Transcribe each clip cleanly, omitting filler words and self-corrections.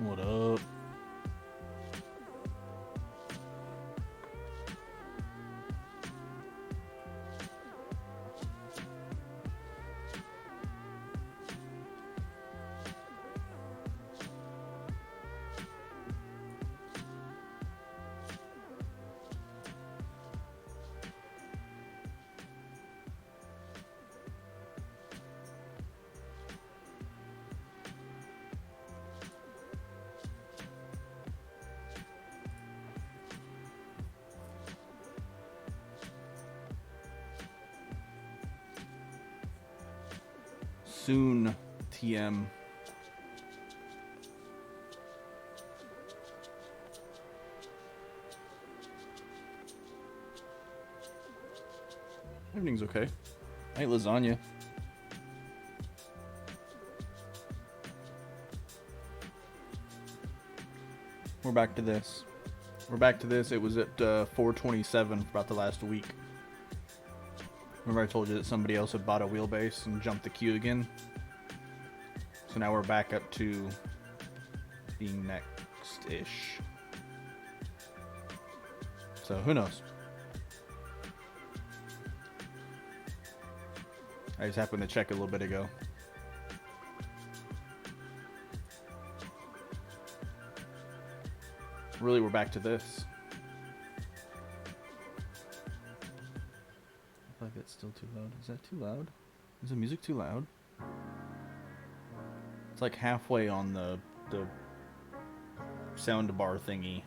What up? Soon, TM. Everything's okay. I ate lasagna. We're back to this. It was at 427 for about the last week. Remember I told you that somebody else had bought a wheelbase and jumped the queue again? So now we're back up to being next-ish. So who knows? I just happened to check a little bit ago. Really, we're back to this. I feel like that's still too loud. Is that too loud? Is the music too loud? It's like halfway on the sound bar thingy.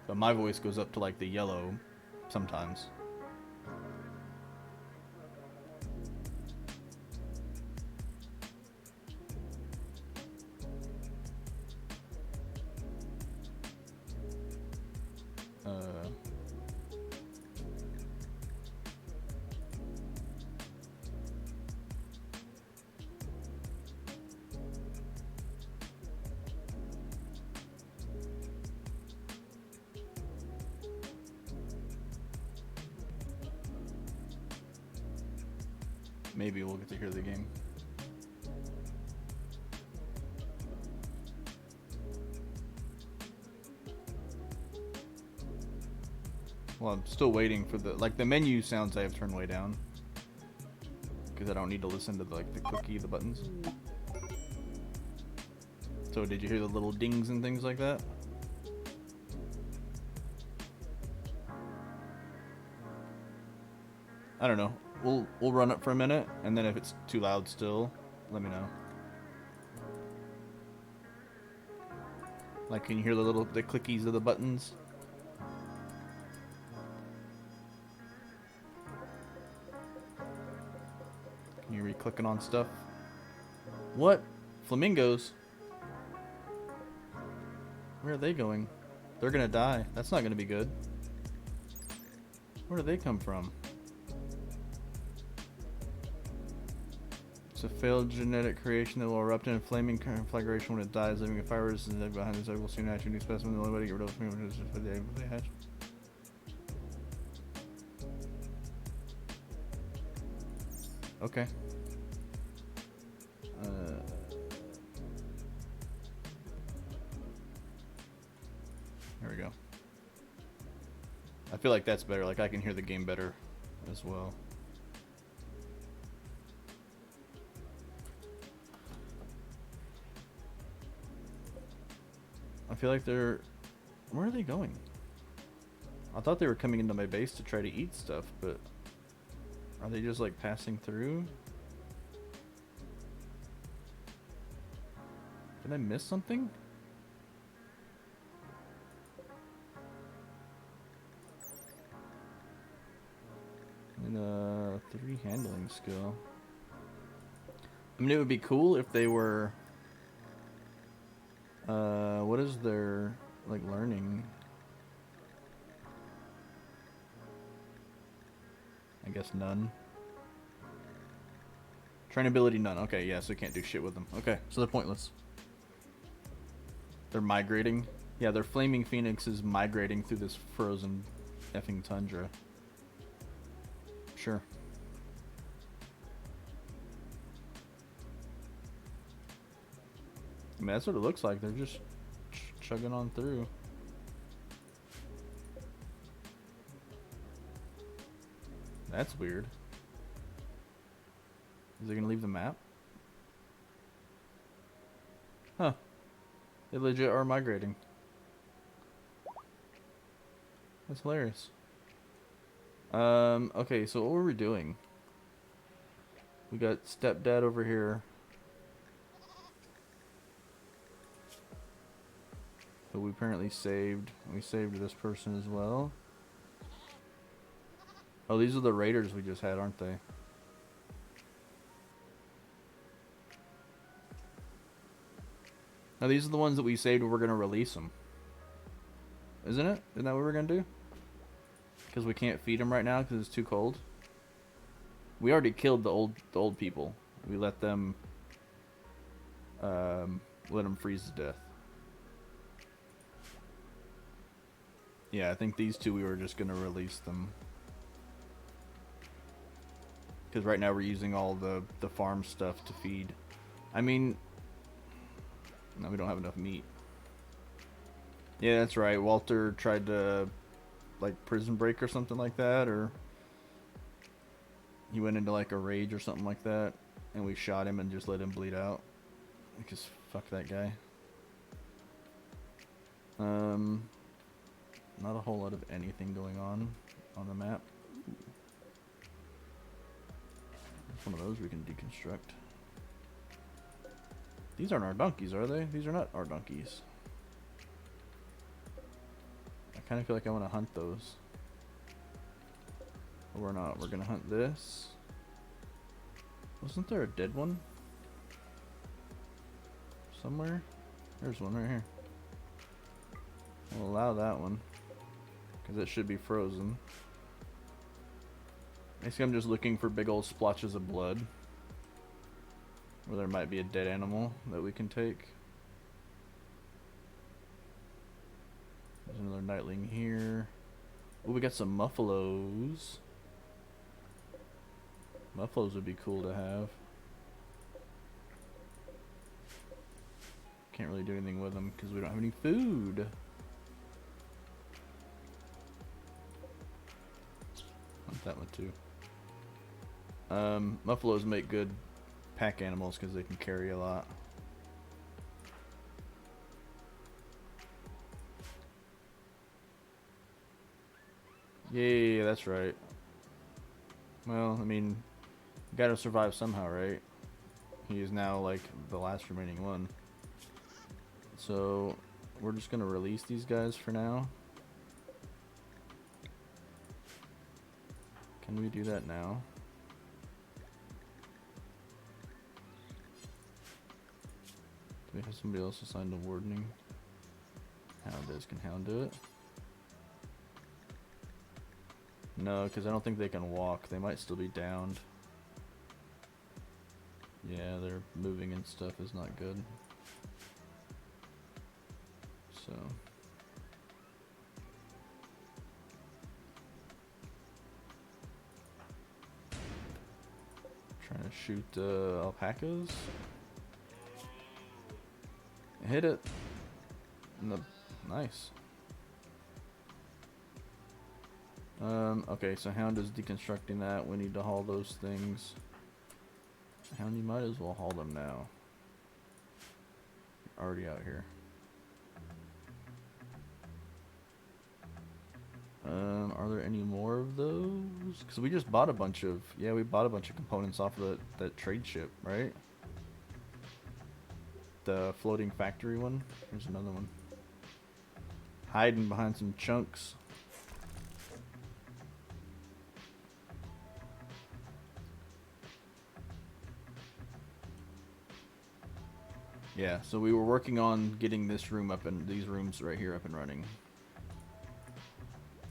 But my voice goes up to like the yellow sometimes. Maybe we'll get to hear the game. Well, I'm still waiting for the menu sounds I have turned way down. Because I don't need to listen to the cookie, the buttons. So did you hear the little dings and things like that? I don't know. We'll run it for a minute, and then if it's too loud still, let me know. Like, can you hear the clickies of the buttons? Can you hear me clicking on stuff? What? Flamingos? Where are they going? They're gonna die. That's not gonna be good. Where do they come from? It's a failed genetic creation that will erupt in a flaming conflagration when it dies, leaving a fire resistant behind its egg will soon hatch a new specimen. The only way to get rid of them is for the egg when they hatch. Okay. There we go. I feel like that's better. Like I can hear the game better as well. I feel like they're... Where are they going? I thought they were coming into my base to try to eat stuff, but... Are they just like passing through? Did I miss something? And 3 handling skill. I mean, it would be cool if they were... what is their, like, learning? I guess none. Trainability none. Okay, yeah, so we can't do shit with them. Okay, so they're pointless. They're migrating. Yeah, their flaming phoenix is migrating through this frozen effing tundra. Sure. I mean, that's what it looks like. They're just chugging on through. That's weird. Is it gonna leave the map? Huh. They legit are migrating. That's hilarious. Okay, so what were we doing? We got stepdad over here. Who we apparently saved. We saved this person as well. Oh, these are the raiders we just had, aren't they? Now these are the ones that we saved and we're going to release them. Isn't it? Isn't that what we're going to do? Because we can't feed them right now because it's too cold. We already killed the old people. We let them freeze to death. Yeah, I think these two we were just going to release them. Because right now we're using all the farm stuff to feed. I mean, no, we don't have enough meat. Yeah, that's right. Walter tried to, like, prison break or something like that, or he went into, like, a rage or something like that, and we shot him and just let him bleed out. Because fuck that guy. Not a whole lot of anything going on the map. One of those we can deconstruct. These aren't our donkeys, are they? These are not our donkeys. I kind of feel like I want to hunt those. But we're not. We're going to hunt this. Wasn't there a dead one? Somewhere? There's one right here. We'll allow that one. Because it should be frozen. Basically, I'm just looking for big old splotches of blood. Where there might be a dead animal that we can take. There's another nightling here. Oh, we got some muffalos. Muffalos would be cool to have. Can't really do anything with them because we don't have any food. Want that one too. Muffalos make good pack animals because they can carry a lot. Yeah, that's right. Well, I mean, you gotta survive somehow, right? He is now like the last remaining one. So we're just gonna release these guys for now. Can we do that now? Do we have somebody else assigned to wardening? Hound is. Can Hound do it? No, because I don't think they can walk. They might still be downed. Yeah, their moving and stuff is not good. So trying to shoot alpacas. Hit it. Nice. Okay, so Hound is deconstructing that. We need to haul those things. Hound, you might as well haul them now. You're already out here. Are there any more of those? Because we just bought a bunch of... Yeah, we bought a bunch of components off of that trade ship, right? The floating factory one. There's another one. Hiding behind some chunks. Yeah, so we were working on getting this room up and these rooms right here up and running.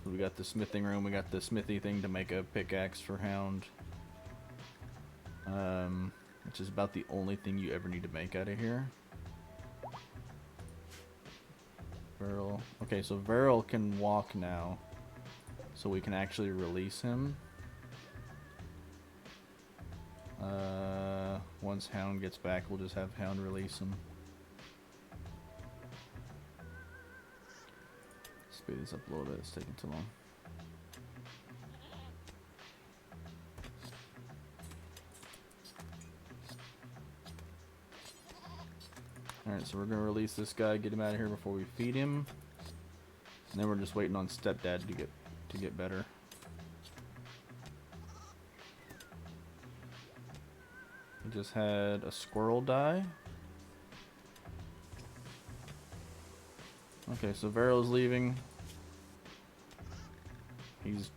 We got the smithing room, we got the smithy thing to make a pickaxe for Hound. Which is about the only thing you ever need to make out of here. Veril. Okay, so Veril can walk now. So we can actually release him. Once Hound gets back, we'll just have Hound release him. Speed this up a little bit, it's taking too long. Alright, so we're gonna release this guy, get him out of here before we feed him. And then we're just waiting on stepdad to get better. We just had a squirrel die. Okay, so Vero's leaving. He's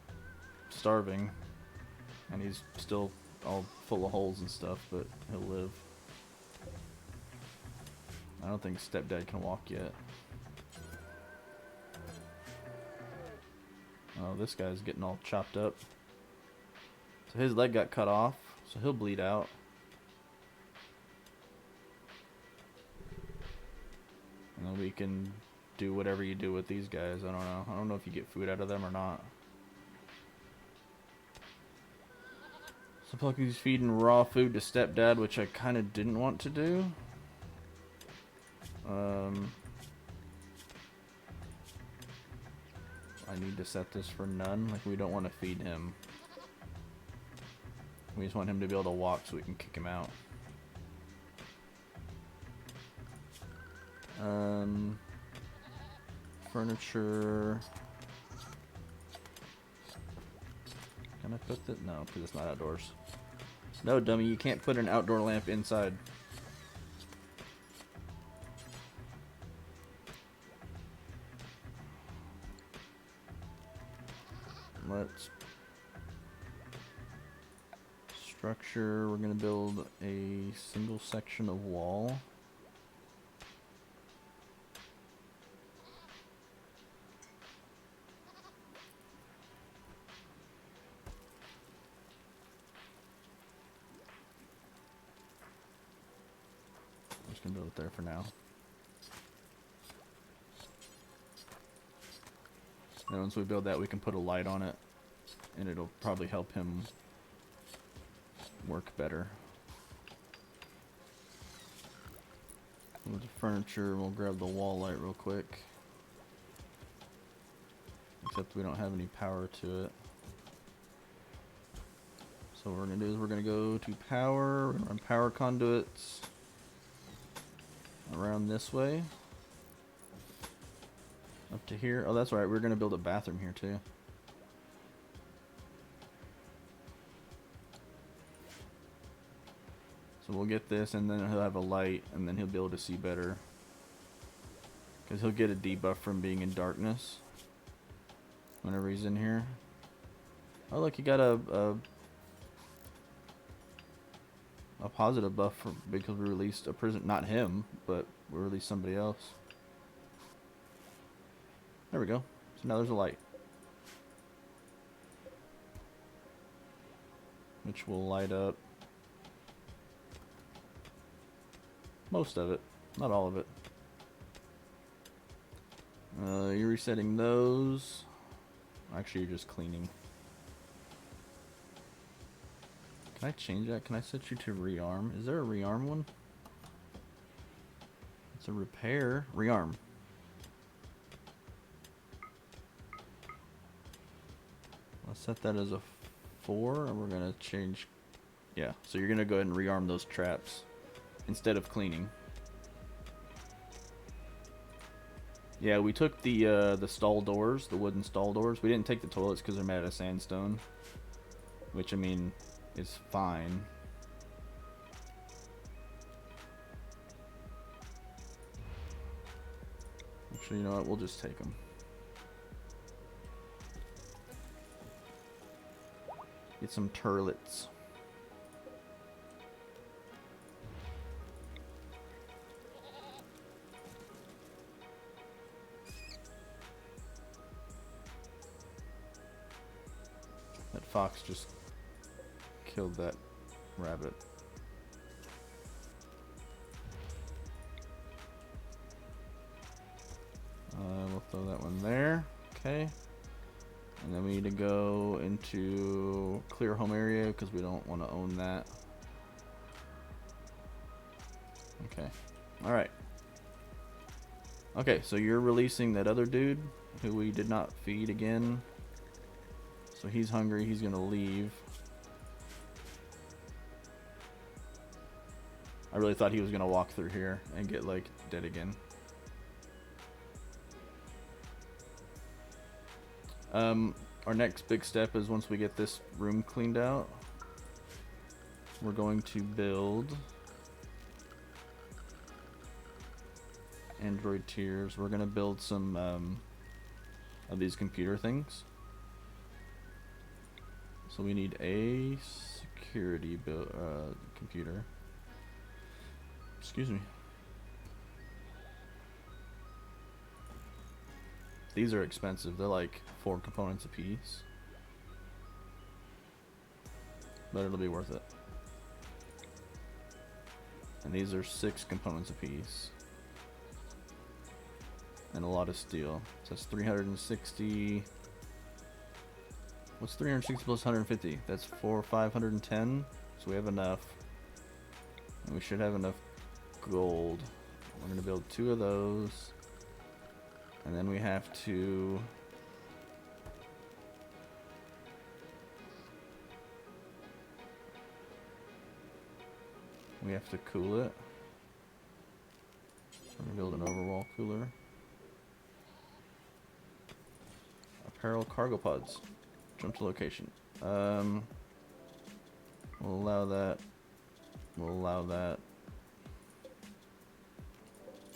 starving. And he's still all full of holes and stuff, but he'll live. I don't think stepdad can walk yet. Oh, this guy's getting all chopped up. So his leg got cut off, so he'll bleed out. And then we can do whatever you do with these guys. I don't know. I don't know if you get food out of them or not. So Plucky's feeding raw food to stepdad, which I kind of didn't want to do. I need to set this for none. Like, we don't want to feed him. We just want him to be able to walk so we can kick him out. Furniture. Can I put that? No, because it's not outdoors. No, dummy, you can't put an outdoor lamp inside. Let's structure. We're gonna build a single section of wall. I'm just gonna build it there for now. And once we build that, we can put a light on it, and it'll probably help him work better. With the furniture, we'll grab the wall light real quick. Except we don't have any power to it. So what we're going to do is we're going to go to power, we're going to run power conduits around this way. Up to here. Oh, that's right. We're going to build a bathroom here too. So we'll get this, and then he'll have a light, and then he'll be able to see better. Because he'll get a debuff from being in darkness whenever he's in here. Oh, look, he got a positive buff because we released a prison. Not him, but we released somebody else. There we go. So now there's a light, which will light up most of it, not all of it. You're resetting those. Actually, you're just cleaning. Can I change that? Can I set you to rearm? Is there a rearm one? It's a repair. Rearm. I'll set that as a 4, and we're gonna change. Yeah, so you're gonna go ahead and rearm those traps instead of cleaning. Yeah, we took the stall doors, the wooden stall doors. We didn't take the toilets because they're made out of sandstone, which I mean is fine. Actually, you know what? We'll just take them. Get some turlets. That fox just killed that rabbit. We'll throw that one there. Okay. And then we need to go into clear home area because we don't want to own that. Okay. Alright. Okay, so you're releasing that other dude. who we did not feed again. So he's hungry, he's gonna leave. I really thought he was gonna walk through here and get like dead again. Our next big step is once we get this room cleaned out, we're going to build Android tiers. We're gonna build some of these computer things. So we need a security computer. Excuse me. These are expensive. They're like 4 components a piece. But it'll be worth it. And these are 6 components a piece. And a lot of steel. So that's 360. What's 360 plus 150? That's 510. So we have enough. And we should have enough gold. We're going to build 2 of those. And then we have to cool it. We're going to build an overwall cooler. Apparel cargo pods. Jump to location. We'll allow that. We'll allow that.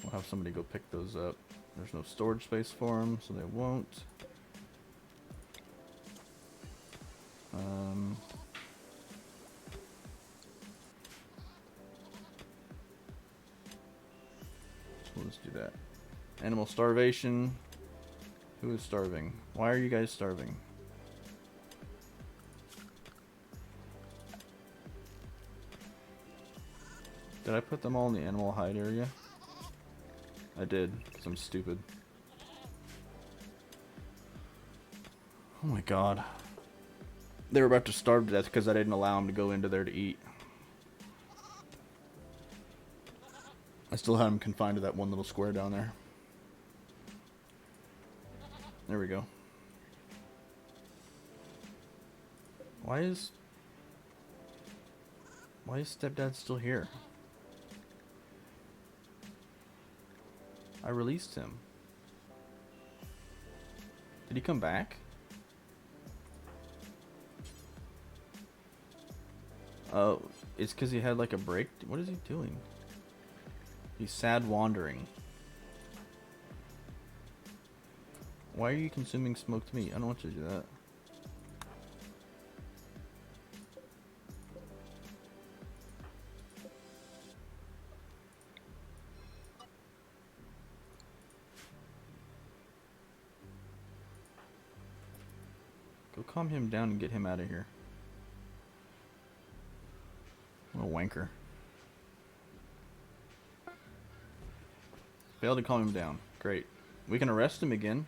We'll have somebody go pick those up. There's no storage space for them, so they won't. So let's do that. Animal starvation. Who is starving? Why are you guys starving? Did I put them all in the animal hide area? I did, because I'm stupid. Oh my god. They were about to starve to death because I didn't allow them to go into there to eat. I still had them confined to that one little square down there. There we go. Why is stepdad still here? I released him. Did he come back? Oh, it's because he had like a break. What is he doing? He's sad wandering. Why are you consuming smoked meat? I don't want you to do that. Go calm him down and get him out of here. What a wanker. Failed to calm him down. Great. We can arrest him again.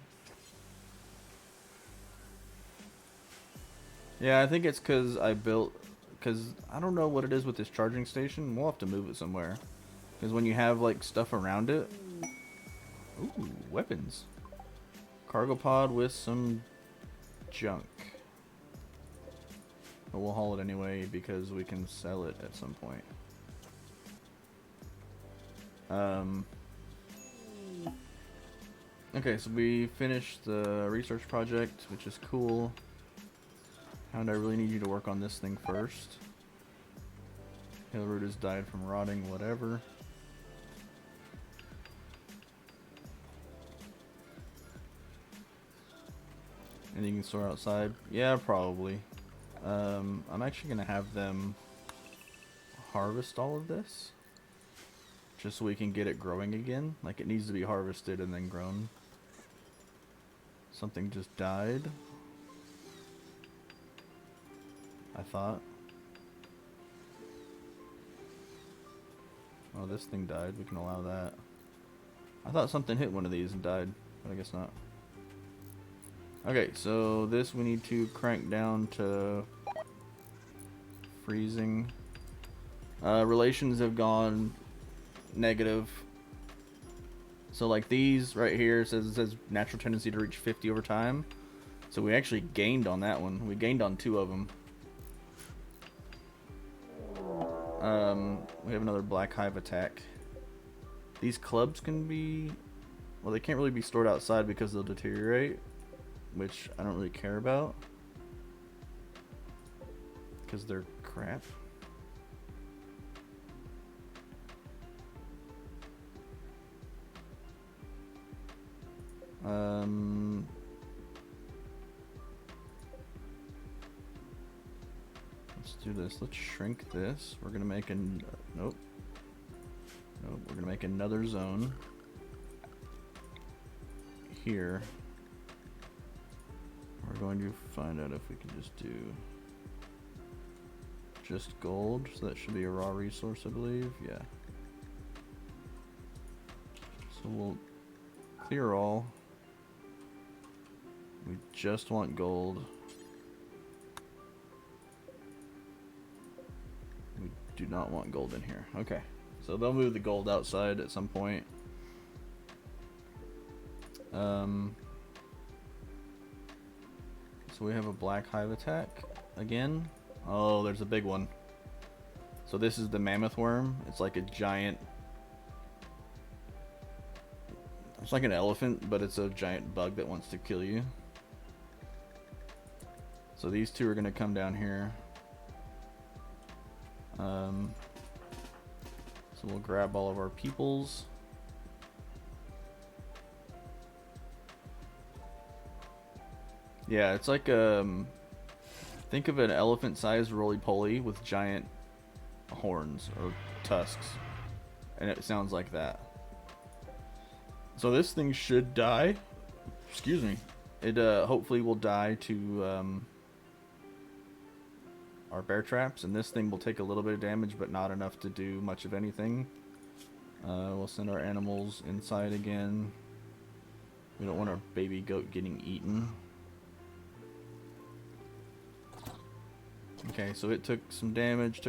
Yeah, I think it's because I don't know what it is with this charging station. We'll have to move it somewhere. Because when you have like stuff around it. Ooh, weapons. Cargo pod with some junk. But we'll haul it anyway because we can sell it at some point. Okay, so we finished the research project, which is cool. Hound, I really need you to work on this thing first. Hillroot has died from rotting, whatever. And you can store outside? Yeah, probably. I'm actually going to have them harvest all of this. Just so we can get it growing again. Like, it needs to be harvested and then grown. Something just died. I thought. Oh, this thing died. We can allow that. I thought something hit one of these and died, but I guess not. Okay, so this we need to crank down to freezing. Relations have gone negative So like these right here it says natural tendency to reach 50 over time. So we actually gained on that one. We gained on 2 of them. We have another black hive attack. These clubs can be, well, they can't really be stored outside because they'll deteriorate, which I don't really care about because they're crap. Let's do this. Let's shrink this. We're gonna make an nope. We're gonna make another zone here. We're going to find out if we can just do just gold. So that should be a raw resource, I believe. Yeah. So we'll clear all. We just want gold. We do not want gold in here. Okay. So they'll move the gold outside at some point. So we have a black hive attack again. Oh, there's a big one. So this is the mammoth worm. It's like a giant. It's like an elephant, but it's a giant bug that wants to kill you. So these two are going to come down here. So we'll grab all of our peoples. Yeah, it's like think of an elephant-sized roly-poly with giant horns or tusks, and it sounds like that. So this thing should die. Excuse me. It hopefully will die to our bear traps, and this thing will take a little bit of damage, but not enough to do much of anything. We'll send our animals inside again. We don't want our baby goat getting eaten. Okay, so it took some damage,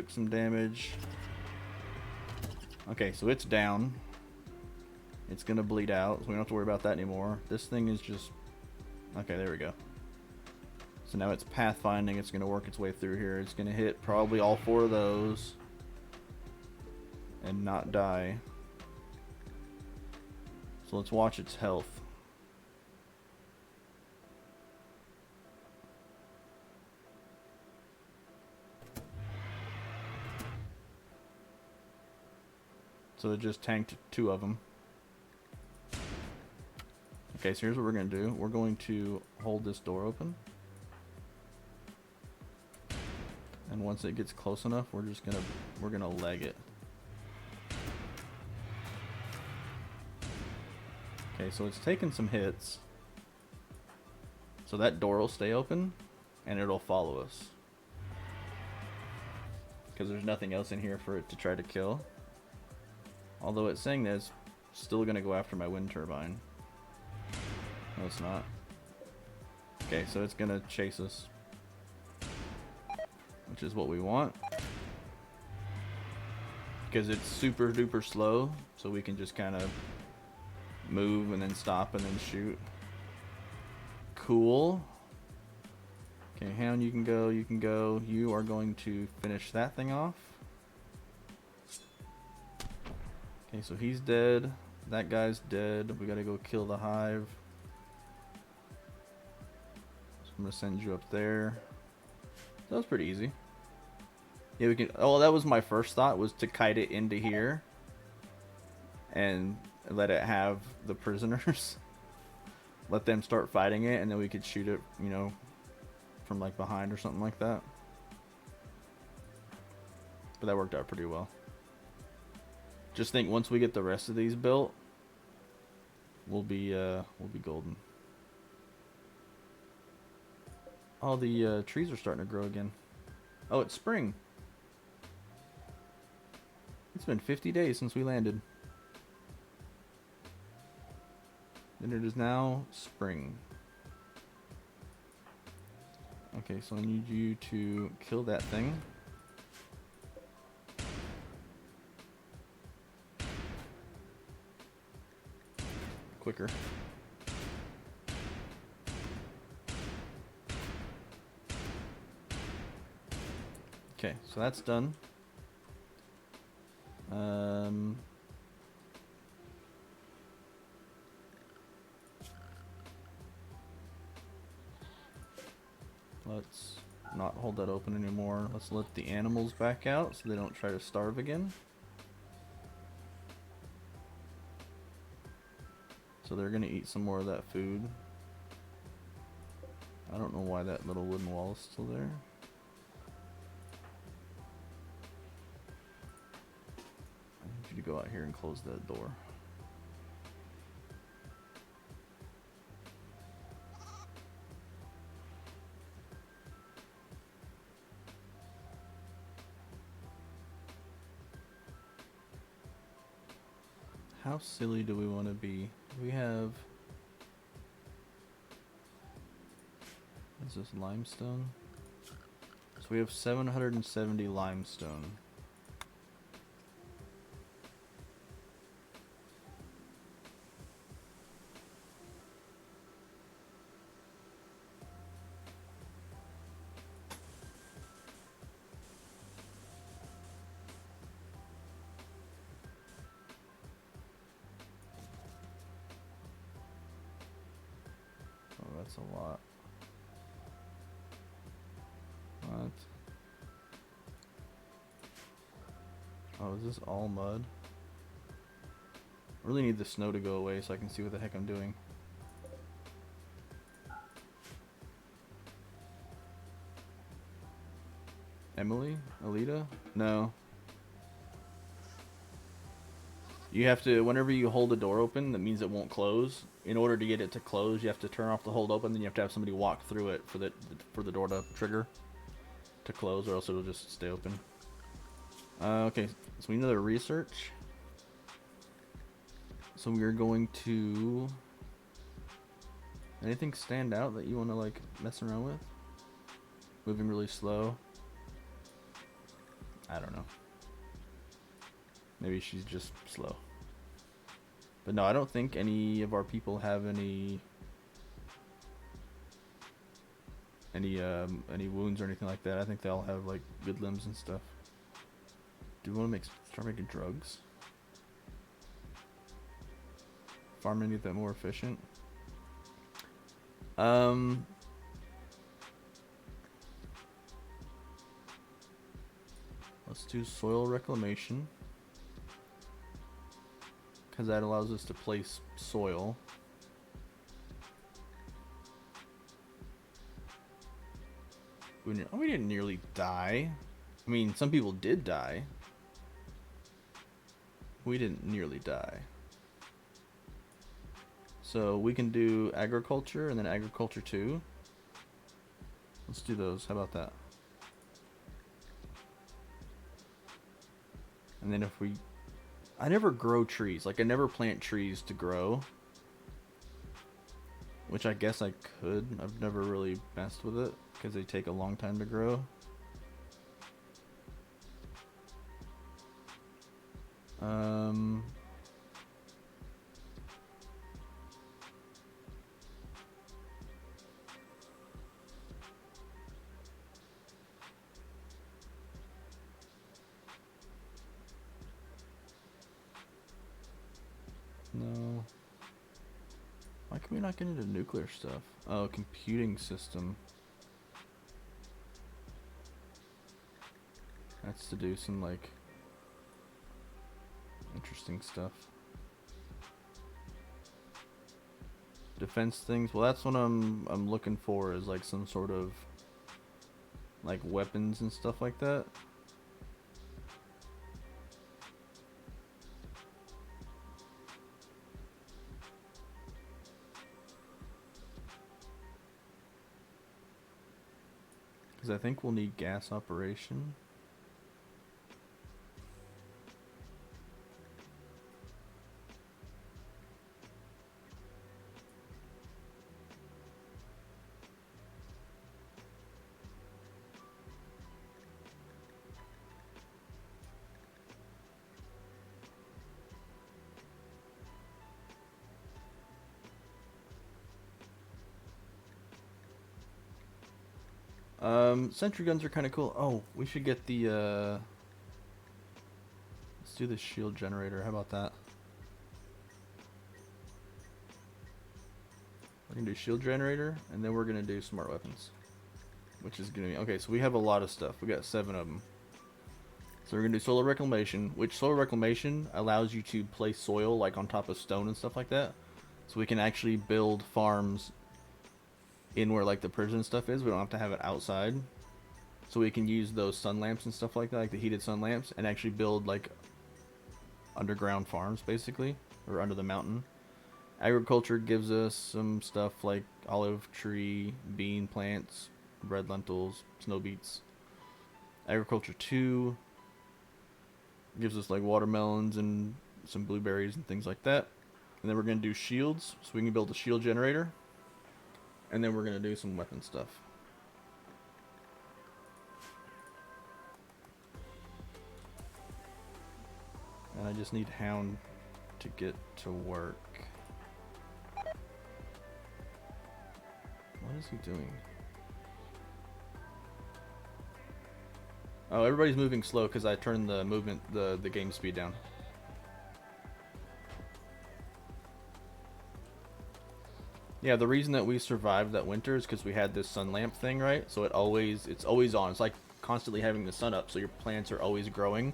Okay, so it's down. It's gonna bleed out, so we don't have to worry about that anymore. This thing is just... Okay, there we go. So now it's pathfinding, it's gonna work its way through here. It's gonna hit probably all 4 of those and not die. So let's watch its health. So it just tanked 2 of them. Okay, so here's what we're going to do. We're going to hold this door open. And once it gets close enough, we're going to leg it. Okay, so it's taken some hits. So that door will stay open and it'll follow us. Because there's nothing else in here for it to try to kill. Although it's saying that it's still going to go after my wind turbine. No, it's not. Okay, so it's going to chase us. Which is what we want. Because it's super duper slow, so we can just kind of move and then stop and then shoot. Cool. Okay, Hound, you can go, you can go. You are going to finish that thing off. Okay, so he's dead. That guy's dead. We gotta go kill the hive. So I'm gonna send you up there. That was pretty easy. Yeah, we can. Oh, that was my first thought, was to kite it into here and let it have the prisoners. Let them start fighting it, and then we could shoot it, you know, from like behind or something like that. But that worked out pretty well. Just think, once we get the rest of these built, we'll be golden. All the trees are starting to grow again. Oh, it's spring. It's been 50 days since we landed. And it is now spring. Okay, so I need you to kill that thing. quicker. Okay, so that's done. Let's not hold that open anymore. Let's let the animals back out so they don't try to starve again. So they're gonna eat some more of that food. I don't know why that little wooden wall is still there. I need you to go out here and close that door. How silly do we want to be? We have... What is this, limestone? So we have 770 limestone. Oh, that's a lot. What? Oh, is this all mud? I really need the snow to go away so I can see what the heck I'm doing. Emily? Alita? No. You have to, whenever you hold the door open, that means it won't close. In order to get it to close, you have to turn off the hold open, then you have to have somebody walk through it for the door to trigger to close, or else it'll just stay open. Okay, so we need another research. So we are going to... Anything stand out that you want to like mess around with? Moving really slow. I don't know. Maybe she's just slow. But no, I don't think any of our people have any wounds or anything like that. I think they all have like good limbs and stuff. Do we want to start making drugs? Farming, get that more efficient. Let's do soil reclamation, because that allows us to place soil. We didn't nearly die. I mean, some people did die. We didn't nearly die. So we can do agriculture and then agriculture 2. Let's do those. How about that? And then if we... I never grow trees. Like, I never plant trees to grow. Which I guess I could. I've never really messed with it, because they take a long time to grow. No. Why can we not get into nuclear stuff? Oh, computing system. That's to do some like interesting stuff. Defense things. Well, that's what I'm looking for, is like some sort of like weapons and stuff like that. Because I think we'll need gas operation. Sentry guns are kind of cool. Oh, we should get the, let's do the shield generator. How about that? We're gonna do shield generator, and then we're gonna do smart weapons. Which is gonna be, okay, so we have a lot of stuff. We got 7 of them. So we're gonna do solar reclamation, which solar reclamation allows you to place soil like on top of stone and stuff like that. So we can actually build farms in where like the prison stuff is. We don't have to have it outside. So we can use those sun lamps and stuff like that, like the heated sun lamps, and actually build like underground farms basically, or under the mountain. Agriculture gives us some stuff like olive tree, bean plants, red lentils, snow beets. Agriculture 2 gives us like watermelons and some blueberries and things like that. And then we're going to do shields, so we can build a shield generator. And then we're going to do some weapon stuff. And I just need Hound to get to work. What is he doing? Oh, everybody's moving slow because I turned the movement, the game speed down. Yeah, the reason that we survived that winter is because we had this sun lamp thing, right? So it's always on. It's like constantly having the sun up, so your plants are always growing.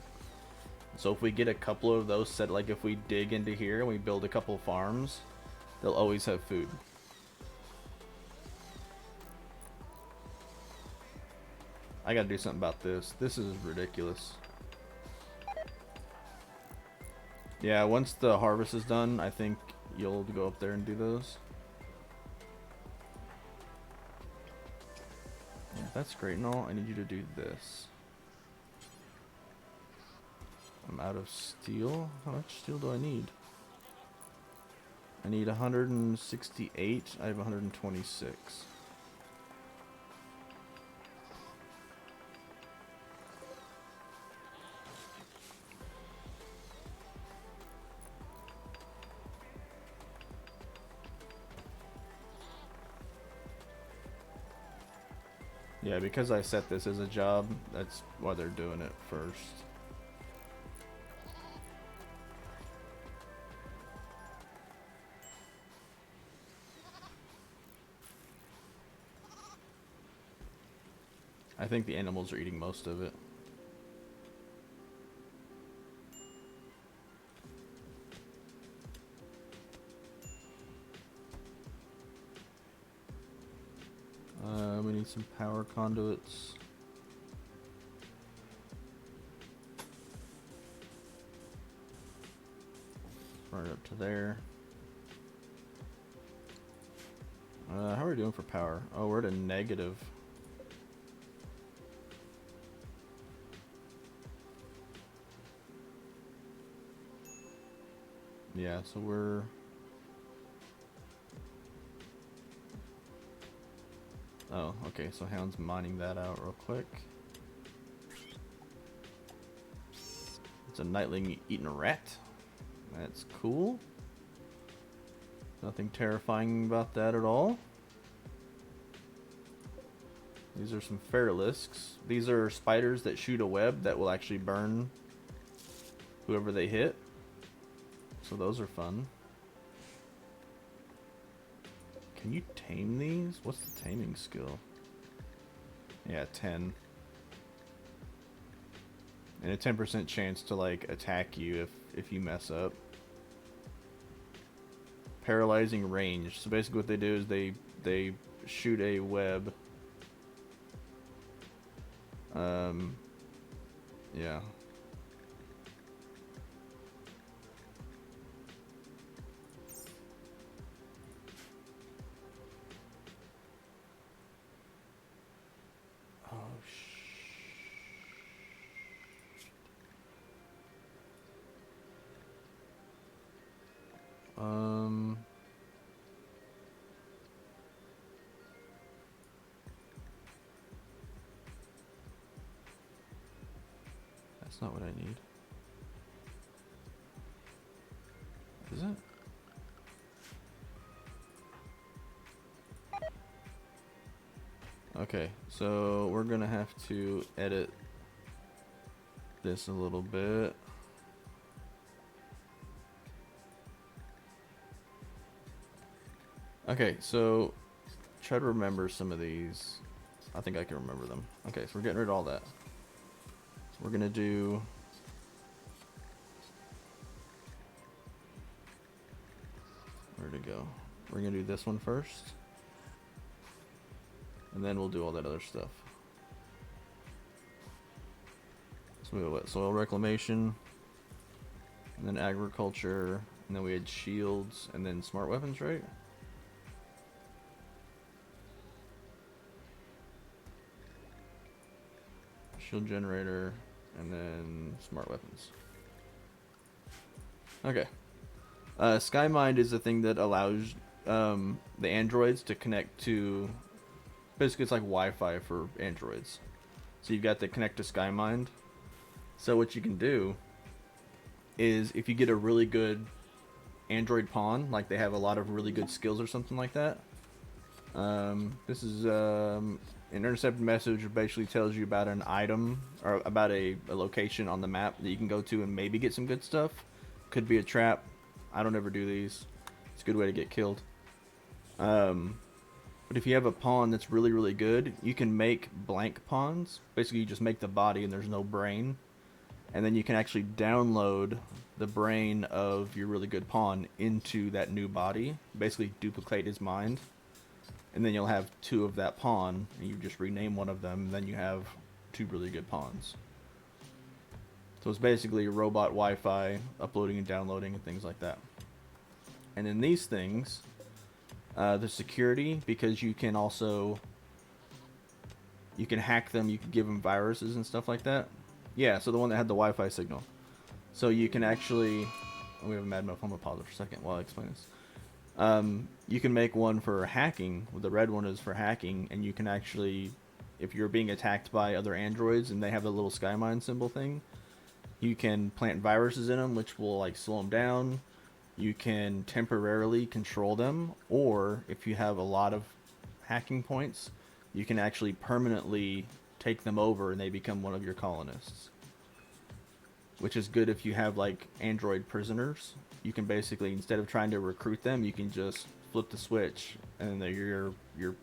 So if we get a couple of those set, like if we dig into here and we build a couple farms, they'll always have food. I gotta do something about this. This is ridiculous. Yeah, once the harvest is done, I think you'll go up there and do those. Yeah, that's great and all. I need you to do this. I'm out of steel. How much steel do I need? I need 168. I have 126. Yeah, because I set this as a job, that's why they're doing it first. I think the animals are eating most of it. We need some power conduits. Run it up to there. How are we doing for power? Oh, we're at a negative. Yeah, so we're... Oh, okay, so Hound's mining that out real quick. It's a nightling eating a rat. That's cool. Nothing terrifying about that at all. These are some Feralisks. These are spiders that shoot a web that will actually burn whoever they hit. So those are fun. Can you tame these? What's the taming skill? Yeah, 10. And a 10% chance to like attack you if you mess up. Paralyzing range. So basically what they do is they shoot a web. Yeah. That's not what I need. Is it? Okay, so we're gonna have to edit this a little bit. Okay, so try to remember some of these. I think I can remember them. Okay, so we're getting rid of all that. So we're gonna do where to go? We're gonna do this one first, and then we'll do all that other stuff. So we have what? Soil reclamation, and then agriculture, and then we had shields, and then smart weapons, right? Shield generator, and then smart weapons. Okay. Skymind is a thing that allows the androids to connect to. Basically, it's like Wi-Fi for androids. So you've got to connect to Skymind. So what you can do is, if you get a really good android pawn, like they have a lot of really good skills or something like that. This is an intercepted message which basically tells you about an item or about a location on the map that you can go to and maybe get some good stuff. Could be a trap. I don't ever do these. It's a good way to get killed. But if you have a pawn that's really, really good, you can make blank pawns. Basically, you just make the body and there's no brain. And then you can actually download the brain of your really good pawn into that new body. Basically, duplicate his mind. And then you'll have two of that pawn, and you just rename one of them, and then you have two really good pawns. So it's basically robot Wi-Fi, uploading and downloading and things like that. And then these things, the security, because you can also, you can hack them, you can give them viruses and stuff like that. Yeah, so the one that had the Wi-Fi signal. So you can actually, oh, we have a mad muff. I'm gonna pause it for a second while I explain this. You can make one for hacking. The red one is for hacking, and you can actually, if you're being attacked by other androids and they have a little Skymind symbol thing, you can plant viruses in them, which will like slow them down. You can temporarily control them, or if you have a lot of hacking points, you can actually permanently take them over and they become one of your colonists. Which is good if you have like android prisoners. You can basically, instead of trying to recruit them, you can just flip the switch and they're your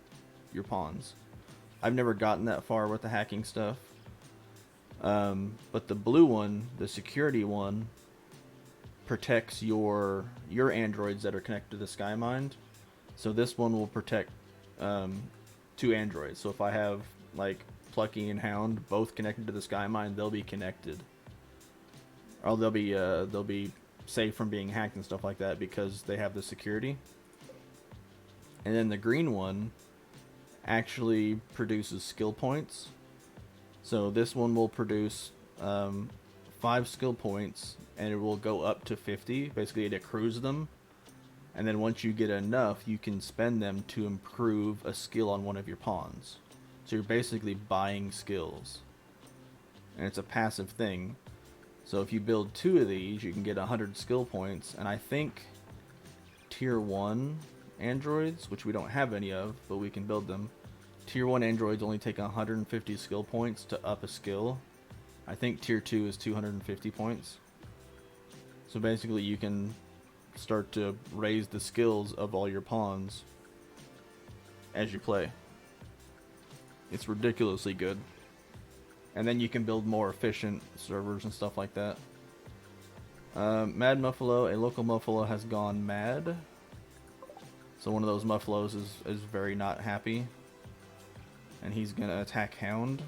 pawns. I've never gotten that far with the hacking stuff. But the blue one, the security one, protects your androids that are connected to the Skymind. So this one will protect two androids. So if I have like Plucky and Hound both connected to the Skymind, they'll be connected. Or they'll be safe from being hacked and stuff like that because they have the security. And then the green one actually produces skill points. So this one will produce 5 skill points, and it will go up to 50. Basically, it accrues them. And then once you get enough, you can spend them to improve a skill on one of your pawns. So you're basically buying skills. And it's a passive thing. So if you build 2 of these, you can get 100 skill points. And I think tier 1 androids, which we don't have any of, but we can build them. Tier 1 androids only take 150 skill points to up a skill. I think tier 2 is 250 points. So basically you can start to raise the skills of all your pawns as you play. It's ridiculously good. And then you can build more efficient servers and stuff like that. Mad Muffalo, a local Muffalo has gone mad. So one of those Muffalos is very not happy. And he's gonna attack Hound.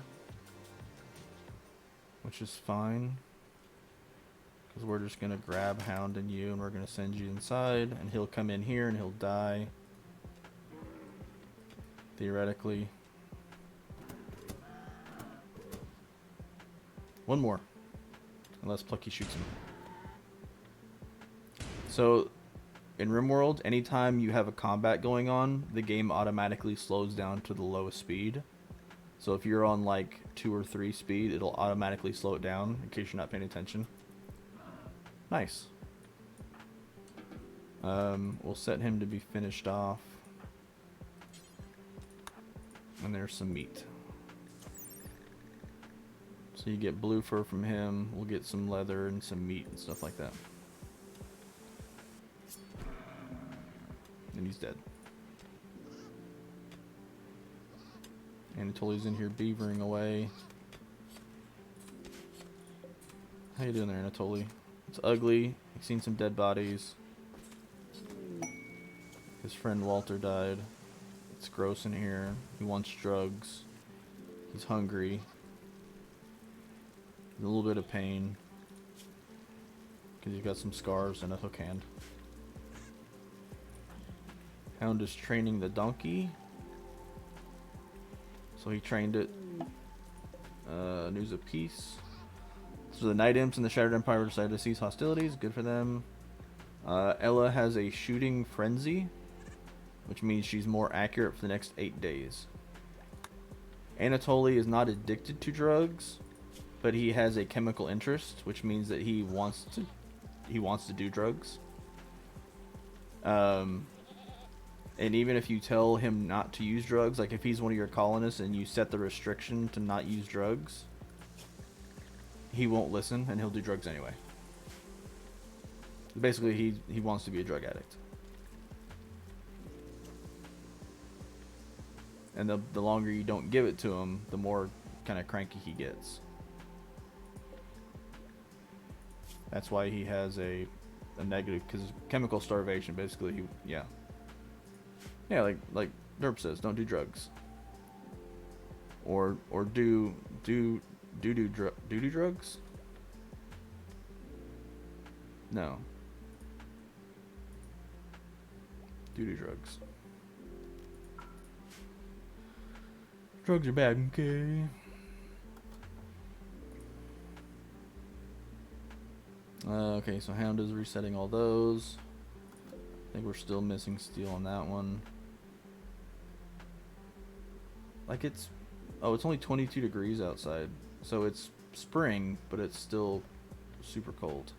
Which is fine. Because we're just gonna grab Hound and you, and we're gonna send you inside. And he'll come in here and he'll die. Theoretically. One more. Unless Plucky shoots him. So, in Rimworld, anytime you have a combat going on, the game automatically slows down to the lowest speed. So if you're on like 2 or 3 speed, it'll automatically slow it down in case you're not paying attention. Nice. We'll set him to be finished off. And there's some meat. So you get blue fur from him. We'll get some leather and some meat and stuff like that. And he's dead. Anatoly's in here beavering away. How you doing there, Anatoly? It's ugly. I've seen some dead bodies. His friend Walter died. It's gross in here. He wants drugs. He's hungry. A little bit of pain. Because he's got some scars and a hook hand. Hound is training the donkey. So he trained it. News of peace. So the Night Imps and the Shattered Empire decided to cease hostilities. Good for them. Ella has a shooting frenzy, which means she's more accurate for the next 8 days. Anatoly is not addicted to drugs, but he has a chemical interest, which means that he wants to do drugs. And even if you tell him not to use drugs, like if he's one of your colonists and you set the restriction to not use drugs, he won't listen and he'll do drugs anyway. Basically, he wants to be a drug addict. And the longer you don't give it to him, the more kind of cranky he gets. That's why he has a negative, because chemical starvation, basically, yeah, like Derp says, don't do drugs. Or do drugs? No. Do drugs. Drugs are bad, okay? Okay, so Hound is resetting all those. I think we're still missing steel on that one. Like it's only 22 degrees outside. So it's spring, but it's still super cold.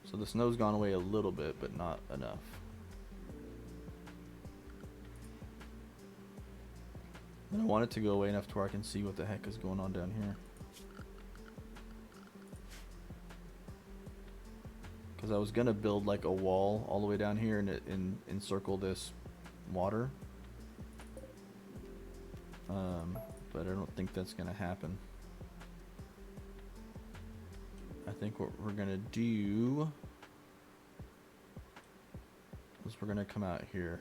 So the snow's gone away a little bit, but not enough. And I want it to go away enough to where I can see what the heck is going on down here. Because I was gonna build like a wall all the way down here and encircle this water. But I don't think that's gonna happen. I think what we're gonna do is we're gonna come out here.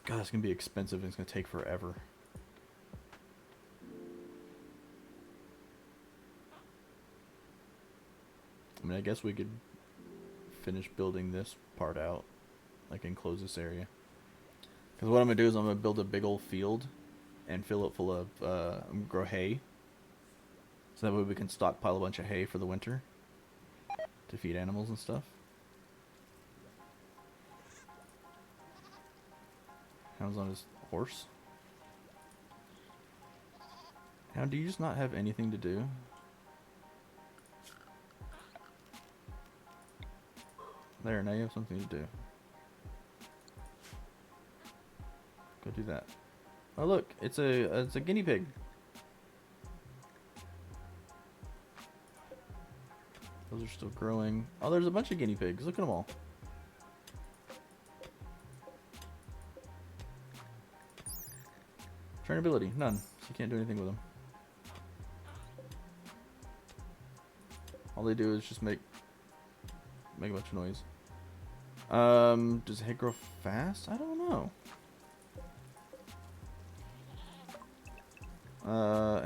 God, it's gonna be expensive and it's gonna take forever. I mean, I guess we could finish building this part out, like enclose this area. Because what I'm gonna do is I'm gonna build a big old field and fill it full of grow hay. So that way we can stockpile a bunch of hay for the winter to feed animals and stuff. Hound's on his horse. Hound, do you just not have anything to do? There, now you have something to do. Go do that. Oh look, it's a guinea pig. Those are still growing. Oh, there's a bunch of guinea pigs. Look at them all. Trainability, none. So you can't do anything with them. All they do is just make a bunch of noise. Does hay grow fast? I don't know.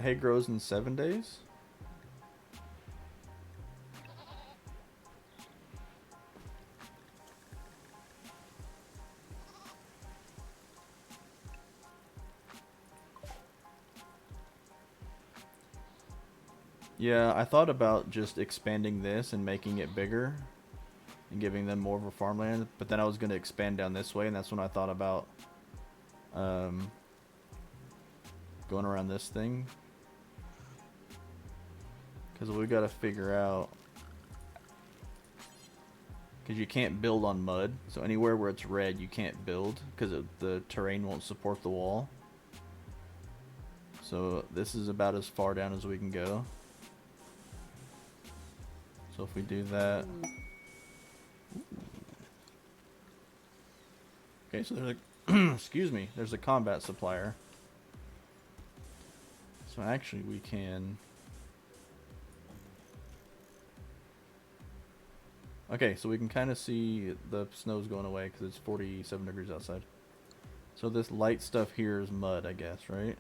Hay grows in 7 days. Yeah, I thought about just expanding this and making it bigger and giving them more of a farmland, but then I was going to expand down this way, and that's when I thought about going around this thing. Because we got to figure out Because you can't build on mud. So anywhere where it's red, you can't build because the terrain won't support the wall. So this is about as far down as we can go. So if we do that... Okay, so there's a... excuse me. There's a combat supplier. So actually we can... Okay, so we can kind of see the snow's going away because it's 47 degrees outside. So this light stuff here is mud, I guess, right?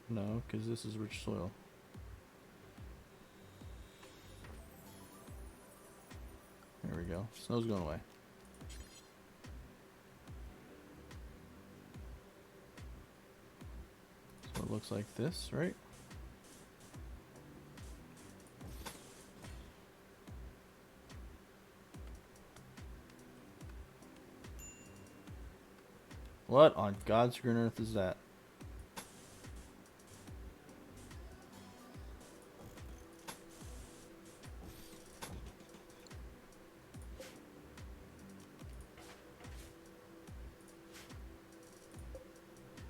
No, because this is rich soil. There we go. Snow's going away. So it looks like this, right? What on God's green earth is that?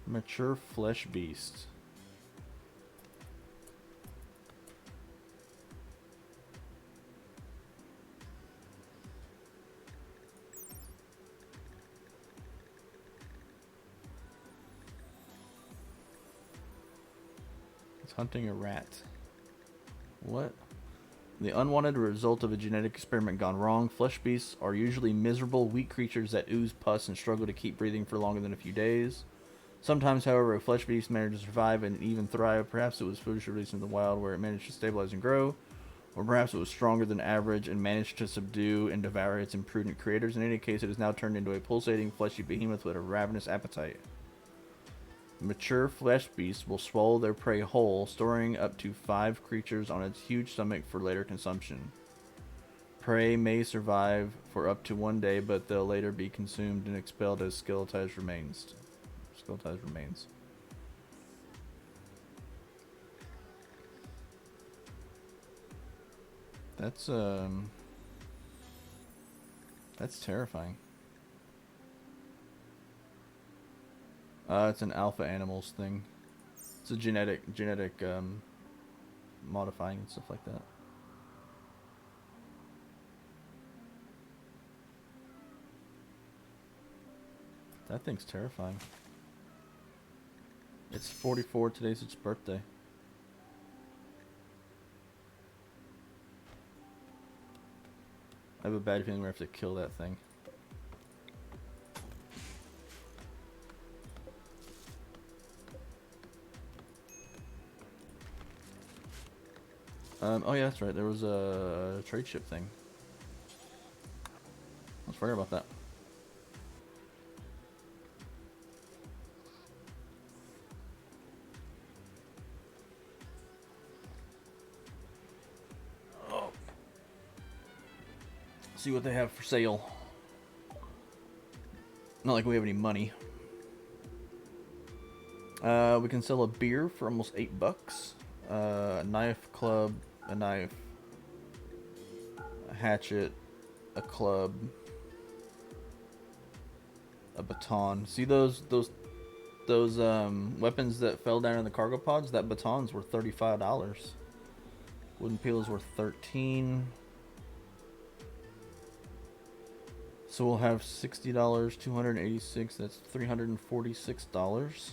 Mature flesh beast. It's hunting a rat. What? The unwanted result of a genetic experiment gone wrong. Flesh beasts are usually miserable, weak creatures that ooze pus and struggle to keep breathing for longer than a few days. Sometimes, however, a flesh beast managed to survive and even thrive. Perhaps it was foolishly released in the wild where it managed to stabilize and grow. Or perhaps it was stronger than average and managed to subdue and devour its imprudent creators. In any case, it is now turned into a pulsating, fleshy behemoth with a ravenous appetite. Mature flesh beasts will swallow their prey whole, storing up to 5 creatures on its huge stomach for later consumption. Prey may survive for up to 1 day, but they'll later be consumed and expelled as skeletized remains. That's terrifying. It's an alpha animals thing. It's a genetic modifying and stuff like that. That thing's terrifying. It's 44, today's its birthday. I have a bad feeling we have to kill that thing. Oh yeah, that's right. There was a trade ship thing. Let's forget about that. Oh. See what they have for sale. Not like we have any money. We can sell a beer for almost $8. A knife, club, a knife, a hatchet, a club, a baton. See those weapons that fell down in the cargo pods? That baton's worth $35. Wooden peel is worth $13. So we'll have $60, $286. That's $346.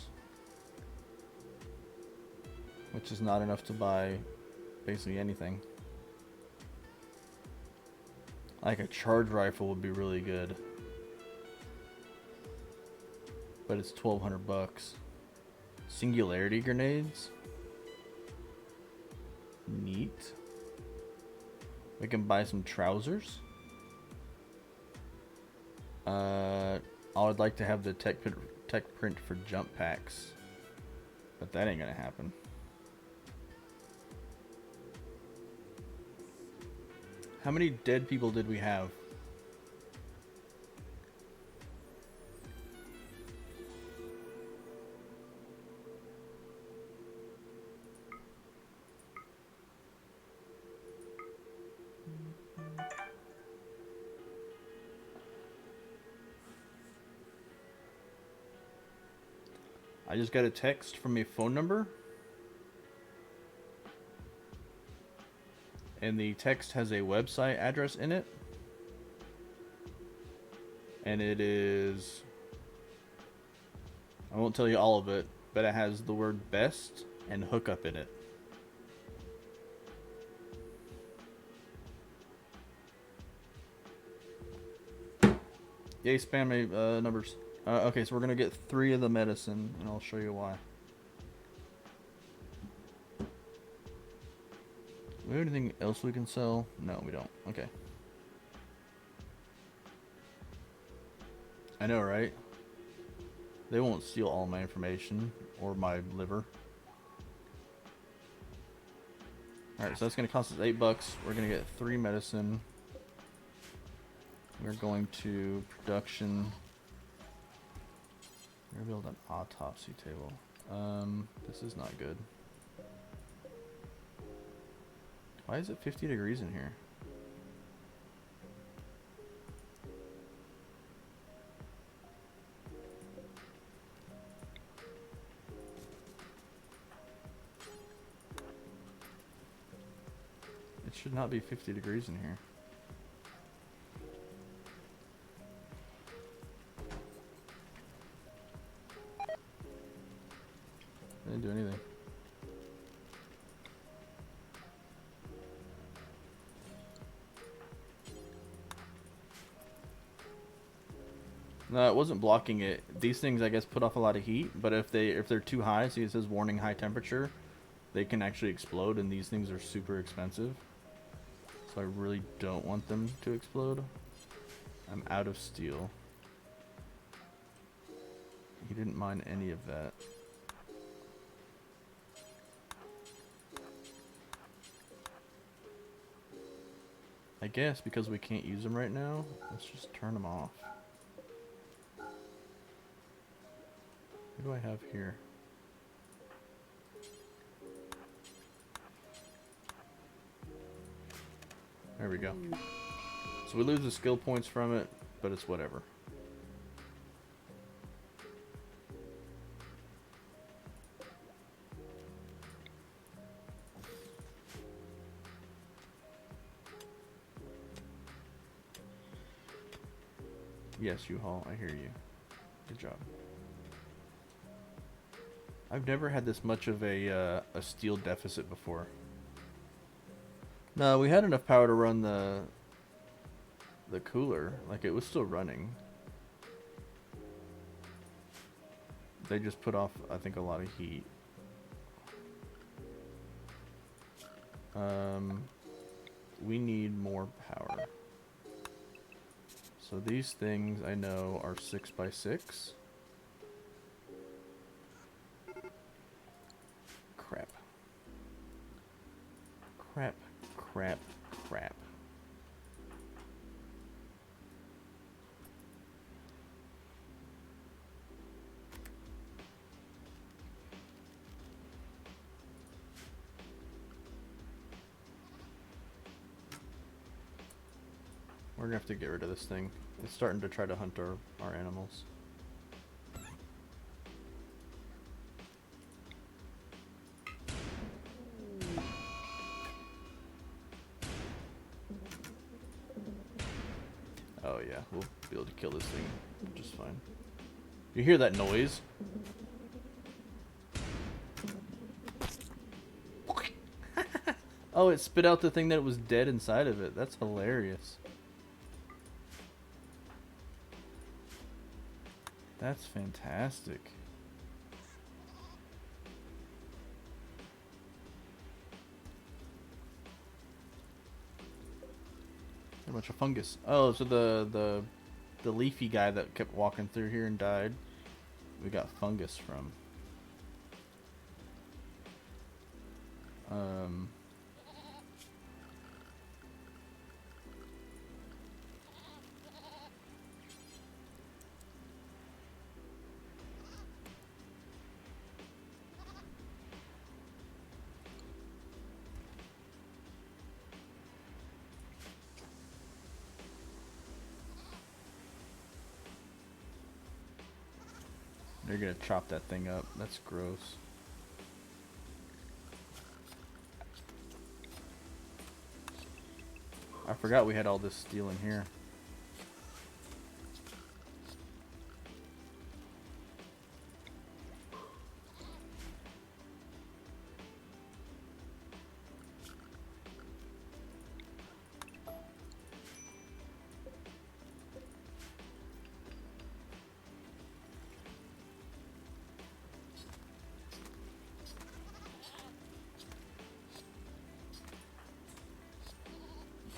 Which is not enough to buy basically anything. Like a charge rifle would be really good. But it's $1,200. Singularity grenades? Neat. We can buy some trousers. I would like to have the tech print for jump packs. But that ain't gonna happen. How many dead people did we have? I just got a text from a phone number. And the text has a website address in it. And it is... I won't tell you all of it, but it has the word best and hookup in it. Yay, spam me numbers. Okay, so we're going to get 3 of the medicine, and I'll show you why. Do we have anything else we can sell? No, we don't. Okay. I know, right? They won't steal all my information or my liver. Alright, so that's going to cost us $8. We're going to get 3 medicine. We're going to production. We're going to build an autopsy table. This is not good. Why is it 50 degrees in here? It should not be 50 degrees in here. I didn't do anything. No, it wasn't blocking it. These things, I guess, put off a lot of heat, but if they're too high, see it says warning high temperature, they can actually explode, and these things are super expensive. So I really don't want them to explode. I'm out of steel. He didn't mine any of that. I guess because we can't use them right now, let's just turn them off. What do I have here? There we go. So we lose the skill points from it, but it's whatever. Yes, U-Haul, I hear you. Good job. I've never had this much of a steel deficit before. No, we had enough power to run the cooler. Like, it was still running. They just put off, I think, a lot of heat. We need more power. So these things I know are 6x6. Crap. Crap, crap, crap. We're gonna have to get rid of this thing. It's starting to try to hunt our animals. Oh yeah, we'll be able to kill this thing just fine. You hear that noise? Oh, it spit out the thing that was dead inside of it. That's hilarious. That's fantastic. A bunch of fungus. Oh, so the leafy guy that kept walking through here and died, we got fungus from. They're gonna chop that thing up. That's gross. I forgot we had all this steel in here.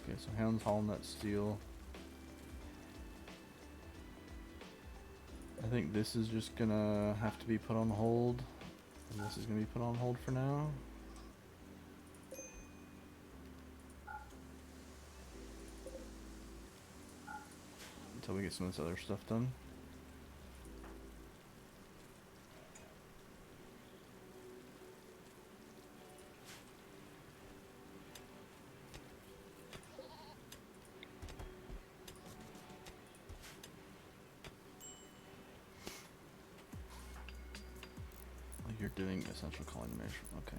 Okay, so Hound's hauling that steel. I think this is just gonna have to be put on hold. And this is gonna be put on hold for now. Until we get some of this other stuff done. You're doing essential collimation. Okay.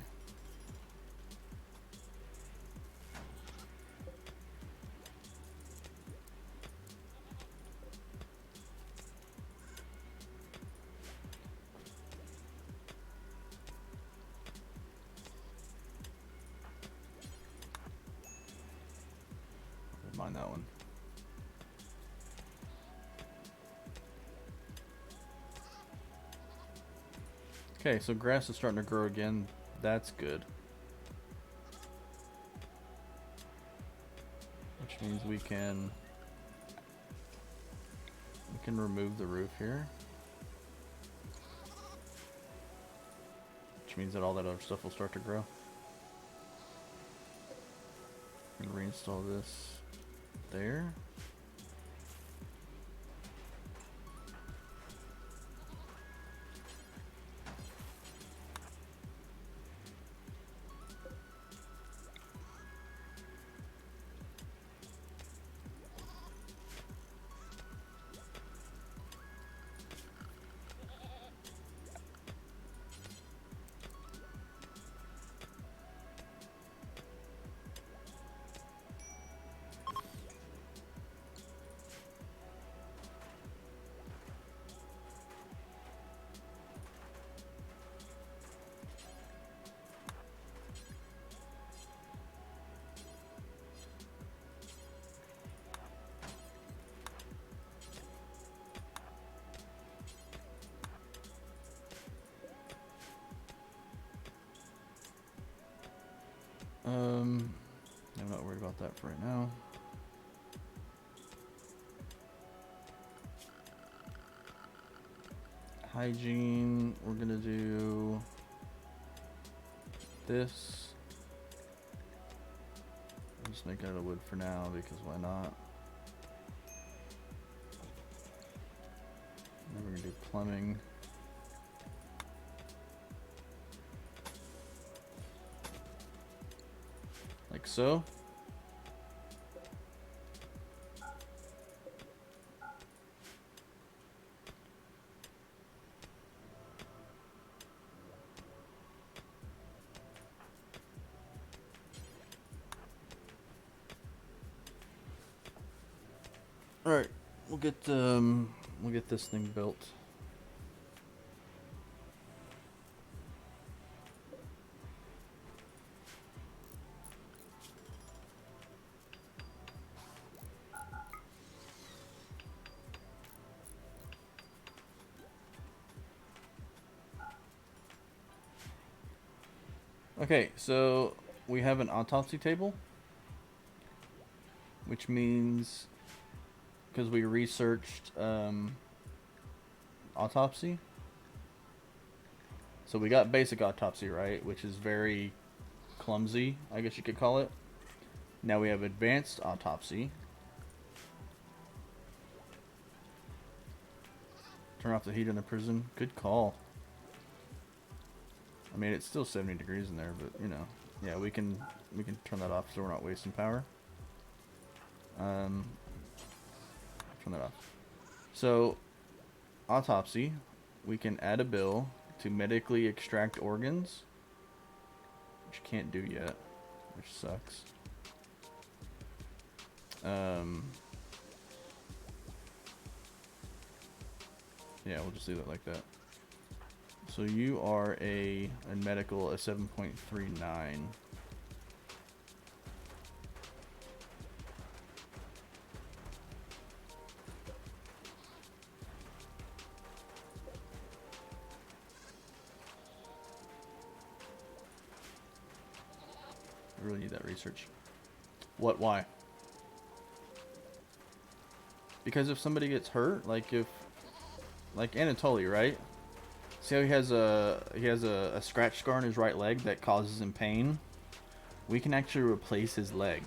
Never mind that one. Okay, so grass is starting to grow again. That's good. Which means we can remove the roof here. Which means that all that other stuff will start to grow. And reinstall this there. I'm not worried about that for right now. Hygiene, we're gonna do this. I'll just make it out of wood for now because why not? Then we're gonna do plumbing. Like so. All right, we'll get this thing built. Okay, so we have an autopsy table, which means because we researched autopsy, so we got basic autopsy, right, which is very clumsy, I guess you could call it. Now we have advanced autopsy. Turn off the heat in the prison. Good call. I mean, it's still 70 degrees in there, but you know, yeah, we can turn that off so we're not wasting power. Turn that off. So, autopsy, We can add a bill to medically extract organs, which can't do yet, which sucks. Yeah, we'll just leave it like that. So you are a medical a 7.39. I really need that research. What? Why? Because if somebody gets hurt, like Anatoly, right? See how he has a scratch scar on his right leg that causes him pain? We can actually replace his leg.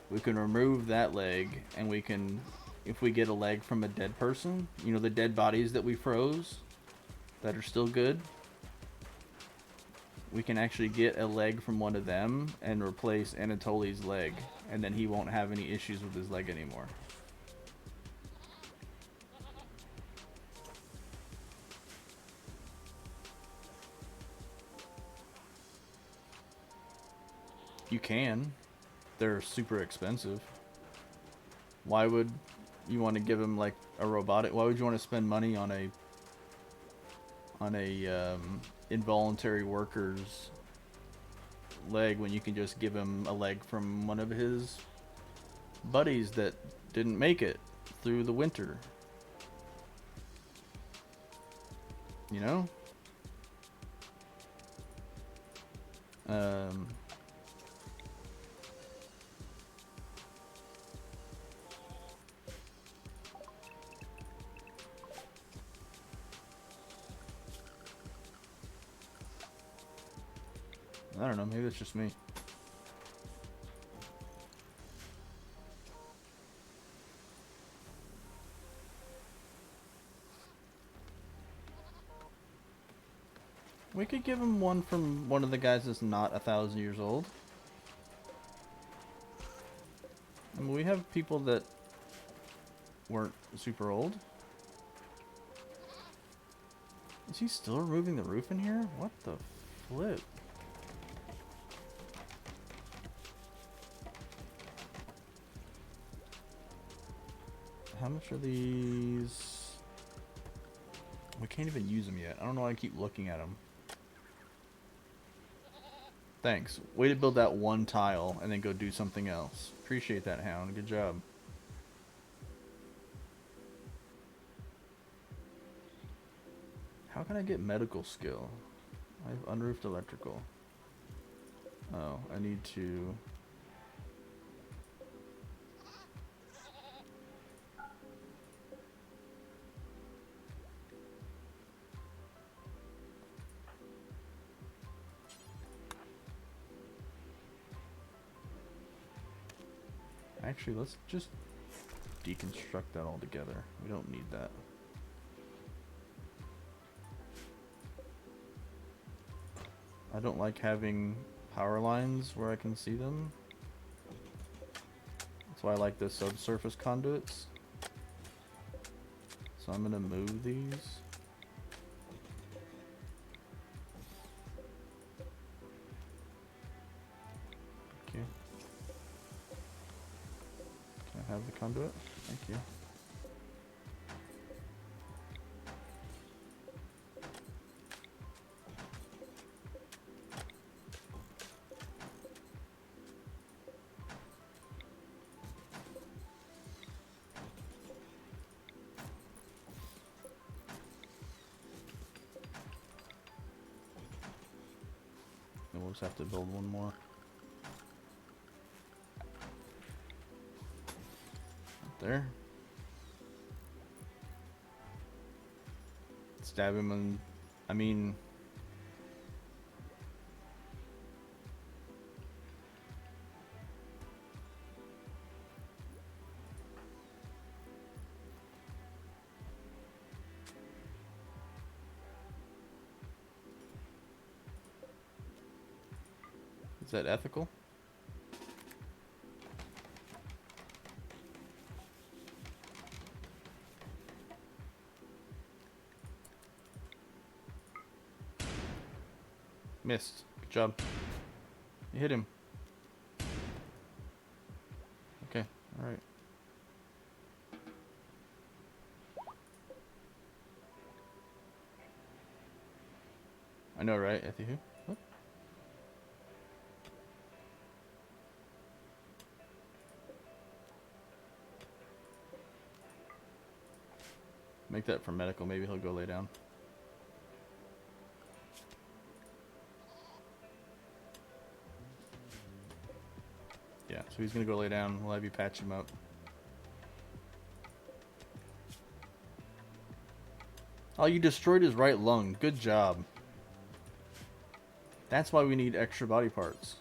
We can remove that leg, and we can, if we get a leg from a dead person, you know, the dead bodies that we froze that are still good, we can actually get a leg from one of them and replace Anatoly's leg, and then he won't have any issues with his leg anymore. You can. They're super expensive. Why would you want to give him like a robotic? Why would you want to spend money on a involuntary worker's leg when you can just give him a leg from one of his buddies that didn't make it through the winter? You know? I don't know, maybe it's just me. We could give him one from one of the guys that's not 1,000 years old. I mean, we have people that weren't super old. Is he still removing the roof in here? What the flip? How much are these? We can't even use them yet. I don't know why I keep looking at them. Thanks. Way to build that one tile and then go do something else. Appreciate that, Hound. Good job. How can I get medical skill? I have unroofed electrical. Oh, I need to... Actually, let's just deconstruct that all together. We don't need that. I don't like having power lines where I can see them. That's why I like the subsurface conduits. So I'm gonna move these. Okay. Can I have the conduit? Thank you. We'll just have to build one more. Up there. Stab him and... I mean... Is that ethical? Missed. Good job. You hit him. Okay, alright. I know, right? Ethihu? What? Make that for medical. Maybe he'll go lay down. Yeah, so he's gonna go lay down. We'll have you patch him up. Oh, you destroyed his right lung. Good job. That's why we need extra body parts.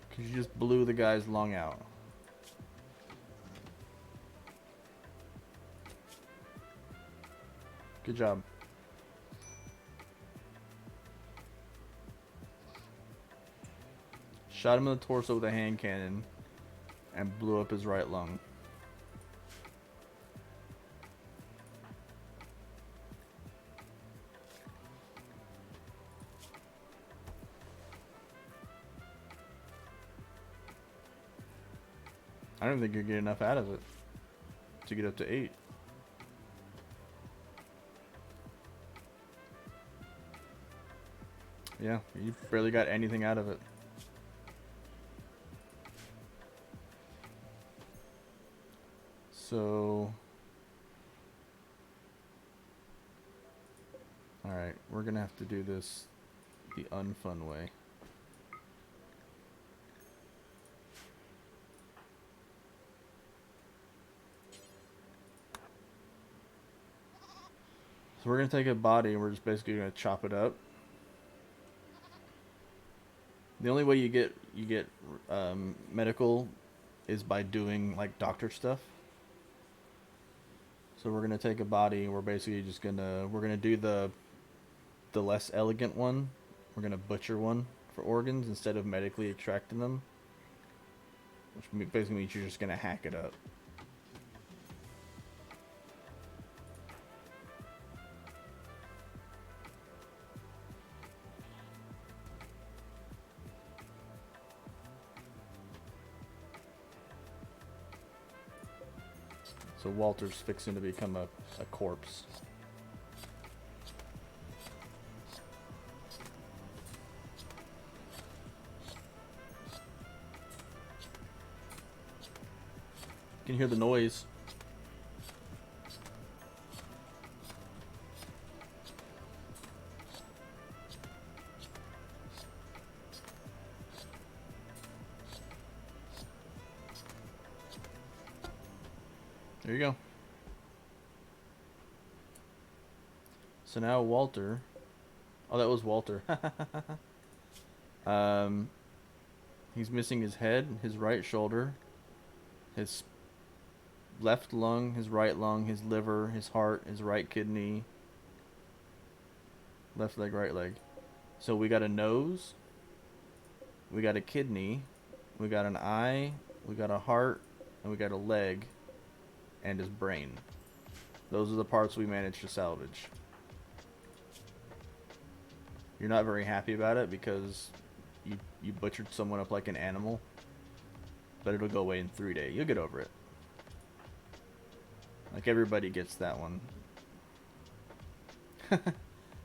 Because you just blew the guy's lung out. Good job. Shot him in the torso with a hand cannon and blew up his right lung. I don't think you're getting enough out of it to get up to 8. Yeah, you barely got anything out of it. So, alright, we're gonna have to do this the unfun way. So we're gonna take a body and we're just basically gonna chop it up. The only way you get medical is by doing like doctor stuff. So we're gonna take a body and we're basically just gonna do the less elegant one. We're gonna butcher one for organs instead of medically extracting them, which basically means you're just gonna hack it up. So Walter's fixing to become a corpse. You can hear the noise. There you go. So now Walter. Oh, that was Walter. He's missing his head, his right shoulder, his left lung, his right lung, his liver, his heart, his right kidney, left leg, right leg. So we got a nose, we got a kidney, we got an eye, we got a heart, and we got a leg, and his brain. Those are the parts we managed to salvage. You're not very happy about it because you butchered someone up like an animal, but it'll go away in 3 days. You'll get over it. Like everybody gets that one.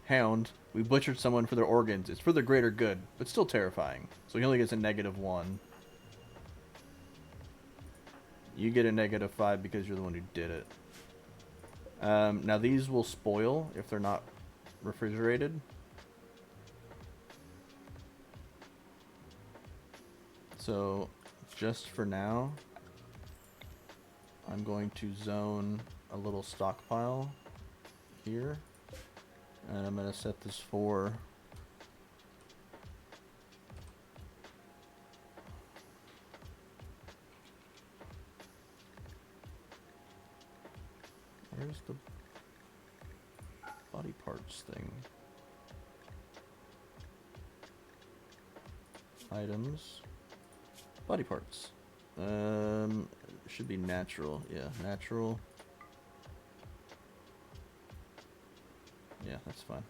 Hound, we butchered someone for their organs. It's for the greater good, but still terrifying. So he only gets a -1. You get a -5 because you're the one who did it. Now these will spoil if they're not refrigerated. So just for now, I'm going to zone a little stockpile here, and I'm going to set this for where's the body parts thing? Items, body parts. Should be natural. Yeah, natural. Yeah, that's fine.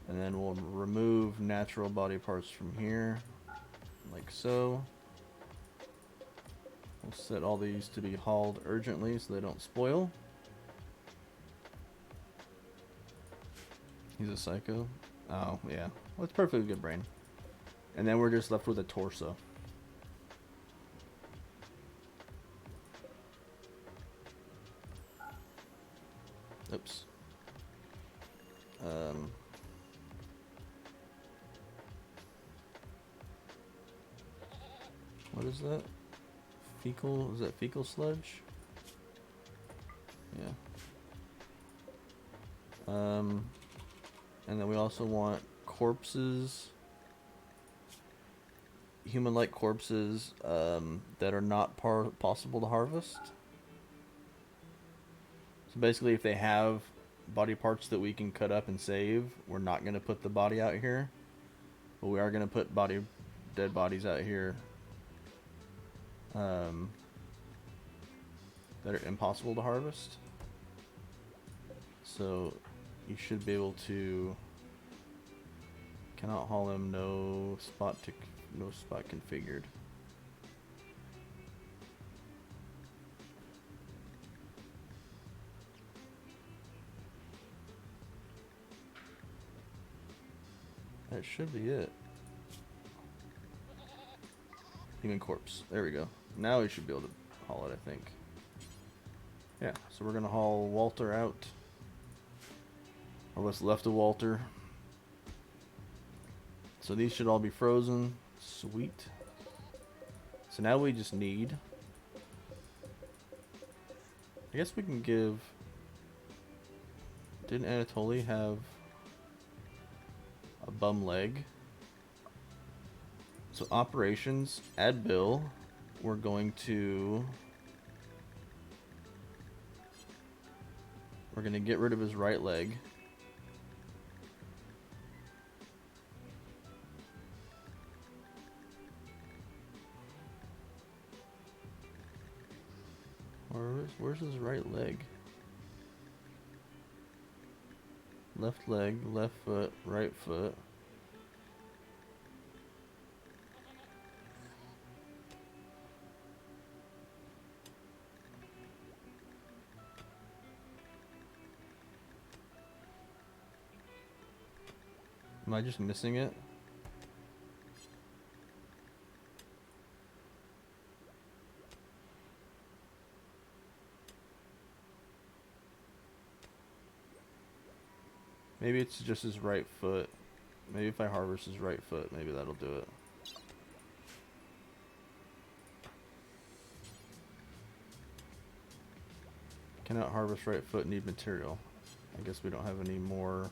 And then we'll remove natural body parts from here, like so. We'll set all these to be hauled urgently so they don't spoil. He's a psycho. Oh, yeah. Well, it's perfectly good brain. And then we're just left with a torso. Oops. What is that? Fecal? Is that fecal sludge? Yeah. And then we also want corpses, human-like corpses that are not possible to harvest. So basically, if they have body parts that we can cut up and save, we're not going to put the body out here, but we are going to put dead bodies out here that are impossible to harvest. So you should be able to. Cannot haul him. No spot configured. That should be it. Human corpse. There we go. Now we should be able to haul it, I think. Yeah, so we're gonna haul Walter out. Or what's left of Walter. So these should all be frozen. Sweet. So now we just need... I guess we can give... Didn't Anatoly have a bum leg? So operations, add bill. We're going to get rid of his right leg. Where's his right leg? Left leg, left foot, right foot. Am I just missing it? Maybe it's just his right foot. Maybe if I harvest his right foot, maybe that'll do it. Cannot harvest right foot, need material. I guess we don't have any more.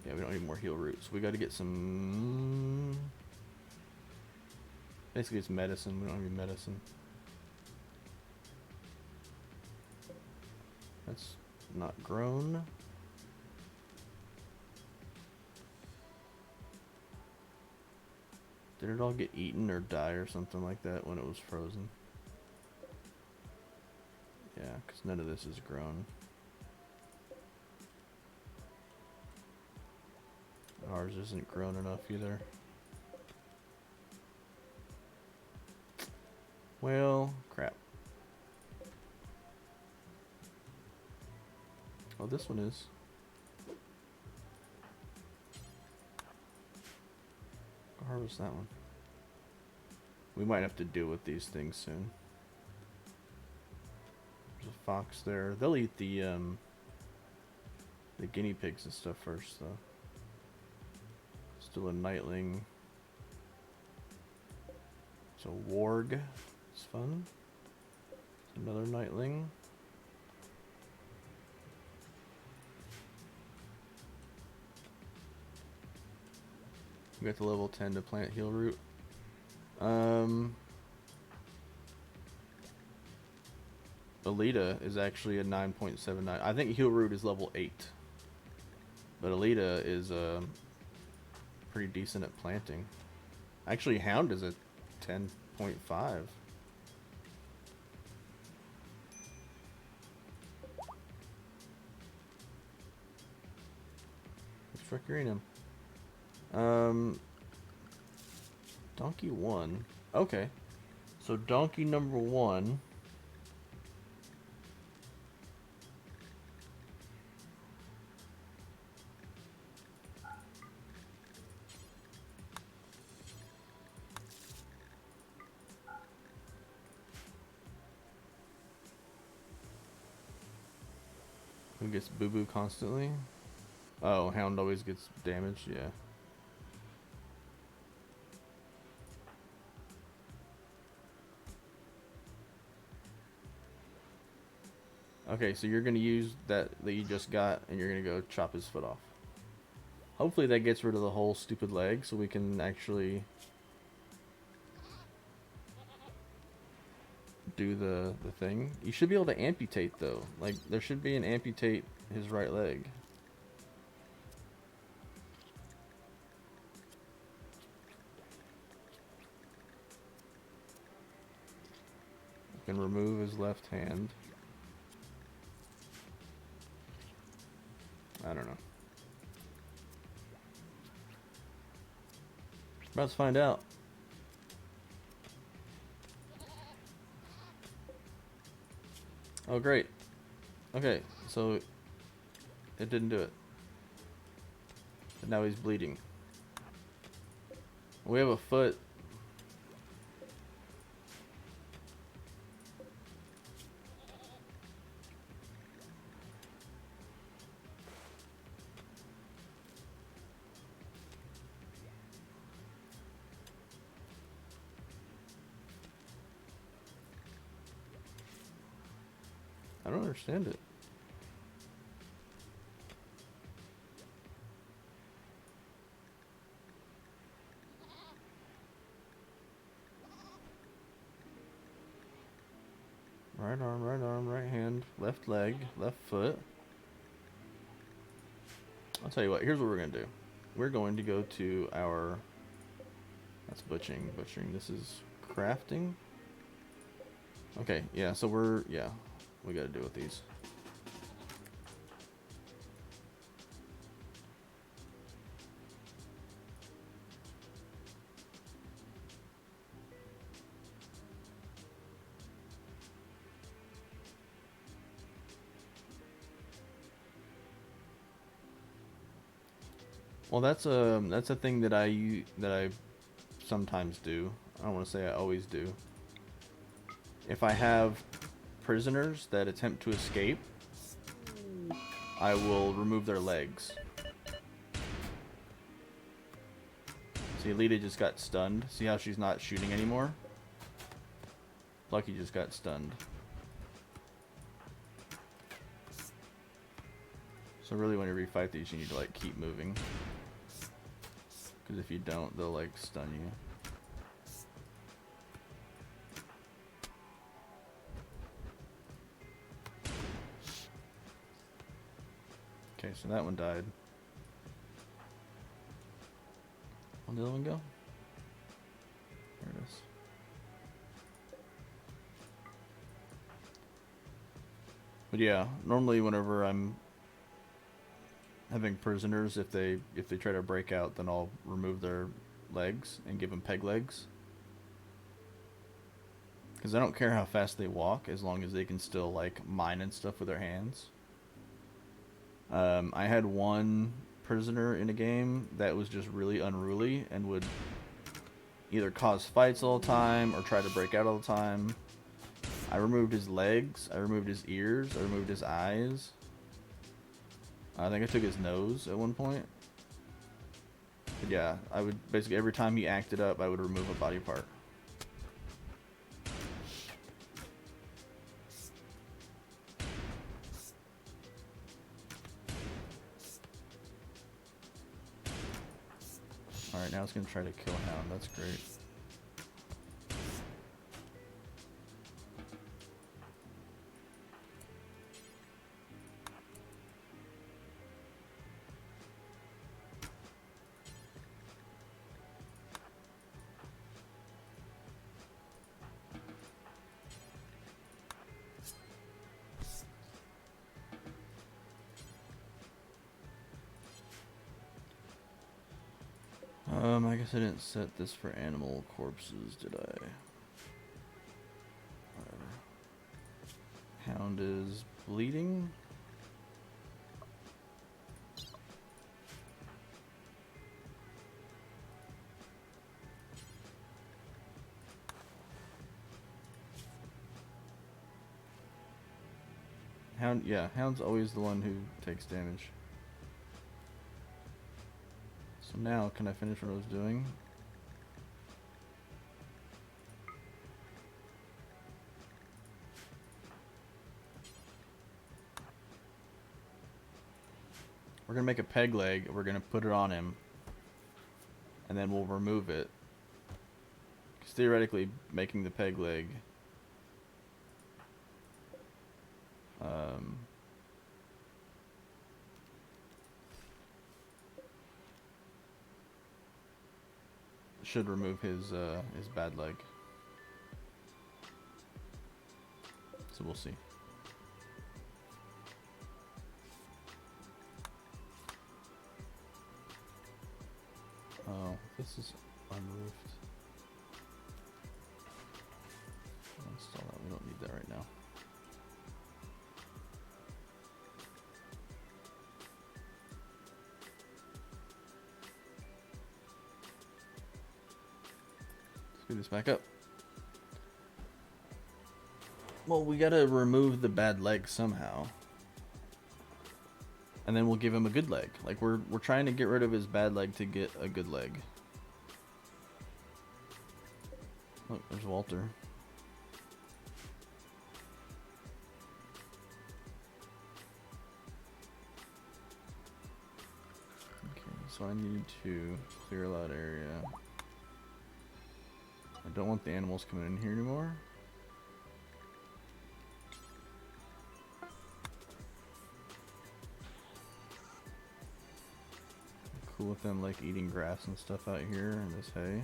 Yeah, we don't need more heal roots. We got to get some. Basically, it's medicine. We don't have any medicine. That's not grown. Did it all get eaten or die or something like that when it was frozen? Yeah, because none of this is grown. Ours isn't grown enough either. Well, crap. Oh, this one is. Harvest that one. We might have to deal with these things soon. There's a fox there. They'll eat the guinea pigs and stuff first, though. Still a nightling. It's a warg. It's fun. It's another nightling. We got the level 10 to plant heal root. Alita is actually a 9.79. I think heal root is level 8. But Alita is pretty decent at planting. Actually, Hound is a 10.5. frick green him. Donkey 1. Okay. So donkey number 1. Who gets boo-boo constantly? Oh, hound always gets damaged, yeah. Okay, so you're gonna use that you just got, and you're gonna go chop his foot off. Hopefully that gets rid of the whole stupid leg, so we can actually do the thing. You should be able to amputate though. Like there should be an amputate his right leg. You can remove his left hand. I don't know. About to find out. Oh great. Okay, so it didn't do it. But now he's bleeding. We have a foot. I don't understand it. Right arm, right hand, left leg, left foot. I'll tell you what, here's what we're going to do. We're going to go to our... That's butchering. This is crafting. Okay, yeah, so we're... Yeah, we got to do with these. Well, that's a thing that I sometimes do. I don't want to say I always do. If I have prisoners that attempt to escape, I will remove their legs. See, Alita just got stunned. See how she's not shooting anymore? Lucky just got stunned. So really when you refight these, you need to like keep moving. Because if you don't, they'll like stun you. Okay, so that one died. Where'd the other one go? There it is. But yeah, normally whenever I'm having prisoners, if they try to break out, then I'll remove their legs and give them peg legs. Because I don't care how fast they walk, as long as they can still like mine and stuff with their hands. I had one prisoner in a game that was just really unruly and would either cause fights all the time or try to break out all the time. I removed his legs, I removed his ears, I removed his eyes. I think I took his nose at one point. But yeah, I would basically every time he acted up, I would remove a body part. Alright, now it's going to try to kill Hound. That's great. I guess I didn't set this for animal corpses, did I? Whatever. Hound is bleeding. Hound, yeah, Hound's always the one who takes damage. So now, can I finish what I was doing? We're gonna make a peg leg, we're gonna put it on him, and then we'll remove it. Because theoretically, making the peg leg should remove his bad leg. So we'll see. Oh, this is unroofed. I'll install that. We don't need that right now. Screw this back up. Well, we gotta remove the bad leg somehow. And then we'll give him a good leg. Like, we're trying to get rid of his bad leg to get a good leg. Look, there's Walter. Okay, so I need to clear a lot of area. I don't want the animals coming in here anymore. Cool with them like eating grass and stuff out here in this hay.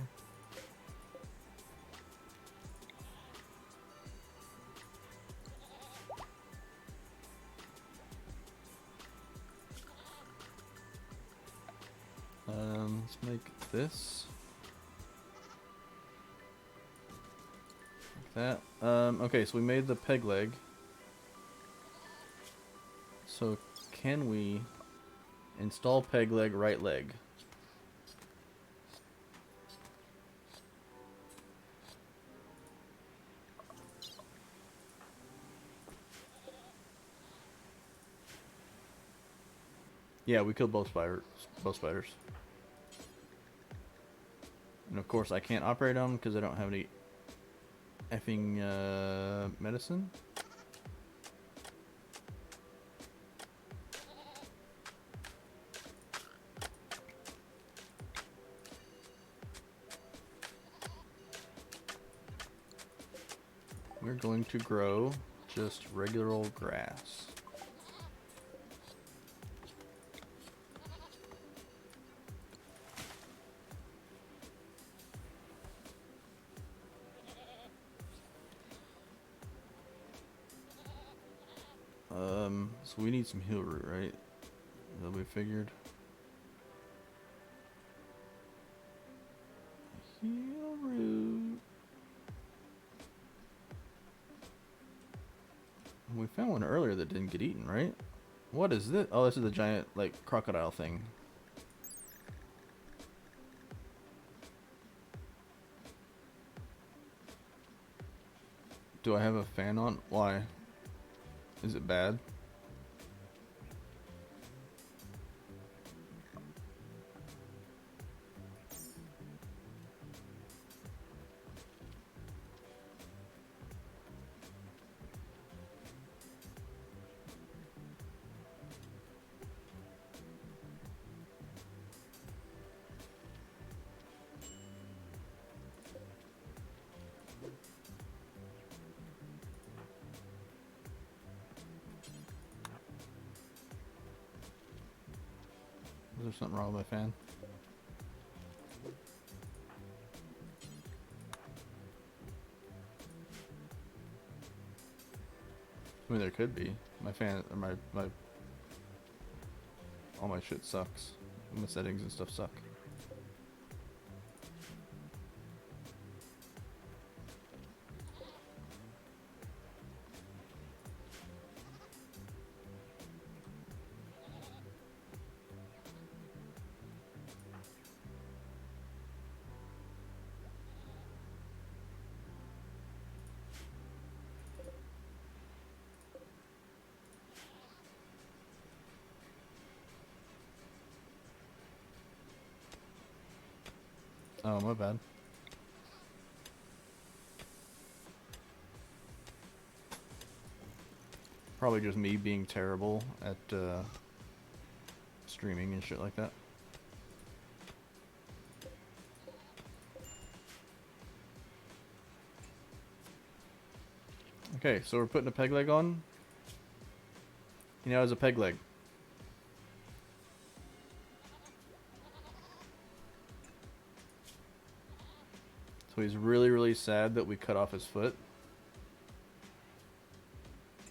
Let's make this like that. Okay, so we made the peg leg. So can we install peg leg, right leg? Yeah, we killed both spiders. And of course I can't operate on them because I don't have any effing medicine. We're going to grow just regular old grass. So we need some heal root, right? That we figured. Heal root. We found one earlier that didn't get eaten, right? What is this? Oh, this is the giant, like, crocodile thing. Do I have a fan on? Why? Is it bad? Is there something wrong with my fan? I mean, there could be. My fan, or my all my shit sucks. My settings and stuff suck. Oh, my bad. Probably just me being terrible at streaming and shit like that. Okay, so we're putting a peg leg on. He now has a peg leg. So he's really, really sad that we cut off his foot.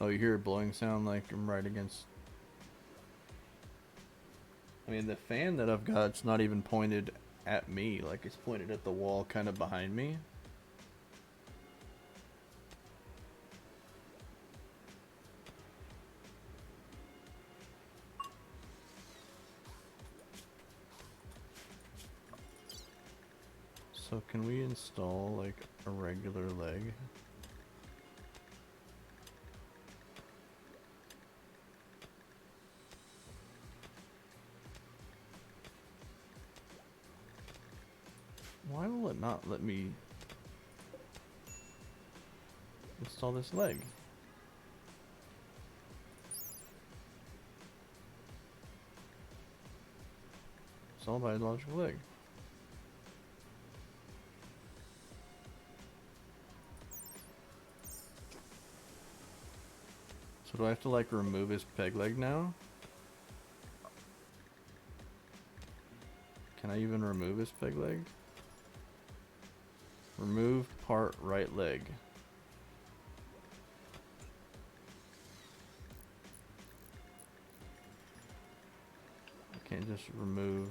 Oh, you hear a blowing sound like I'm right against... I mean, the fan that I've got's not even pointed at me. Like, it's pointed at the wall kind of behind me. So can we install, like, a regular leg? Why will it not let me install this leg? Install biological leg. So do I have to like remove his peg leg now? Can I even remove his peg leg? Remove part right leg. I can't just remove.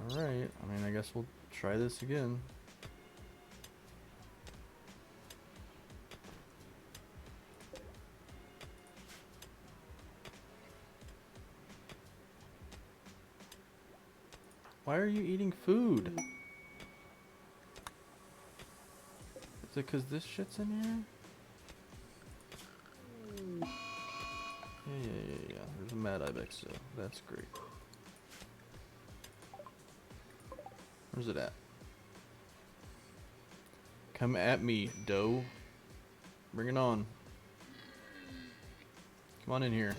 Alright, I mean, I guess we'll try this again. Why are you eating food? Is it because this shit's in here? Yeah. There's a mad ibex still. That's great. Where's it at? Come at me, doe. Bring it on. Come on in here.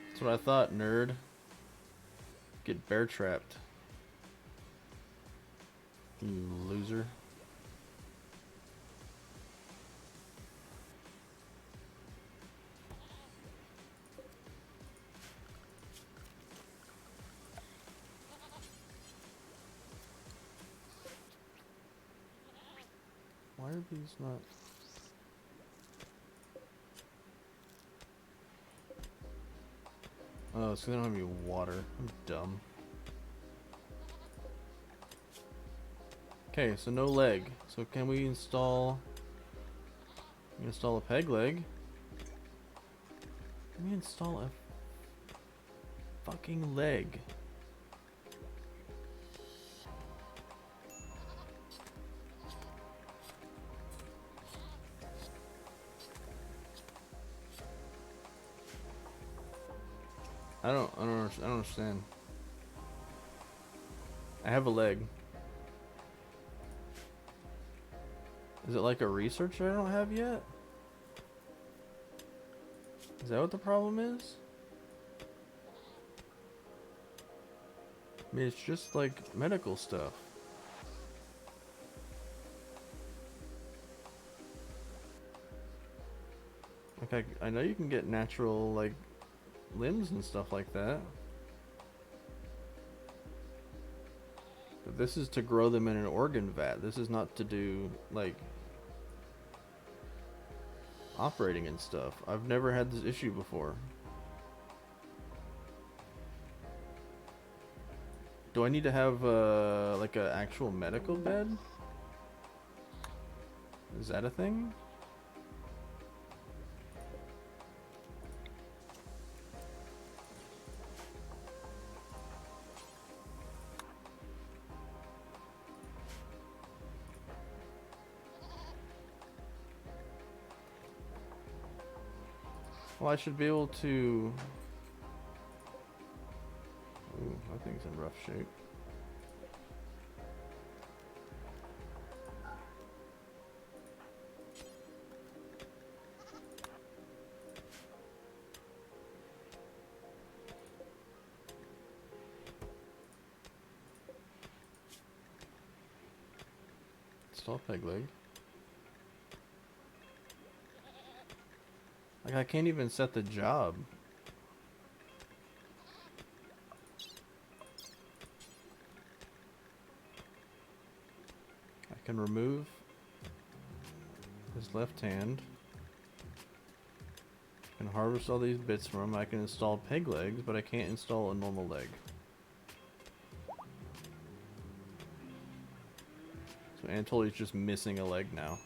That's what I thought, nerd. Get bear trapped. You loser. Why are these not... Oh, it's 'cause they don't have any water. I'm dumb. Okay, so no leg. So can we install... a peg leg? Can we install a fucking leg? I don't understand. I have a leg. Is it like a researcher I don't have yet? Is that what the problem is? I mean, it's just like medical stuff. Like, I know you can get natural, like, limbs and stuff like that. But this is to grow them in an organ vat. This is not to do, like, operating and stuff. I've never had this issue before. Do I need to have, like, an actual medical bed? Is that a thing? Well, I should be able to... Ooh, that thing's in rough shape. Install peg leg. Like, I can't even set the job. I can remove his left hand. I can harvest all these bits from him. I can install peg legs, but I can't install a normal leg. So Anatoly's just missing a leg now.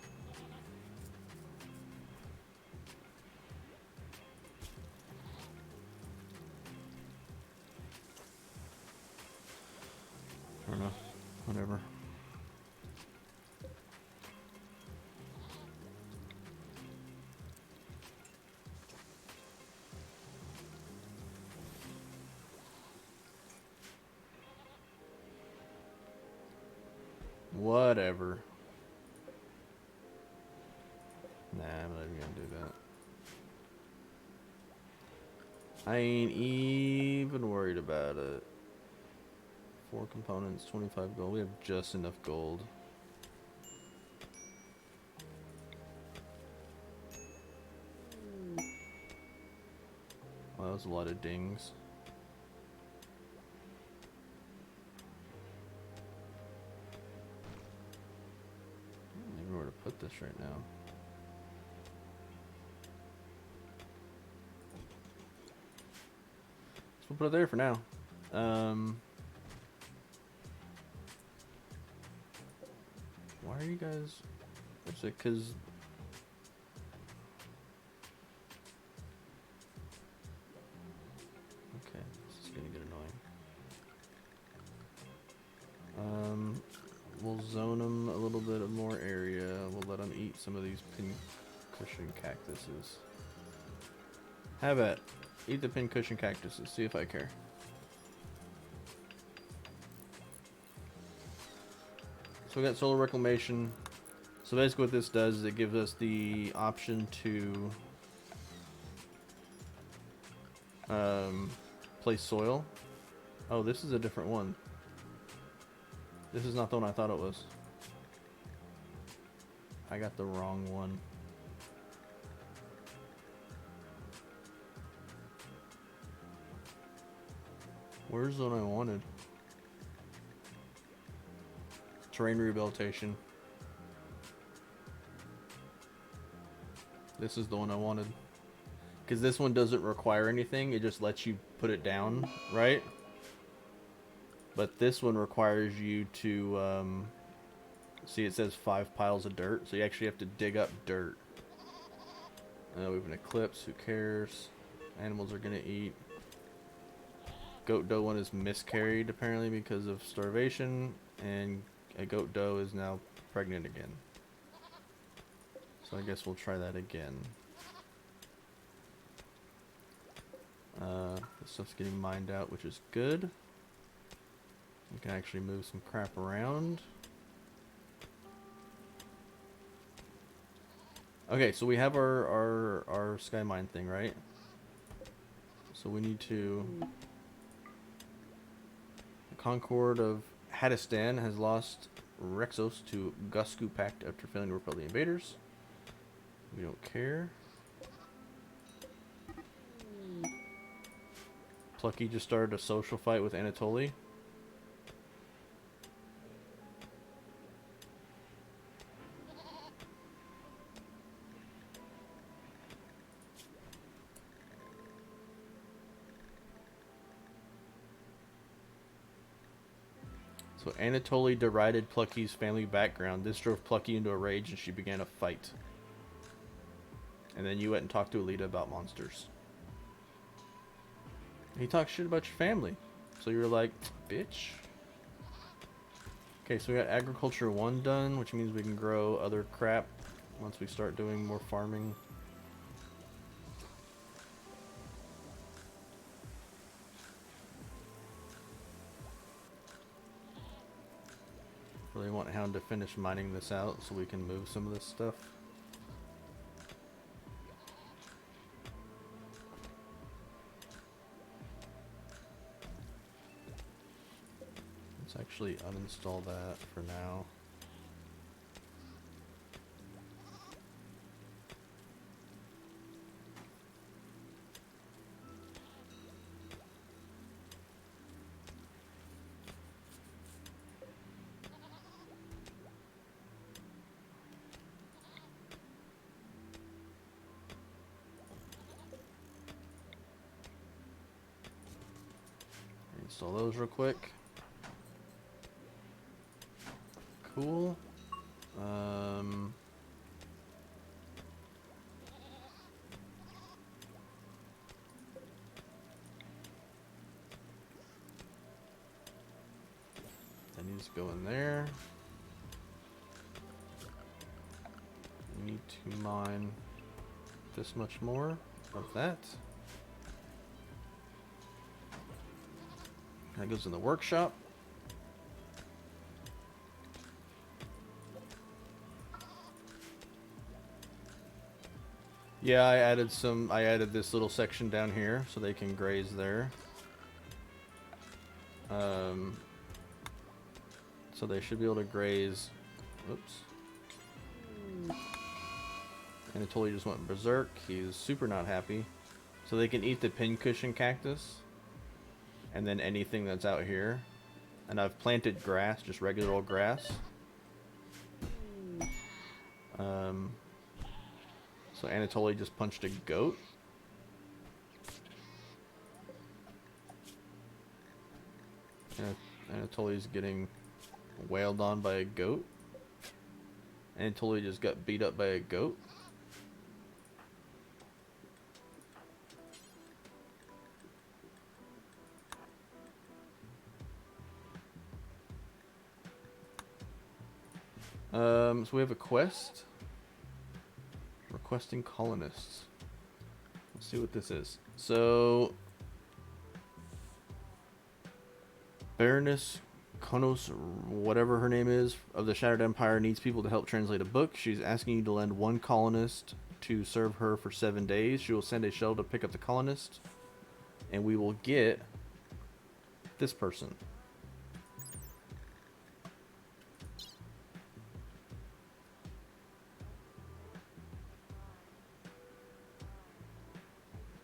I don't know. Whatever. Whatever. Nah, I'm not even gonna do that. I ain't even worried about it. 4 components, 25 gold. We have just enough gold. Wow, that was a lot of dings. I don't even know where to put this right now. So we'll put it there for now. Why are you guys... Is it because... Okay, this is gonna get annoying. We'll zone them a little bit of more area. We'll let them eat some of these pincushion cactuses. Have it. Eat the pincushion cactuses. See if I care. So we got solar reclamation. So basically what this does is it gives us the option to place soil. Oh, this is a different one. This is not the one I thought it was. I got the wrong one. Where's the one I wanted? Terrain rehabilitation. This is the one I wanted. Because this one doesn't require anything. It just lets you put it down, right? But this one requires you to... see, it says 5 piles of dirt. So you actually have to dig up dirt. We have an eclipse. Who cares? Animals are going to eat. Goat doe one is miscarried, apparently, because of starvation. And a goat doe is now pregnant again. So I guess we'll try that again. This stuff's getting mined out, which is good. We can actually move some crap around. Okay, so we have our Skymind thing, right? So we need to... The Concord of Hattistan has lost Rexos to Gusku Pact after failing to repel the invaders. We don't care. Plucky just started a social fight with Anatoly. So Anatoly derided Plucky's family background. This drove Plucky into a rage and she began a fight. And then you went and talked to Alita about monsters. He talks shit about your family. So you're like, bitch. Okay, so we got agriculture 1 done, which means we can grow other crap once we start doing more farming. Really want Hound to finish mining this out so we can move some of this stuff. Let's actually uninstall that for now. Install those real quick. Cool. That needs to go in there. We need to mine this much more of that. That goes in the workshop. Yeah, I added this little section down here so they can graze there. So they should be able to graze. Oops. Anatoly just went berserk. He's super not happy. So they can eat the pincushion cactus. And then anything that's out here. And I've planted grass, just regular old grass. So Anatoly just punched a goat. Anatoly's getting wailed on by a goat. Anatoly just got beat up by a goat. So we have a quest. Requesting colonists. Let's see what this is. So Baroness Konos, whatever her name is, of the Shattered Empire needs people to help translate a book. She's asking you to lend one colonist to serve her for 7 days. She will send a shuttle to pick up the colonist, and we will get this person.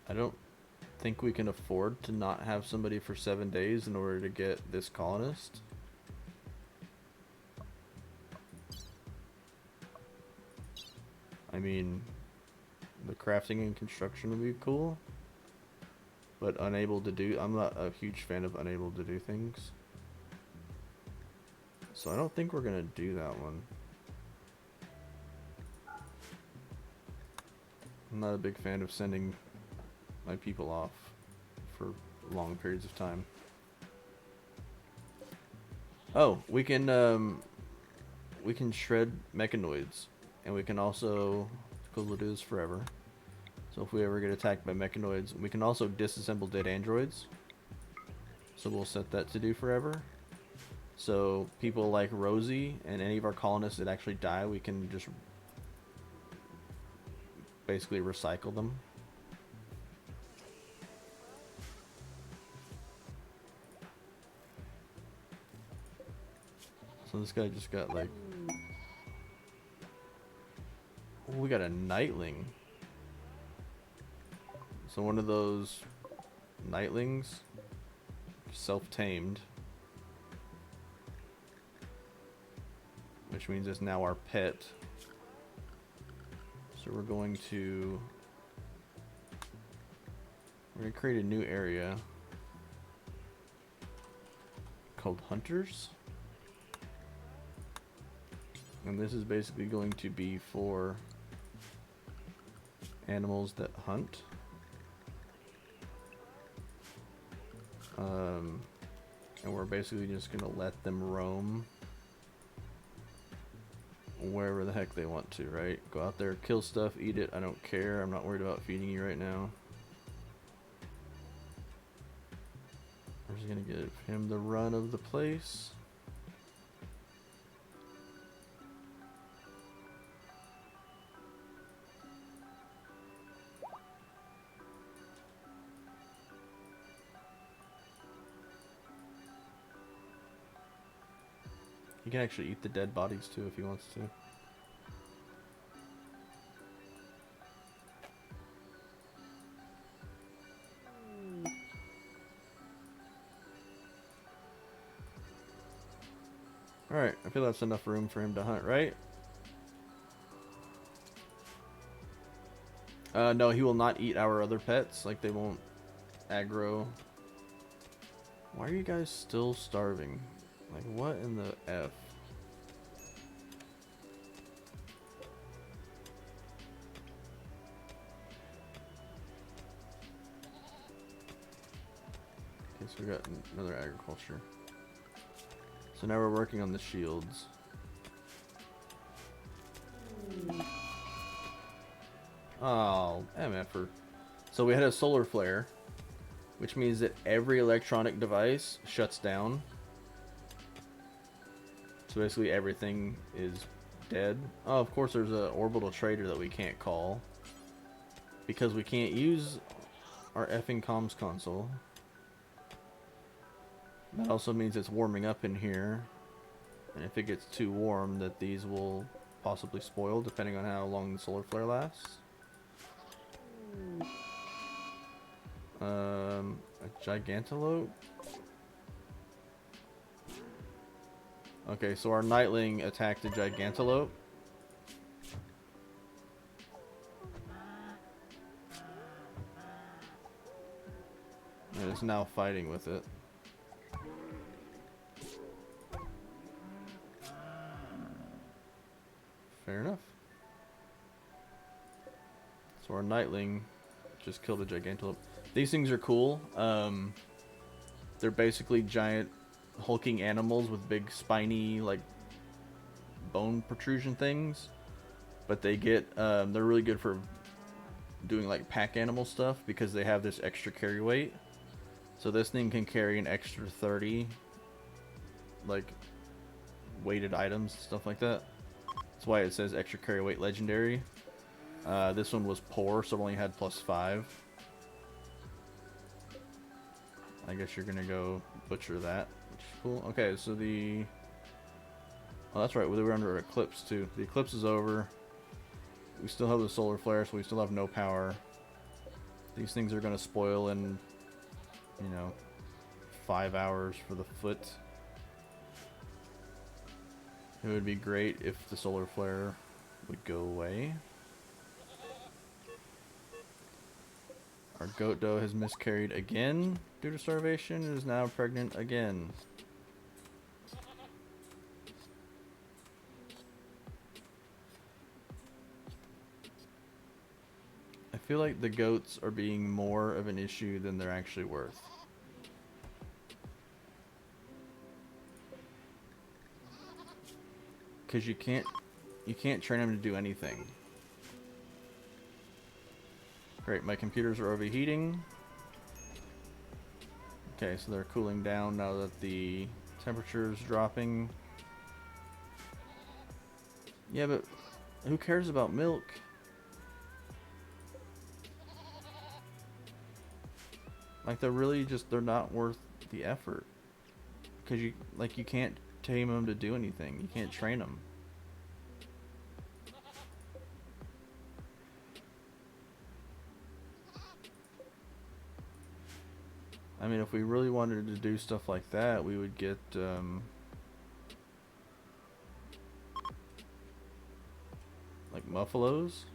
I don't think we can afford to not have somebody for 7 days in order to get this colonist. I mean, the crafting and construction would be cool, but unable to do, I'm not a huge fan of unable to do things. So I don't think we're gonna do that one. I'm not a big fan of sending my people off for long periods of time. Oh, we can shred mechanoids, and we can also, because we'll do this forever. So if we ever get attacked by mechanoids, we can also disassemble dead androids. So we'll set that to do forever. So people like Rosie and any of our colonists that actually die, we can just basically recycle them. So this guy just got like... Oh, we got a nightling. So one of those nightlings, self-tamed. Which means it's now our pet. So we're going to create a new area called Hunters. And this is basically going to be for animals that hunt. And we're basically just going to let them roam wherever the heck they want to, right? Go out there, kill stuff, eat it. I don't care. I'm not worried about feeding you right now. We're just going to give him the run of the place. He can actually eat the dead bodies too if he wants to. Alright, I feel that's enough room for him to hunt, right? No, he will not eat our other pets. Like, they won't aggro. Why are you guys still starving? Like, what in the F? Okay, so we got another agriculture. So now we're working on the shields. Oh, MFer. So we had a solar flare, which means that every electronic device shuts down. So basically everything is dead. Oh, of course there's an orbital trader that we can't call, because we can't use our effing comms console. That also means it's warming up in here. And if it gets too warm, that these will possibly spoil depending on how long the solar flare lasts. A gigantalope? Okay, so our nightling attacked a gigantalope. And it's now fighting with it. Fair enough. So our nightling just killed a gigantalope. These things are cool. They're basically giant hulking animals with big spiny, like, bone protrusion things. But they get, they're really good for doing like pack animal stuff because they have this extra carry weight. So this thing can carry an extra 30 like weighted items, stuff like that. That's why it says extra carry weight legendary. This one was poor, so it only had +5. I guess you're gonna go butcher that, which is cool. Okay, so the... Oh, that's right, we were under eclipse too. The eclipse is over. We still have the solar flare, so we still have no power. These things are gonna spoil in, you know, 5 hours for the foot. It would be great if the solar flare would go away. Our goat doe has miscarried again due to starvation and is now pregnant again. I feel like the goats are being more of an issue than they're actually worth. Because you can't train them to do anything. Great, my computers are overheating. Okay, so they're cooling down now that the temperature is dropping. Yeah, but who cares about milk? Like, they're really just, they're not worth the effort. Because you can't tame them to do anything. You can't train them. I mean, if we really wanted to do stuff like that, we would get, like muffalos.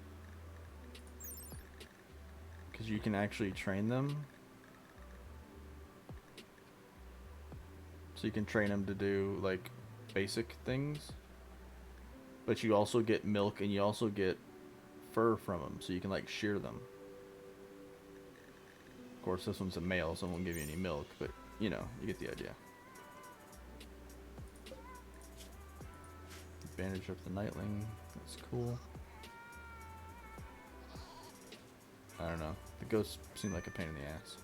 Because you can actually train them. So you can train them to do, like, basic things. But you also get milk and you also get fur from them. So you can, like, shear them. Of course, this one's a male, so it won't give you any milk. But, you know, you get the idea. Bandage up the nightling. That's cool. I don't know. The ghosts seem like a pain in the ass.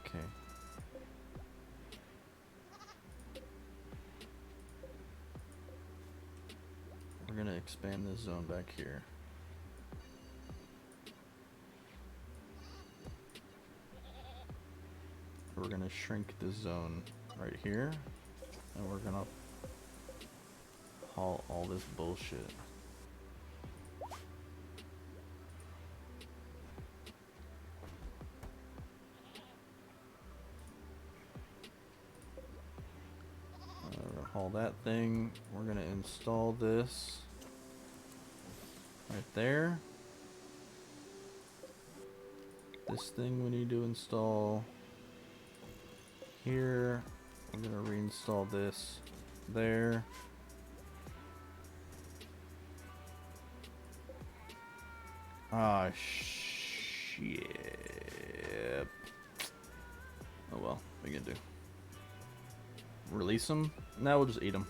Okay. We're gonna expand this zone back here. we're gonna shrink this zone right here, and we're gonna haul all this bullshit. We're gonna haul that thing. We're gonna install this right there. This thing we need to install here. I'm gonna reinstall this there. Ah, shit. Oh well, what are you gonna do? Release them? Now we'll just eat them.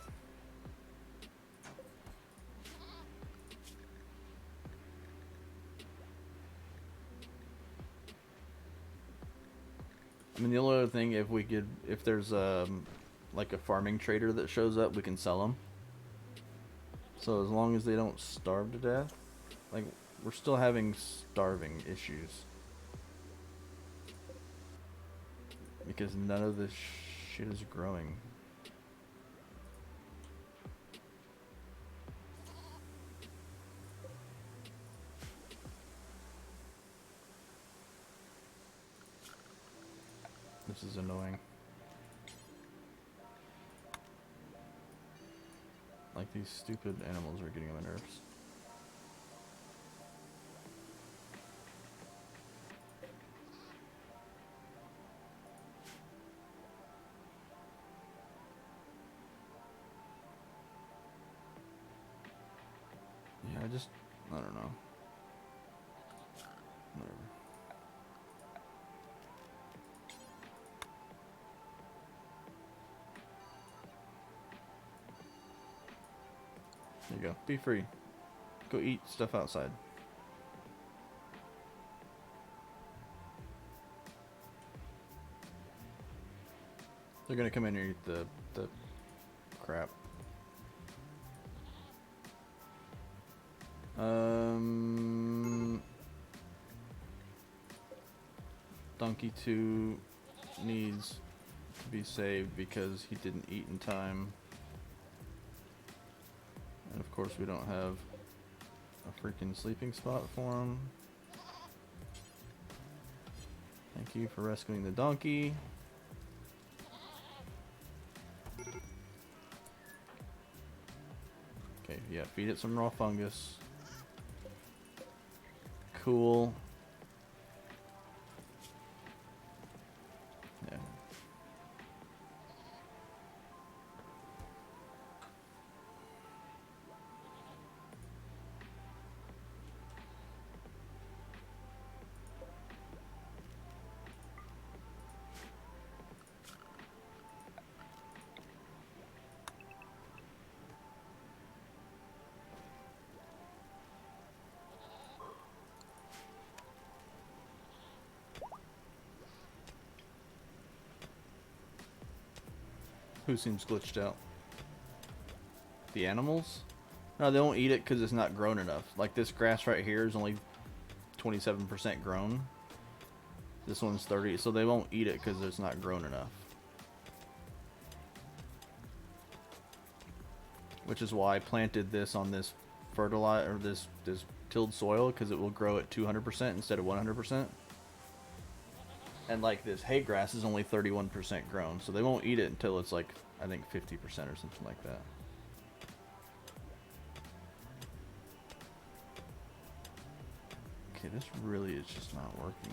I mean, the only other thing, if there's like a farming trader that shows up, we can sell them. So as long as they don't starve to death, like we're still having starving issues because none of this shit is growing. This is annoying. Like, these stupid animals are getting on my nerves. Yeah, I don't know. Whatever. There you go. Be free. Go eat stuff outside. They're gonna come in here and eat the crap. Donkey 2 needs to be saved because he didn't eat in time. And of course we don't have a freaking sleeping spot for him. Thank you for rescuing the donkey. Okay, yeah, feed it some raw fungus. Cool. Yeah. Who seems glitched out? The animals? No, they won't eat it because it's not grown enough. Like this grass right here is only 27% grown. This one's 30, so they won't eat it because it's not grown enough. Which is why I planted this on this fertilizer, or this tilled soil, because it will grow at 200% instead of 100%. And like this hay grass is only 31% grown, so they won't eat it until it's like, I think 50% or something like that. Okay, this really is just not working.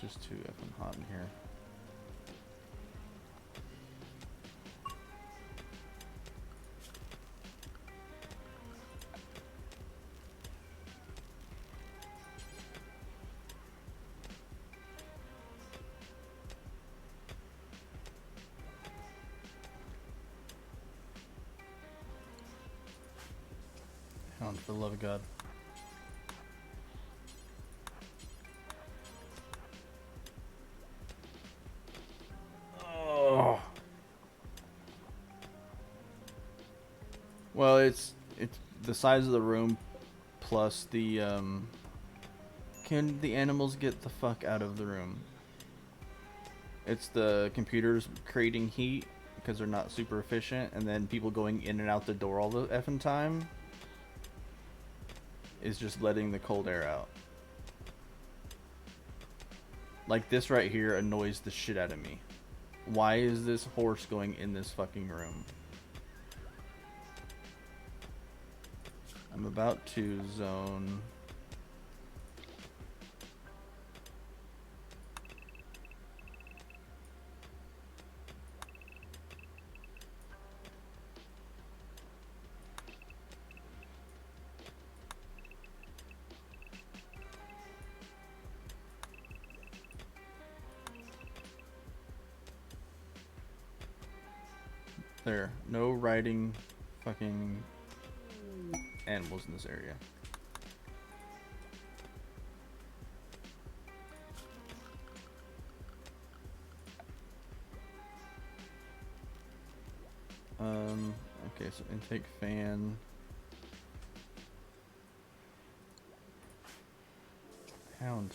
just too effing hot in here. Hound, for the love of God. Oh. Well, it's the size of the room plus the can the animals get the fuck out of the room? It's the computers creating heat because they're not super efficient, and then people going in and out the door all the effing time is just letting the cold air out. Like this right here annoys the shit out of me. Why is this horse going in this fucking room? I'm about to zone. There, no riding fucking animals in this area. Okay, so intake fan. Hound,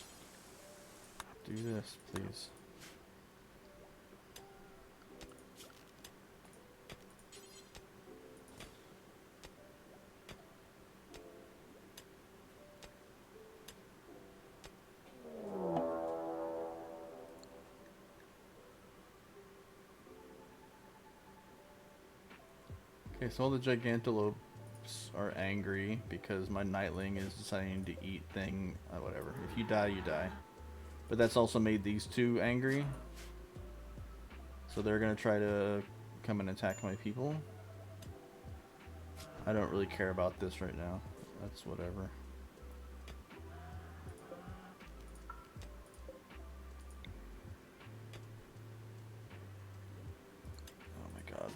do this, please. Okay, so all the gigantelopes are angry because my nightling is deciding to eat thing. Whatever. If you die, you die. But that's also made these two angry. So they're gonna try to come and attack my people. I don't really care about this right now. That's whatever. Oh my god.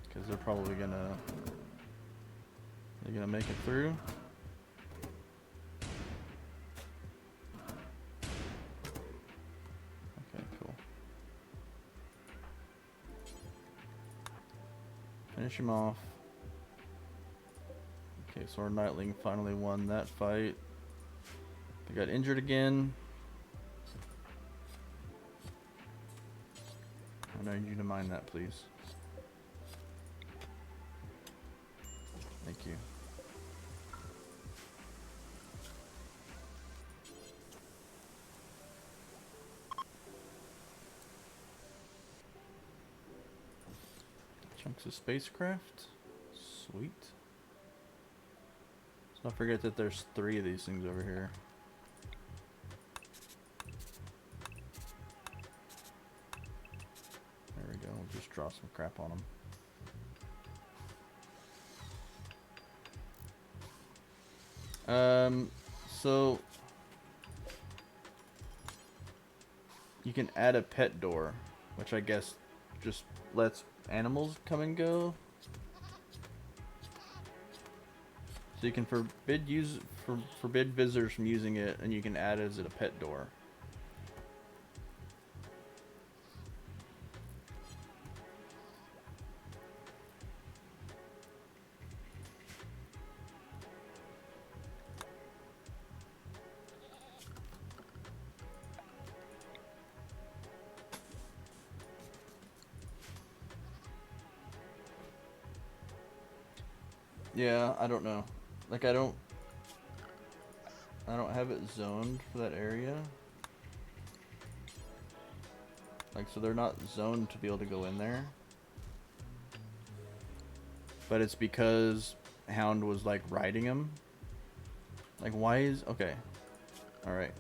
Because they're probably gonna make it through. Okay, cool. Finish him off. Okay, so our Nightling finally won that fight. They got injured again. I need you to mind that, please. Thank you. Chunks of spacecraft. Sweet. Let's not forget that there's 3 of these things over here. There we go. We'll just draw some crap on them. So you can add a pet door, which I guess just lets animals come and go. So you can forbid visitors from using it, and you can add it as a pet door. Yeah, I don't know. Like I don't have it zoned for that area. Like, so they're not zoned to be able to go in there. But it's because Hound was like riding him. Like, why is... Okay. Alright.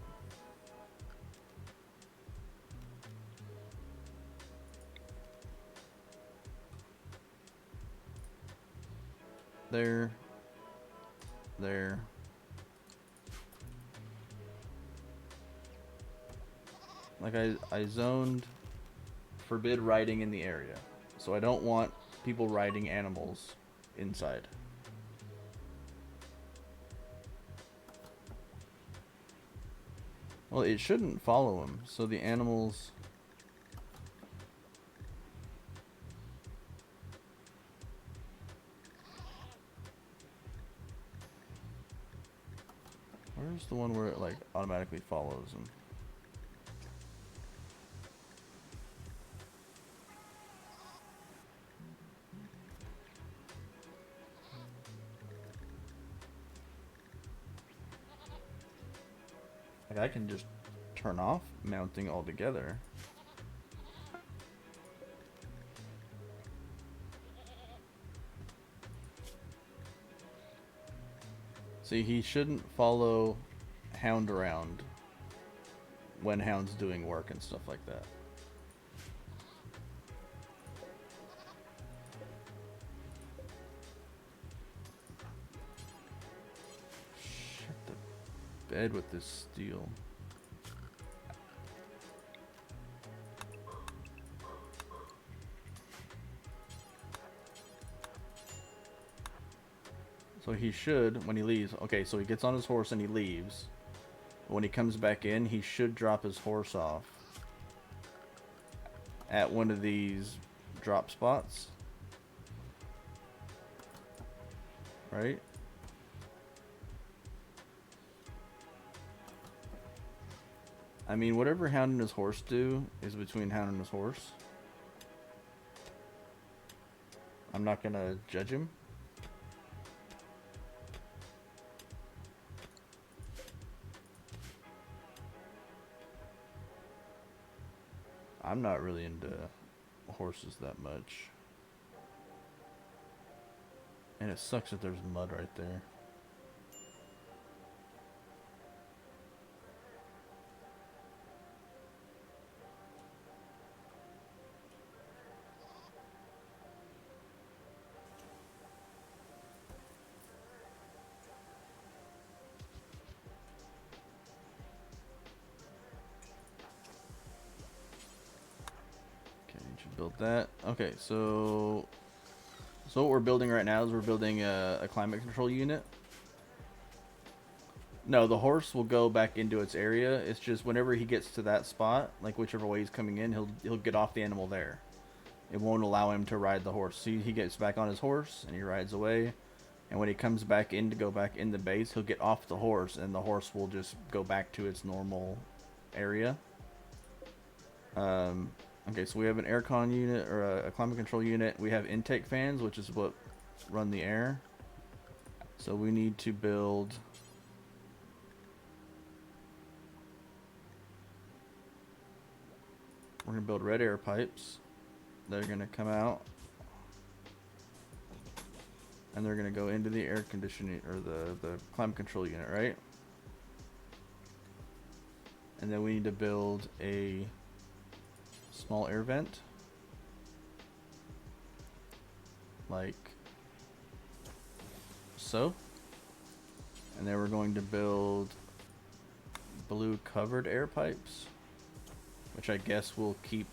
There. There. Like, I zoned forbid riding in the area. So I don't want people riding animals inside. Well, it shouldn't follow him, so the animals... Where's the one where it, like, automatically follows him? Like, I can just turn off mounting altogether. See, he shouldn't follow Hound around when Hound's doing work and stuff like that. Shut the bed with this steel. So he should, when he leaves, okay, so he gets on his horse and he leaves. When he comes back in, he should drop his horse off at one of these drop spots. Right? I mean, whatever Hound and his horse do is between Hound and his horse. I'm not gonna judge him. I'm not really into horses that much. And it sucks that there's mud right there. Build that. Okay, so what we're building right now is we're building a climate control unit. No, the horse will go back into its area. It's just whenever he gets to that spot, like whichever way he's coming in, he'll get off the animal there. It won't allow him to ride the horse. See, he gets back on his horse and he rides away. And when he comes back in to go back in the base, he'll get off the horse and the horse will just go back to its normal area. Okay, so we have an aircon unit, or a climate control unit. We have intake fans, which is what run the air. So we need to build... We're going to build red air pipes. They're going to come out. And they're going to go into the air conditioning, or the climate control unit, right? And then we need to build a small air vent, like so. And then we're going to build blue covered air pipes, which I guess will keep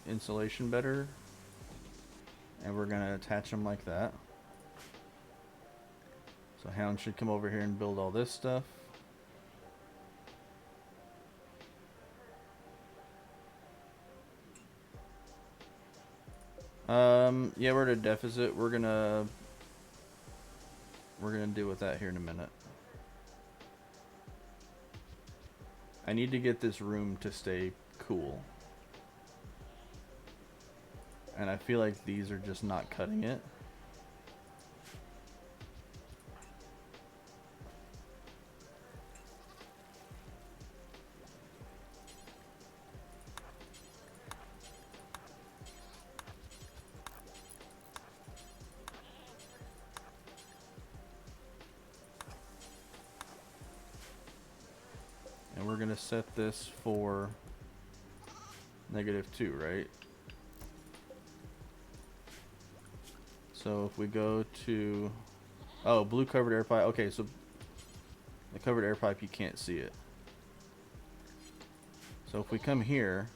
insulation better. And we're going to attach them like that. So Hound should come over here and build all this stuff. Yeah, we're at a deficit. We're gonna deal with that here in a minute. I need to get this room to stay cool. And I feel like these are just not cutting it. set this for -2, right? So if we go to, oh, blue covered air pipe. Okay, so the covered air pipe, you can't see it. So if we come here,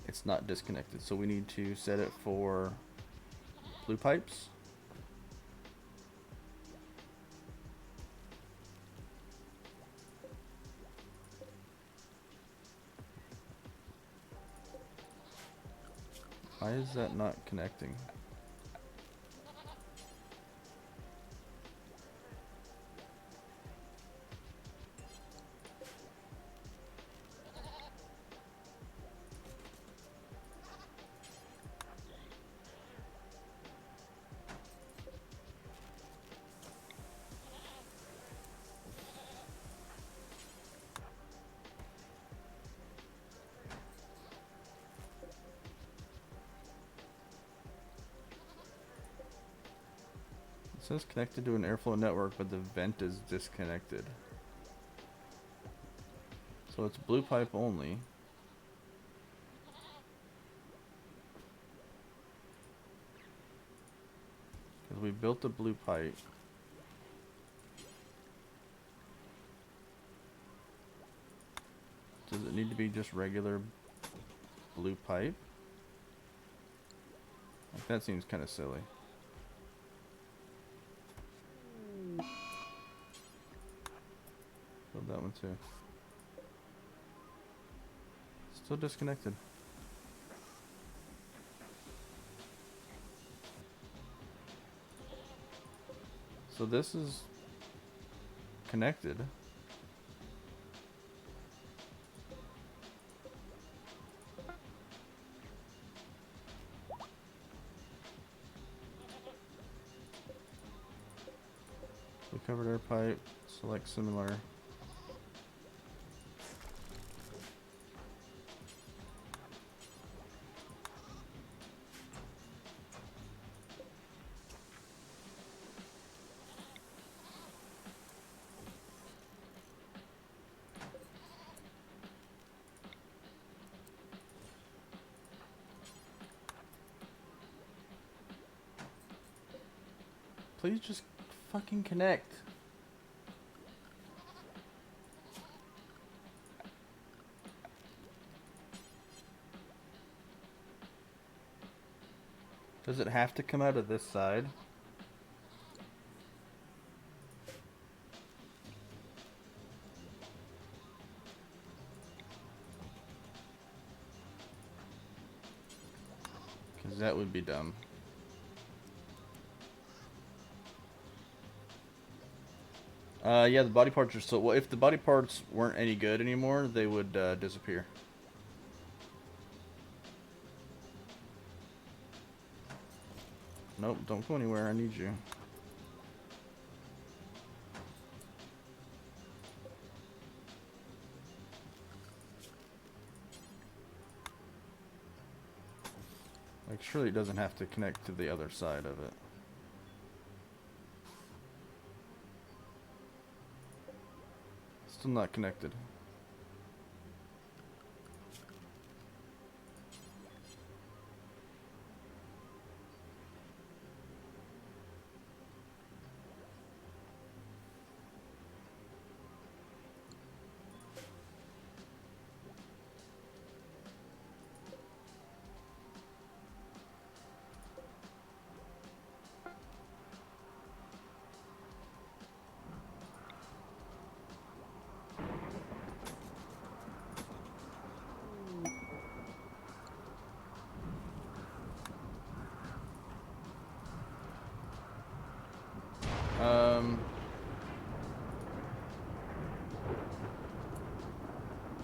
it's not disconnected. So we need to set it for blue pipes. Why is that not connecting? It says connected to an airflow network, but the vent is disconnected. So it's blue pipe only. Because we built a blue pipe. Does it need to be just regular blue pipe? Like, that seems kind of silly. Build that one too. Still disconnected. So this is connected. We covered air pipe, select similar. Please just fucking connect. Does it have to come out of this side? Because that would be dumb. Yeah, the body parts are still... Well, if the body parts weren't any good anymore, they would disappear. Nope, don't go anywhere. I need you. Like, surely it doesn't have to connect to the other side of it. Still not connected.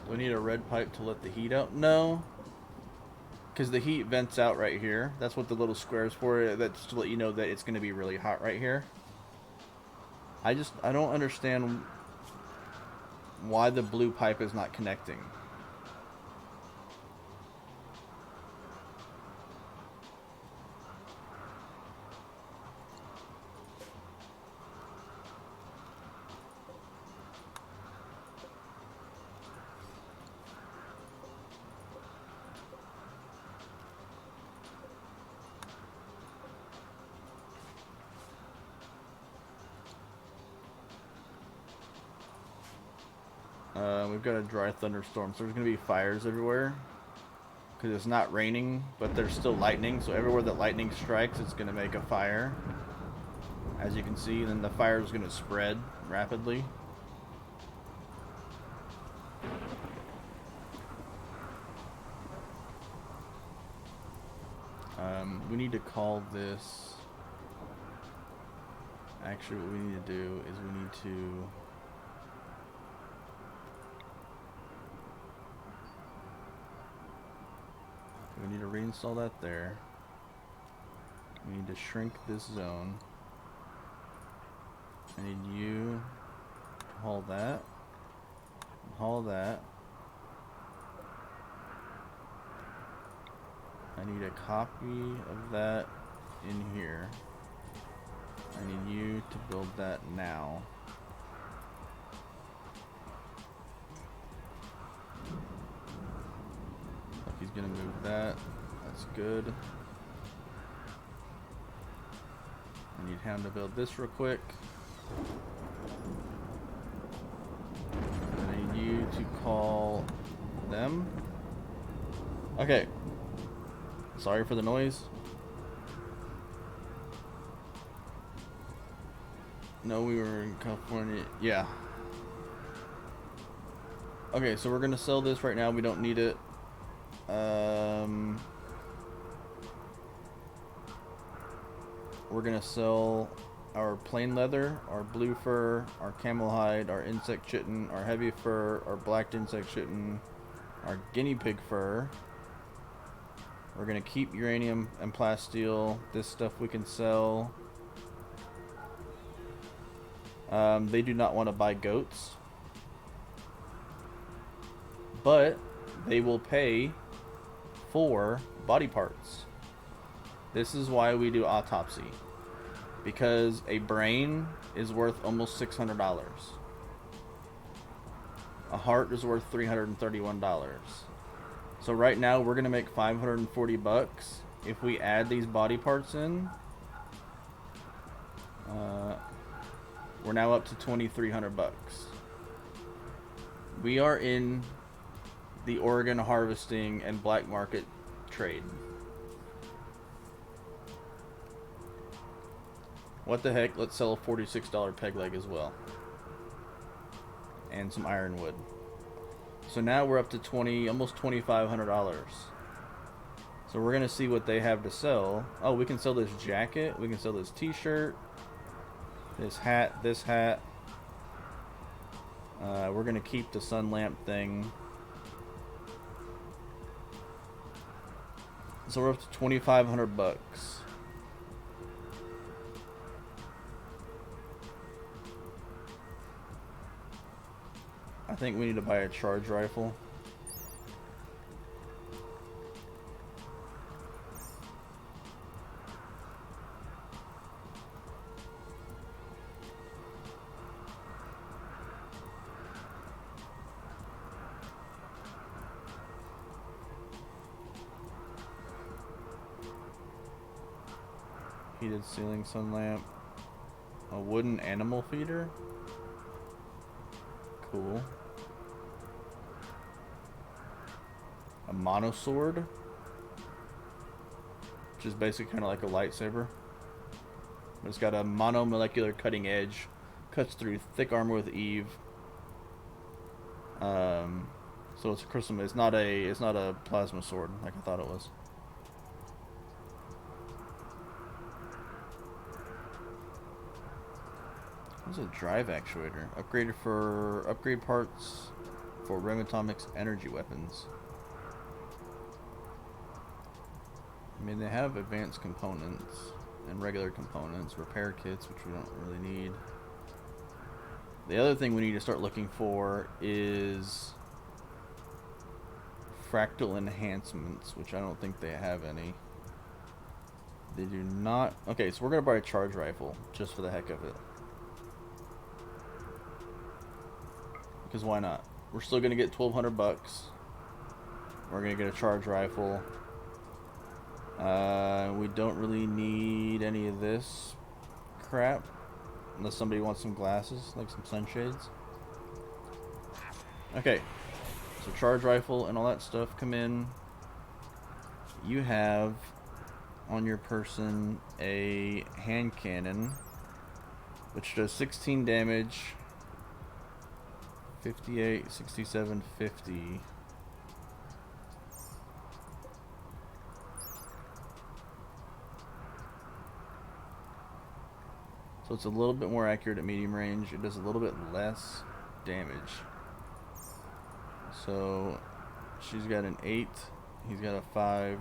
Do we need a red pipe to let the heat out? No. Because the heat vents out right here. That's what the little square is for. That's to let you know that it's going to be really hot right here. I don't understand why the blue pipe is not connecting. We've got a dry thunderstorm, so there's going to be fires everywhere. Because it's not raining, but there's still lightning. So everywhere that lightning strikes, it's going to make a fire. As you can see, then the fire is going to spread rapidly. We need to call this... Actually, what we need to do is we need to... We need to reinstall that there. We need to shrink this zone. I need you to haul that. Haul that. I need a copy of that in here. I need you to build that now. He's gonna move that. That's good. I need him to build this real quick. I need you to call them. Okay. Sorry for the noise. No, we were in California. Yeah. Okay, so we're gonna sell this right now. We don't need it. We're gonna sell our plain leather, our blue fur, our camel hide, our insect chitin, our heavy fur, our black insect chitin, our guinea pig fur. We're gonna keep uranium and plasteel. This stuff we can sell. They do not want to buy goats, but they will pay for body parts. This is why we do autopsy, because a brain is worth almost $600. A heart is worth $331. So right now we're gonna make 540 bucks. If we add these body parts in, we're now up to 2,300 bucks. We are in the organ harvesting and black market trade. What the heck? Let's sell a $46 peg leg as well. And some ironwood. So now we're up to almost $2,500. So we're gonna see what they have to sell. Oh, we can sell this jacket. We can sell this t-shirt. This hat. This hat. We're gonna keep the sun lamp thing. So we're up to 2,500 bucks. I think we need to buy a charge rifle. Heated ceiling sun lamp. A wooden animal feeder. Cool. A monosword, which is basically kind of like a lightsaber. It's got a monomolecular cutting edge, cuts through thick armor with Eve. So it's a crystal. It's not a plasma sword like I thought it was. What's a drive actuator? Upgrade parts for Rematomics energy weapons. I mean, they have advanced components and regular components, repair kits, which we don't really need. The other thing we need to start looking for is fractal enhancements, which I don't think they have any. They do not. Okay, so we're going to buy a charge rifle just for the heck of it. Because why not? We're still going to get 1,200 bucks. We're going to get a charge rifle. We don't really need any of this crap. Unless somebody wants some glasses, like some sunshades. Okay, so charge rifle and all that stuff come in. You have on your person a hand cannon, which does 16 damage, 58, 67, 50. So it's a little bit more accurate at medium range. It does a little bit less damage. So she's got an 8, he's got a 5.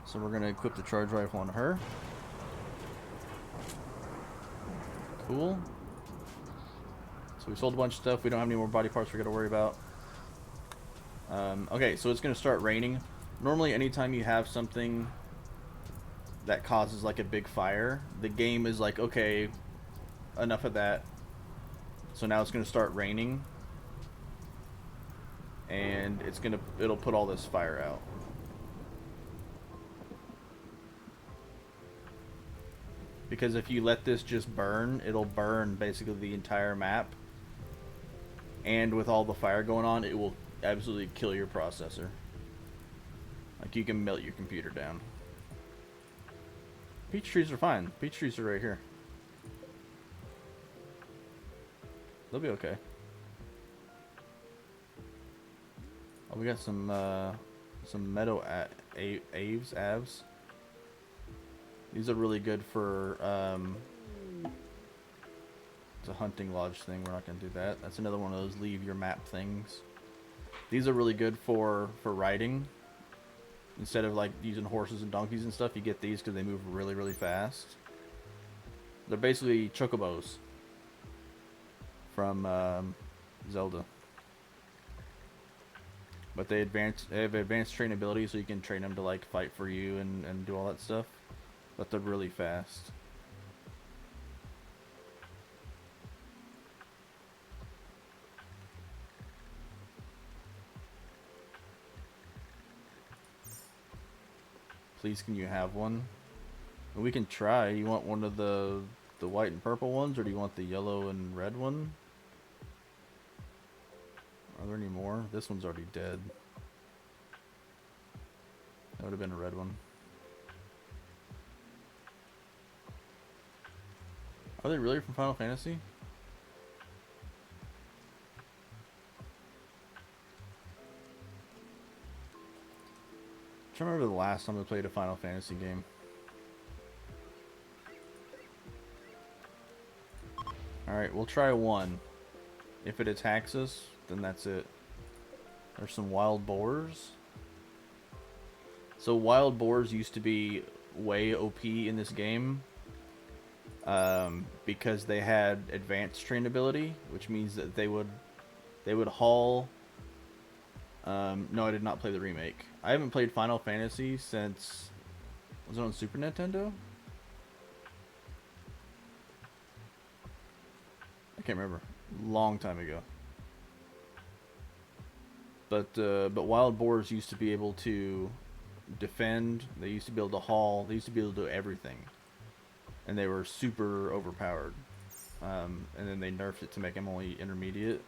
So we're going to equip the charge rifle on her. Cool. So we sold a bunch of stuff. We don't have any more body parts we're going to worry about. Okay, so it's going to start raining. Normally, anytime you have something that causes like a big fire, the game is like, okay, enough of that. So now it's going to start raining. And it'll put all this fire out. Because if you let this just burn, it'll burn basically the entire map. And with all the fire going on, it will absolutely kill your processor. Like, you can melt your computer down. Peach trees are fine. Peach trees are right here. They'll be okay. Oh, we got some meadow avs. These are really good for, it's a hunting lodge thing. We're not going to do that. That's another one of those leave your map things. These are really good for riding. Instead of like using horses and donkeys and stuff, you get these because they move really, really fast. They're basically chocobos from Zelda. But they have advanced trainability, so you can train them to like fight for you and do all that stuff. But they're really fast. Please, can you have one? We can try. You want one of the white and purple ones, or do you want the yellow and red one? Are there any more? This one's already dead. That would have been a red one. Are they really from Final Fantasy? I'm trying to remember the last time I played a Final Fantasy game. Alright, we'll try one. If it attacks us, then that's it. There's some wild boars. So wild boars used to be way OP in this game. Because they had advanced trainability, which means that they would haul. No, I did not play the remake. I haven't played Final Fantasy since, was it on Super Nintendo? I can't remember. Long time ago. But wild boars used to be able to defend. They used to be able to haul. They used to be able to do everything. And they were super overpowered. And then they nerfed it to make them only intermediate.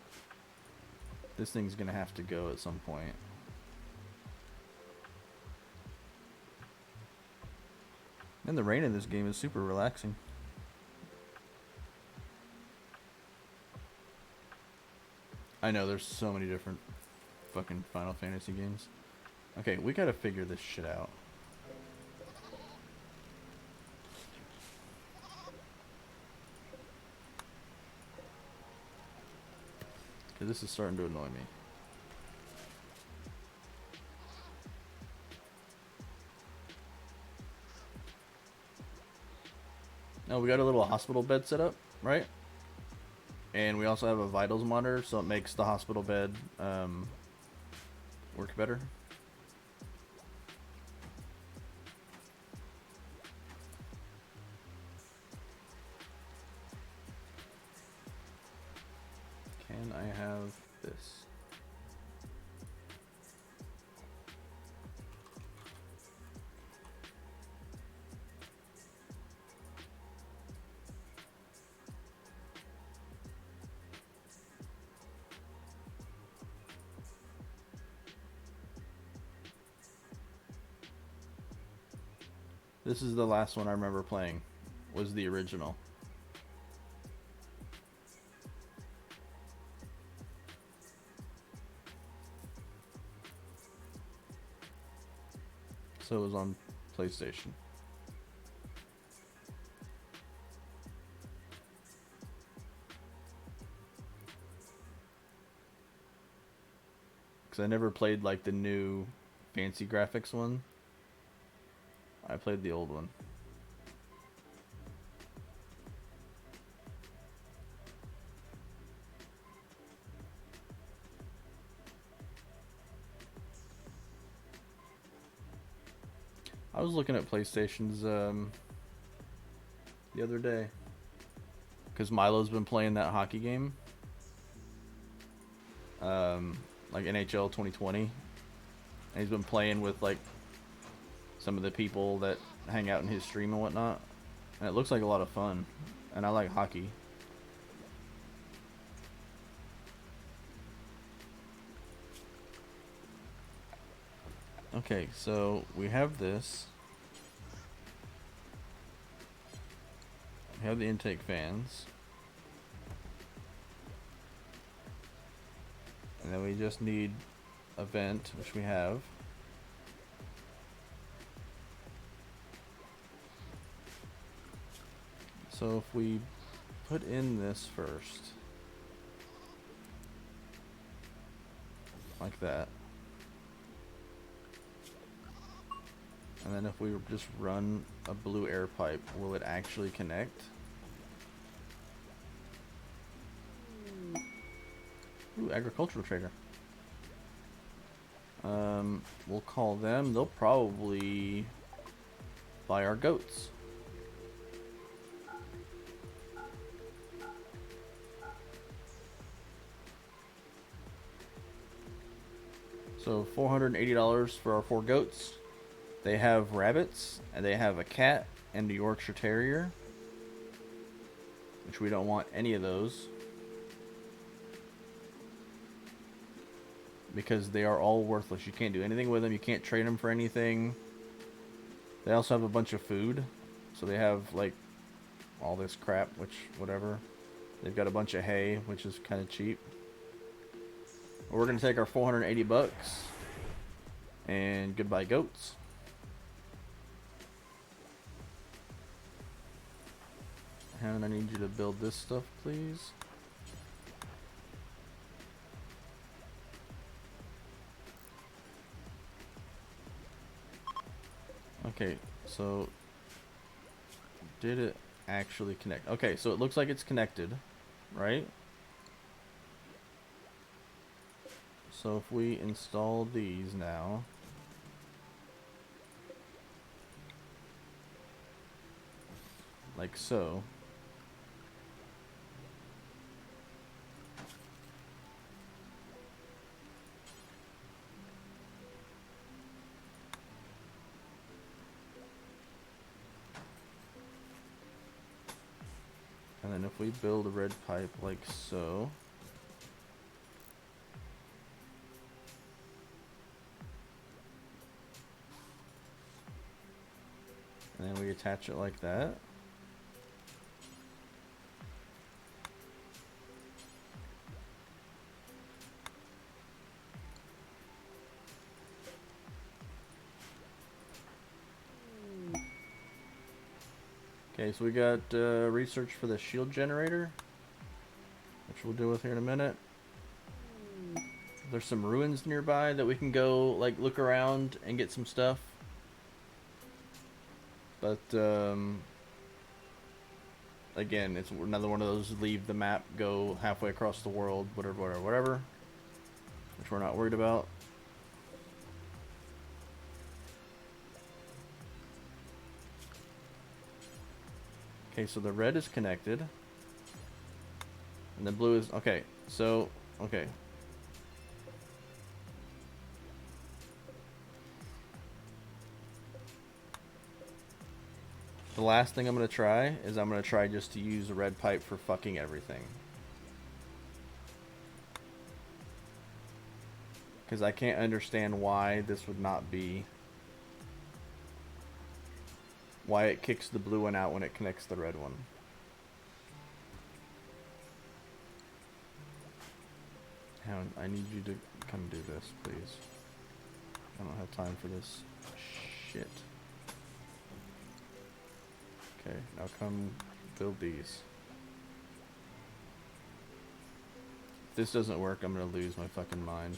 This thing's gonna have to go at some point. And the rain in this game is super relaxing. I know, there's so many different fucking Final Fantasy games. Okay, we gotta figure this shit out. Because this is starting to annoy me. Oh, we got a little hospital bed set up, right? And we also have a vitals monitor, so it makes the hospital bed work better. Can I have this? This is the last one I remember playing. Was the original. So it was on PlayStation. Because I never played like the new fancy graphics one. I played the old one. I was looking at PlayStation's the other day. Because Milo's been playing that hockey game. Like NHL 2020. And he's been playing with like some of the people that hang out in his stream and whatnot. And it looks like a lot of fun. And I like hockey. Okay, so we have this. We have the intake fans. And then we just need a vent, which we have. So if we put in this first, like that, and then if we just run a blue air pipe, will it actually connect? Ooh, agricultural trader. We'll call them. They'll probably buy our goats. So $480 for our 4 goats. They have rabbits, and they have a cat and a Yorkshire Terrier, which we don't want any of those because they are all worthless. You can't do anything with them. You can't trade them for anything. They also have a bunch of food, so they have like all this crap, which whatever. They've got a bunch of hay, which is kind of cheap. We're gonna take our 480 bucks and goodbye goats. And I need you to build this stuff, please. Okay, so did it actually connect? Okay, so it looks like it's connected, right? So if we install these now, like so. And then if we build a red pipe like so. And then we attach it like that. Okay, so we got research for the shield generator, which we'll deal with here in a minute. There's some ruins nearby that we can go like look around and get some stuff. But again, it's another one of those leave the map, go halfway across the world, whatever, which we're not worried about. Okay, so the red is connected. And the blue is... Okay, so... Okay. The last thing I'm going to try is I'm going to try just to use a red pipe for fucking everything. Because I can't understand why this would not be why it kicks the blue one out when it connects the red one. Hound, I need you to come do this, please. I don't have time for this shit. Okay, now come build these. If this doesn't work, I'm gonna lose my fucking mind.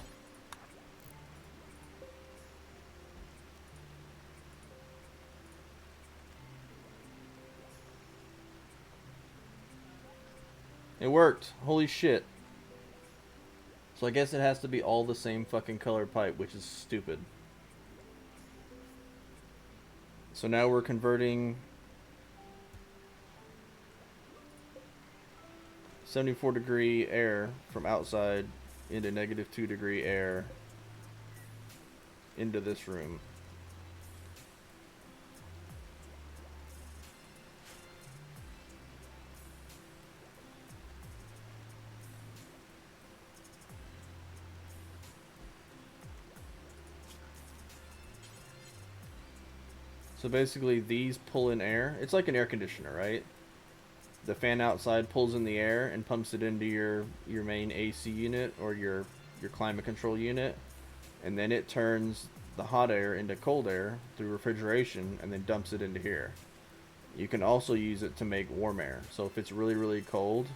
It worked! Holy shit. So I guess it has to be all the same fucking colored pipe, which is stupid. So now we're converting 74-degree air from outside into -2-degree air into this room. So basically these pull in air. It's like an air conditioner, right? The fan outside pulls in the air and pumps it into your main AC unit or your climate control unit, and then it turns the hot air into cold air through refrigeration and then dumps it into here. You can also use it to make warm air. So if it's really, really cold,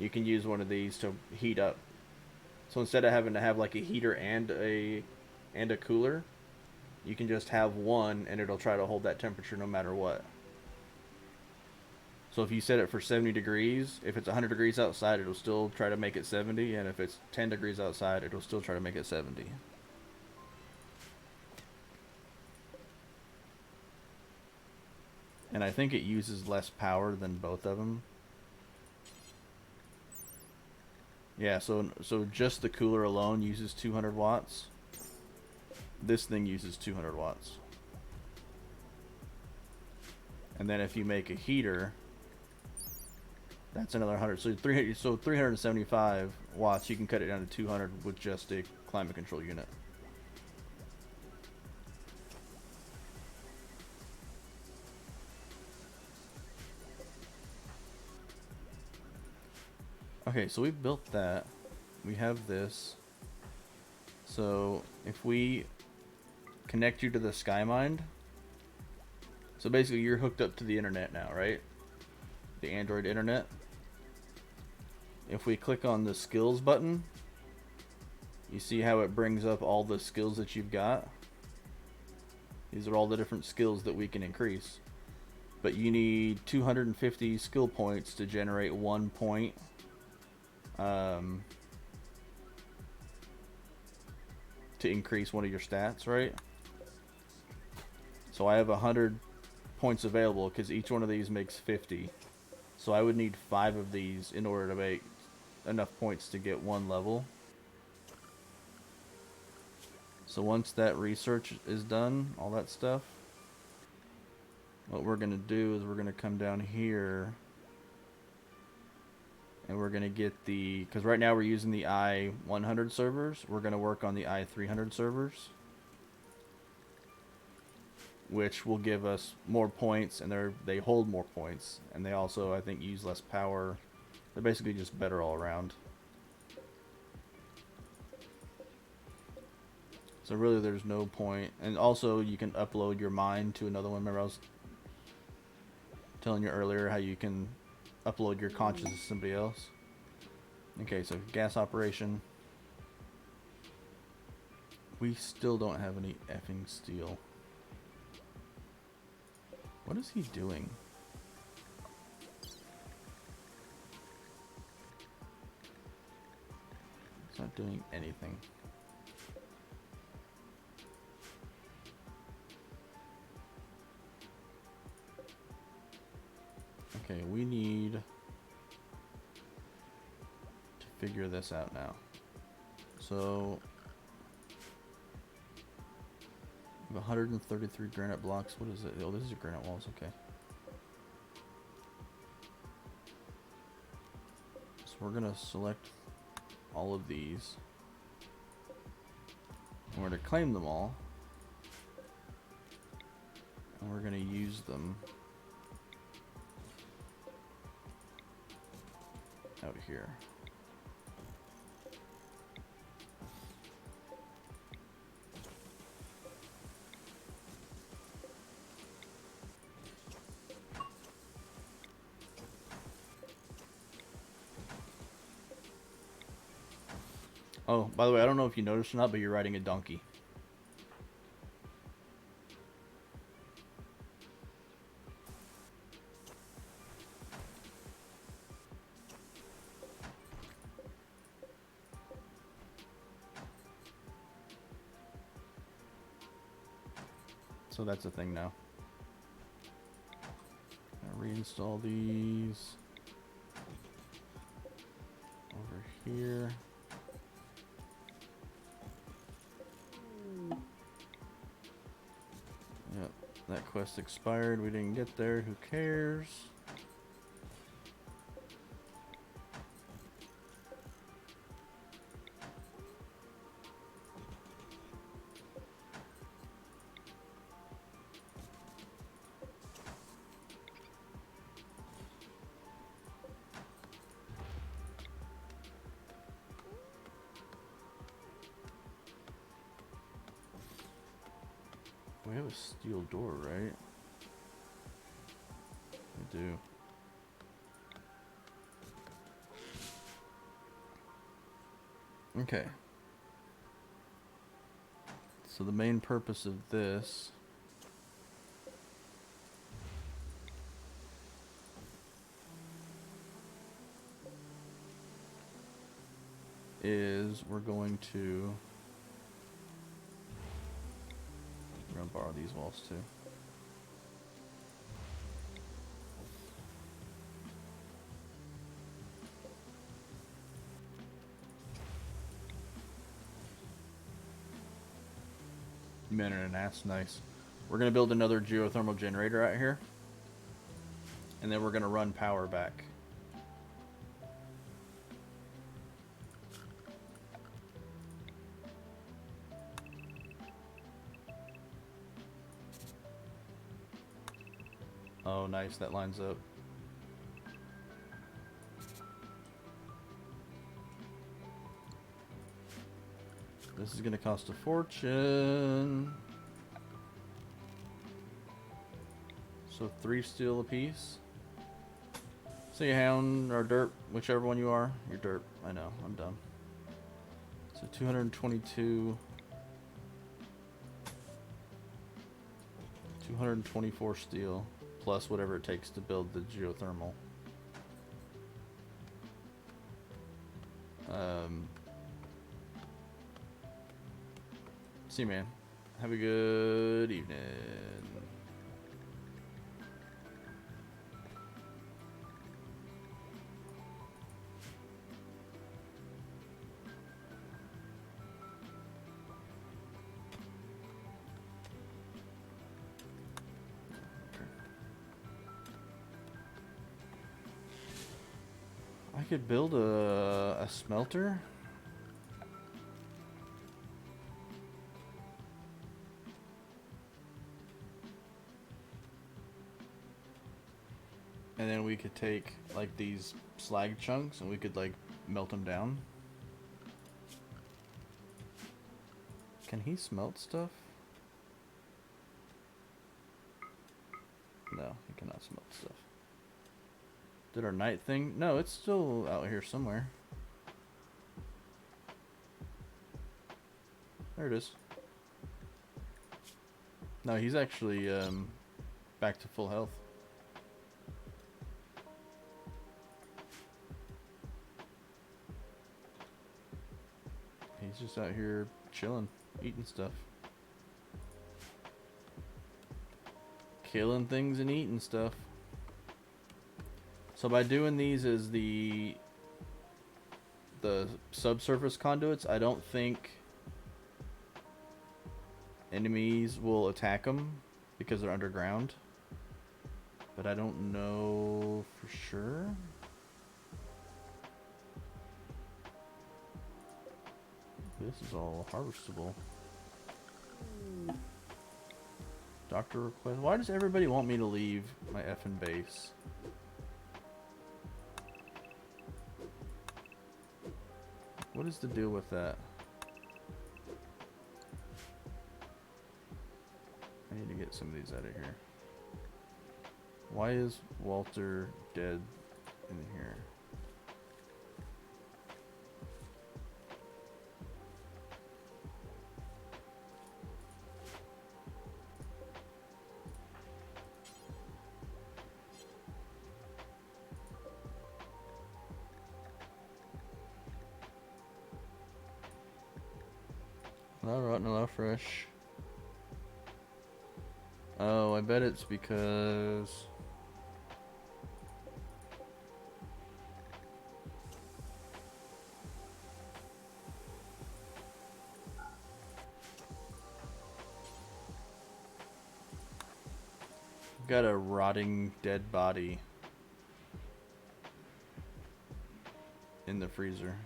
you can use one of these to heat up. So instead of having to have like a heater and a cooler, you can just have one and it'll try to hold that temperature no matter what. So if you set it for 70 degrees, if it's 100 degrees outside, it'll still try to make it 70, and if it's 10 degrees outside, it'll still try to make it 70. And I think it uses less power than both of them. Yeah, so just the cooler alone uses 200 watts. This thing uses 200 watts. And then if you make a heater, that's another 100. So 375 watts, you can cut it down to 200 with just a climate control unit. Okay, so we've built that. We have this. So if we connect you to the Skymind, so basically you're hooked up to the internet now, right? The Android internet. If we click on the skills button, you see how it brings up all the skills that you've got. These are all the different skills that we can increase. But you need 250 skill points to generate 1 point. To increase one of your stats, right? So I have 100 points available because each one of these makes 50. So I would need 5 of these in order to make enough points to get 1 level. So once that research is done, all that stuff, what we're going to do is we're going to come down here and we're going to get the, because right now we're using the I-100 servers, we're going to work on the I-300 servers, which will give us more points, and they hold more points, and they also, I think, use less power. They're basically just better all around. So really there's no point. And also you can upload your mind to another one. Remember I was telling you earlier how you can upload your consciousness to somebody else. Okay, so gas operation. We still don't have any effing steel. What is he doing? He's not doing anything. Okay, we need to figure this out now. So, we have 133 granite blocks. What is it? Oh, this is your granite walls. Okay. So we're gonna select all of these. And we're to claim them all. And we're gonna use them out here. Oh, by the way, I don't know if you noticed or not, but you're riding a donkey. So that's a thing now. Gonna reinstall these over here. Yep, that quest expired. We didn't get there. Who cares? We have a steel door, right? We do. Okay. So the main purpose of this is we're gonna borrow these walls too. Man and an ass, nice. We're gonna build another geothermal generator out here, and then we're gonna run power back. Oh, nice, that lines up. This is gonna cost a fortune. So 3 steel a piece. See hound or dirt, whichever one you are. You're dirt. I know, I'm dumb. So 222. 224 steel. Plus whatever it takes to build the geothermal. See you, man. Have a good evening. I could build a smelter. And then we could take like these slag chunks and we could like melt them down. Can he smelt stuff? No, he cannot smelt stuff. Did our night thing? No, it's still out here somewhere. There it is. No, he's actually back to full health. He's just out here chilling, eating stuff. Killing things and eating stuff. So by doing these as the subsurface conduits, I don't think enemies will attack them because they're underground. But I don't know for sure. This is all harvestable. Doctor request. Why does everybody want me to leave my effing base? What is the deal with that? I need to get some of these out of here. Why is Walter dead in here? Not rotten, not fresh. Oh, I bet it's because got a rotting dead body in the freezer.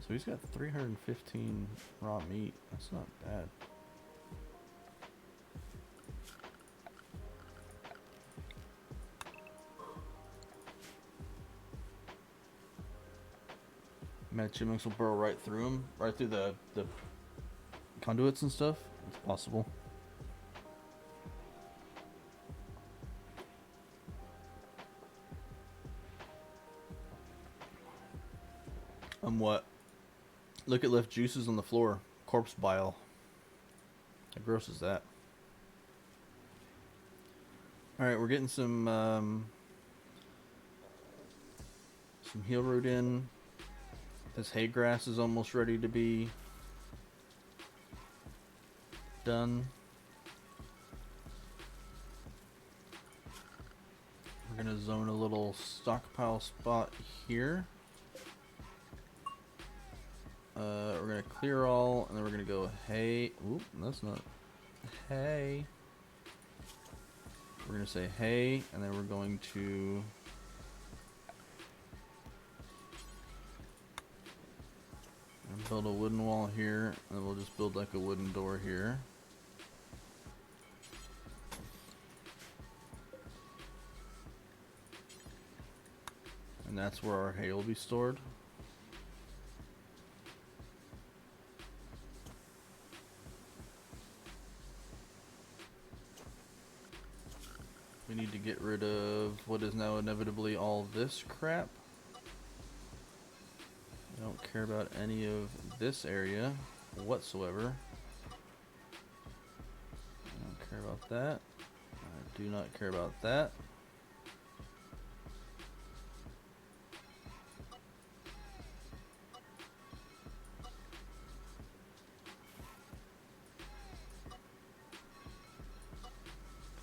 So he's got 315 raw meat. That's not bad. Mad chipmunks will burrow right through him, right through the conduits and stuff. It's possible. What? Look at left juices on the floor. Corpse bile. How gross is that? Alright, we're getting some heel root in. This hay grass is almost ready to be done. We're gonna zone a little stockpile spot here. We're gonna clear all, and then we're gonna go hay. Oop, that's not hay. We're gonna say hay, and then we're going to build a wooden wall here, and then we'll just build like a wooden door here. And that's where our hay will be stored. We need to get rid of what is now inevitably all this crap. I don't care about any of this area whatsoever. I don't care about that. I do not care about that.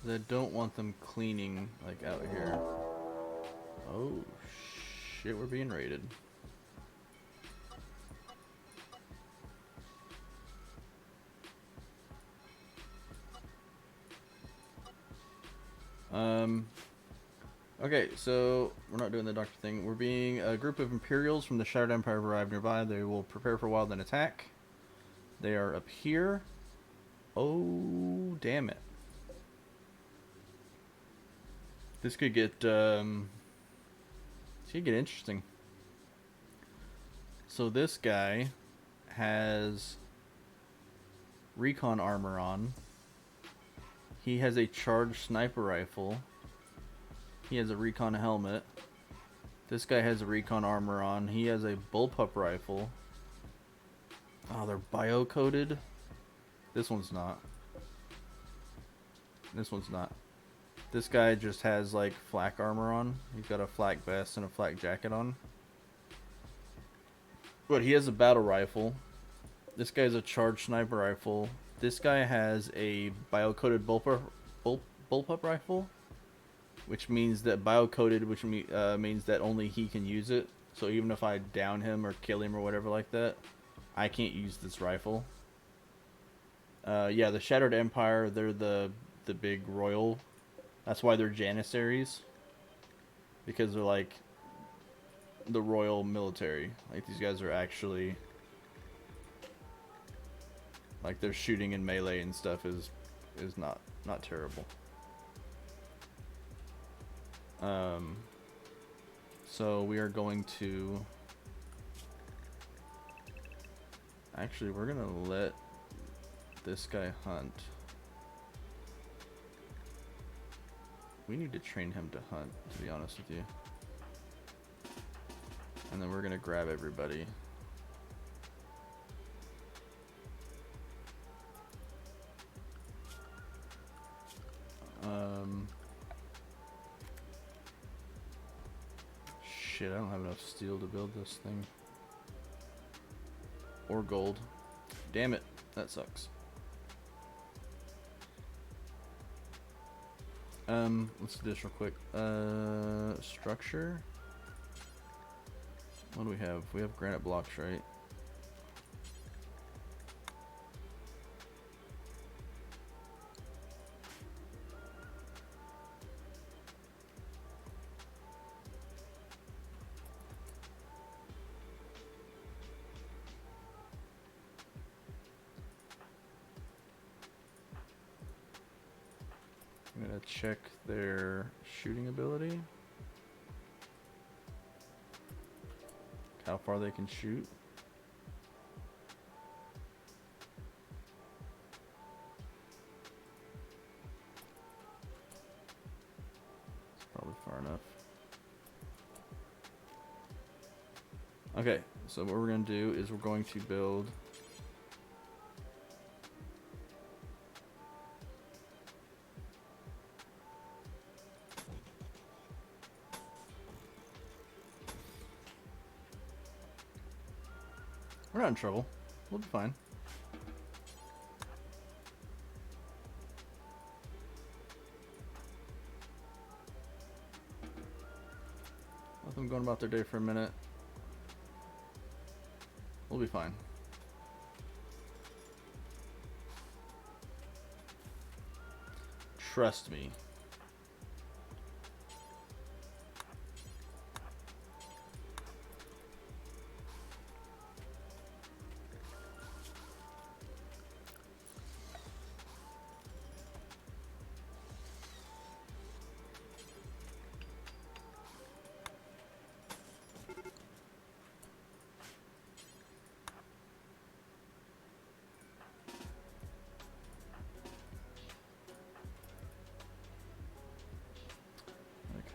I don't want them cleaning like out here. Oh shit, we're being raided. Okay, so we're not doing the doctor thing. We're being a group of Imperials from the Shattered Empire have arrived nearby. They will prepare for a while, then attack. They are up here. Oh, damn it. This could get interesting. So this guy has recon armor on. He has a charged sniper rifle. He has a recon helmet. This guy has a recon armor on. He has a bullpup rifle. Oh, they're bio-coded. This one's not. This one's not. This guy just has like flak armor on. He's got a flak vest and a flak jacket on. But he has a battle rifle. This guy has a charged sniper rifle. This guy has a bio-coded bullpup rifle, which means that bio-coded, which means that only he can use it. So even if I down him or kill him or whatever like that, I can't use this rifle. Yeah, the Shattered Empire, they're the big royal. That's why they're Janissaries, because they're like the royal military. Like these guys are actually Like their shooting and melee and stuff is not terrible. So we are going to actually we're gonna let this guy hunt. We need to train him to hunt, to be honest with you. And then we're gonna grab everybody. Shit, I don't have enough steel to build this thing. Or gold. Damn it, that sucks. Let's do this real quick. Structure. What do we have? We have granite blocks, right? I'm gonna check their shooting ability. How far they can shoot. It's probably far enough. Okay, so what we're gonna do is we're going to build we're not in trouble. We'll be fine. Let them go about their day for a minute. We'll be fine. Trust me.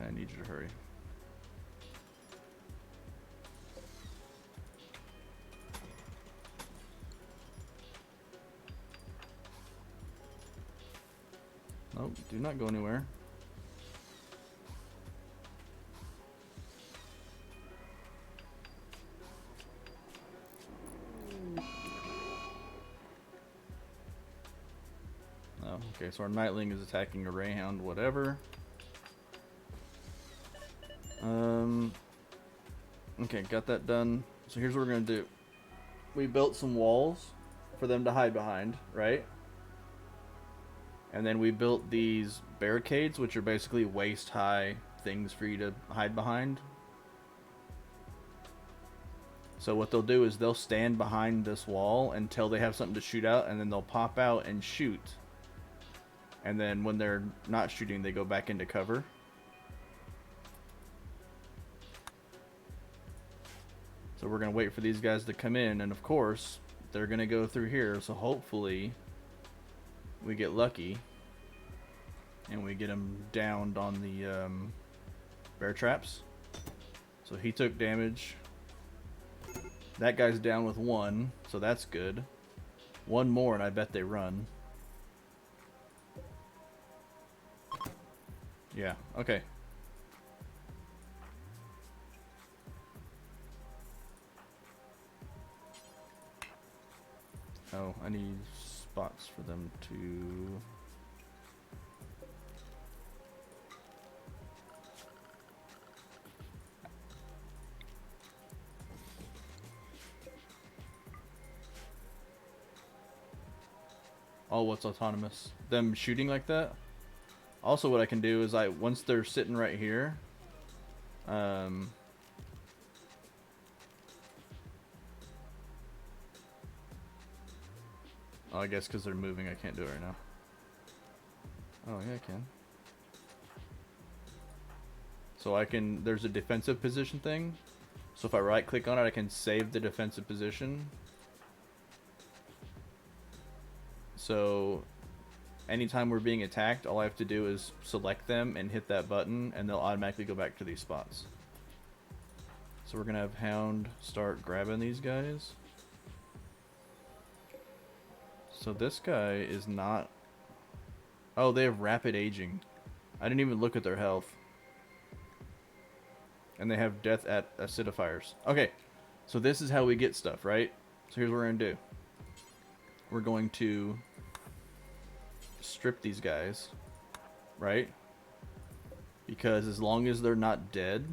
I need you to hurry. Nope, do not go anywhere. Oh, okay, so our Nightling is attacking a Greyhound, whatever. Okay, got that done. So here's what we're gonna do. We built some walls for them to hide behind, right? And then we built these barricades, which are basically waist-high things for you to hide behind. So what they'll do is they'll stand behind this wall until they have something to shoot out, and then they'll pop out and shoot. And then when they're not shooting, they go back into cover. So we're going to wait for these guys to come in, and of course, they're going to go through here, so hopefully we get lucky and we get him downed on the bear traps. So he took damage. That guy's down with 1, so that's good. 1 more and I bet they run. Yeah, okay. Oh, I need spots for them to... Oh, what's autonomous? Them shooting like that? Also, what I can do is once they're sitting right here, Oh, I guess because they're moving, I can't do it right now. Oh, yeah, I can. So I can, there's a defensive position thing. So if I right click on it, I can save the defensive position. So anytime we're being attacked, all I have to do is select them and hit that button, and they'll automatically go back to these spots. So we're gonna have Hound start grabbing these guys. So this guy is not... Oh, they have rapid aging. I didn't even look at their health. And they have death at acidifiers. Okay, so this is how we get stuff, right? So here's what we're gonna do. We're going to strip these guys, right? Because as long as they're not dead,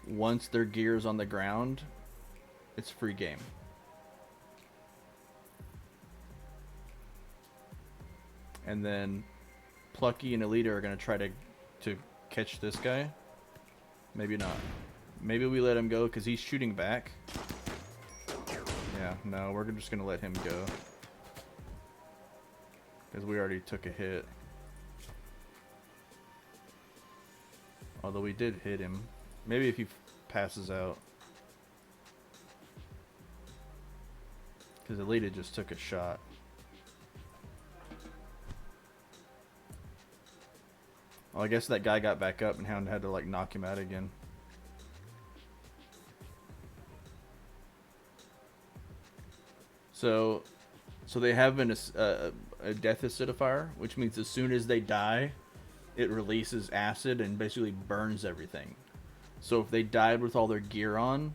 once their gear is on the ground, it's free game. And then Plucky and Elita are gonna try to catch this guy. Maybe not. Maybe we let him go because he's shooting back. Yeah, no, we're just gonna let him go because we already took a hit. Although we did hit him. Maybe if he passes out. Because Elita just took a shot. Well, I guess that guy got back up and Hound had to like knock him out again. So they have a death acidifier, which means as soon as they die, it releases acid and basically burns everything. So if they died with all their gear on,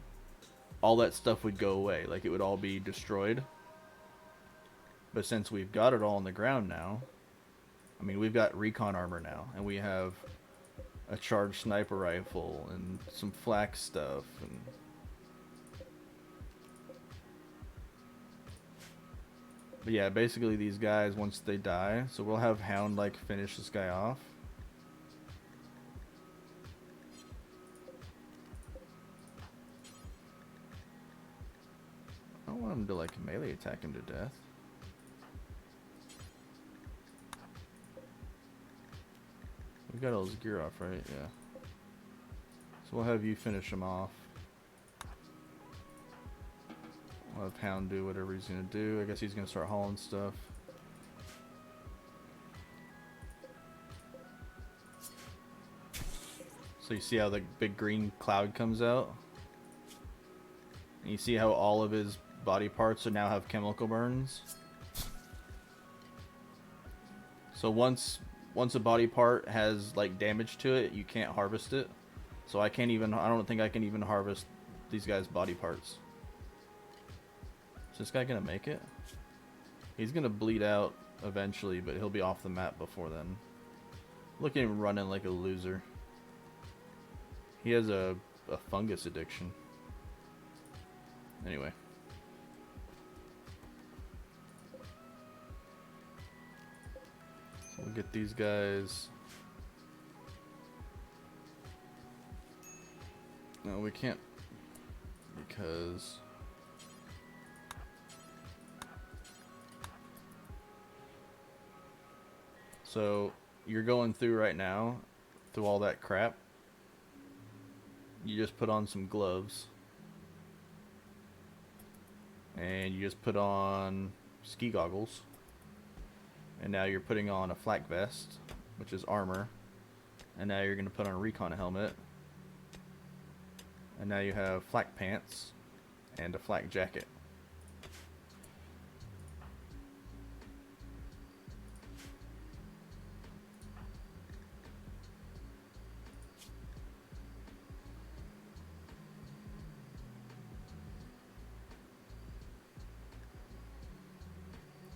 all that stuff would go away. Like it would all be destroyed. But since we've got it all on the ground now, I mean, we've got recon armor now, and we have a charged sniper rifle and some flak stuff. And but yeah, basically these guys, once they die, so we'll have Hound like finish this guy off. I don't want him to like melee attack him to death. We got all his gear off, right? Yeah. So we'll have you finish him off. We'll have Hound do whatever he's gonna do. I guess he's gonna start hauling stuff. So you see how the big green cloud comes out? And you see how all of his body parts are now have chemical burns? So once a body part has like damage to it, you can't harvest it. So I don't think I can even harvest these guys' body parts. Is this guy gonna make it? He's gonna bleed out eventually, but he'll be off the map before then. Look at him running like a loser. He has a fungus addiction. Anyway. So we'll get these guys. No, we can't because so you're going through right now through all that crap. You just put on some gloves and you just put on ski goggles, and now you're putting on a flak vest, which is armor, and now you're going to put on a recon helmet, and now you have flak pants and a flak jacket.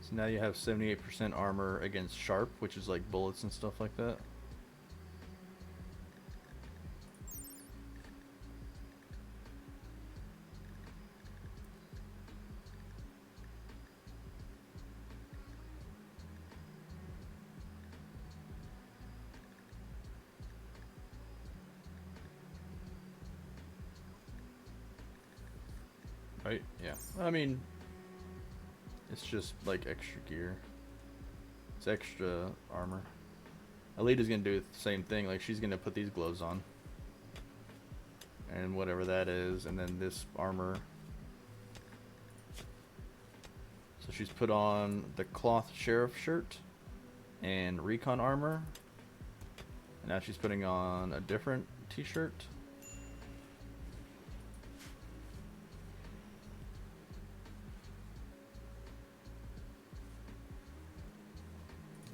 So now you have 78% armor against sharp, which is like bullets and stuff like that. Right? Yeah. I mean, It's just like extra gear. It's extra armor. Alita's gonna do the same thing. Like, she's gonna put these gloves on. And whatever that is, and then this armor. So she's put on the cloth sheriff shirt and recon armor. And now she's putting on a different t-shirt.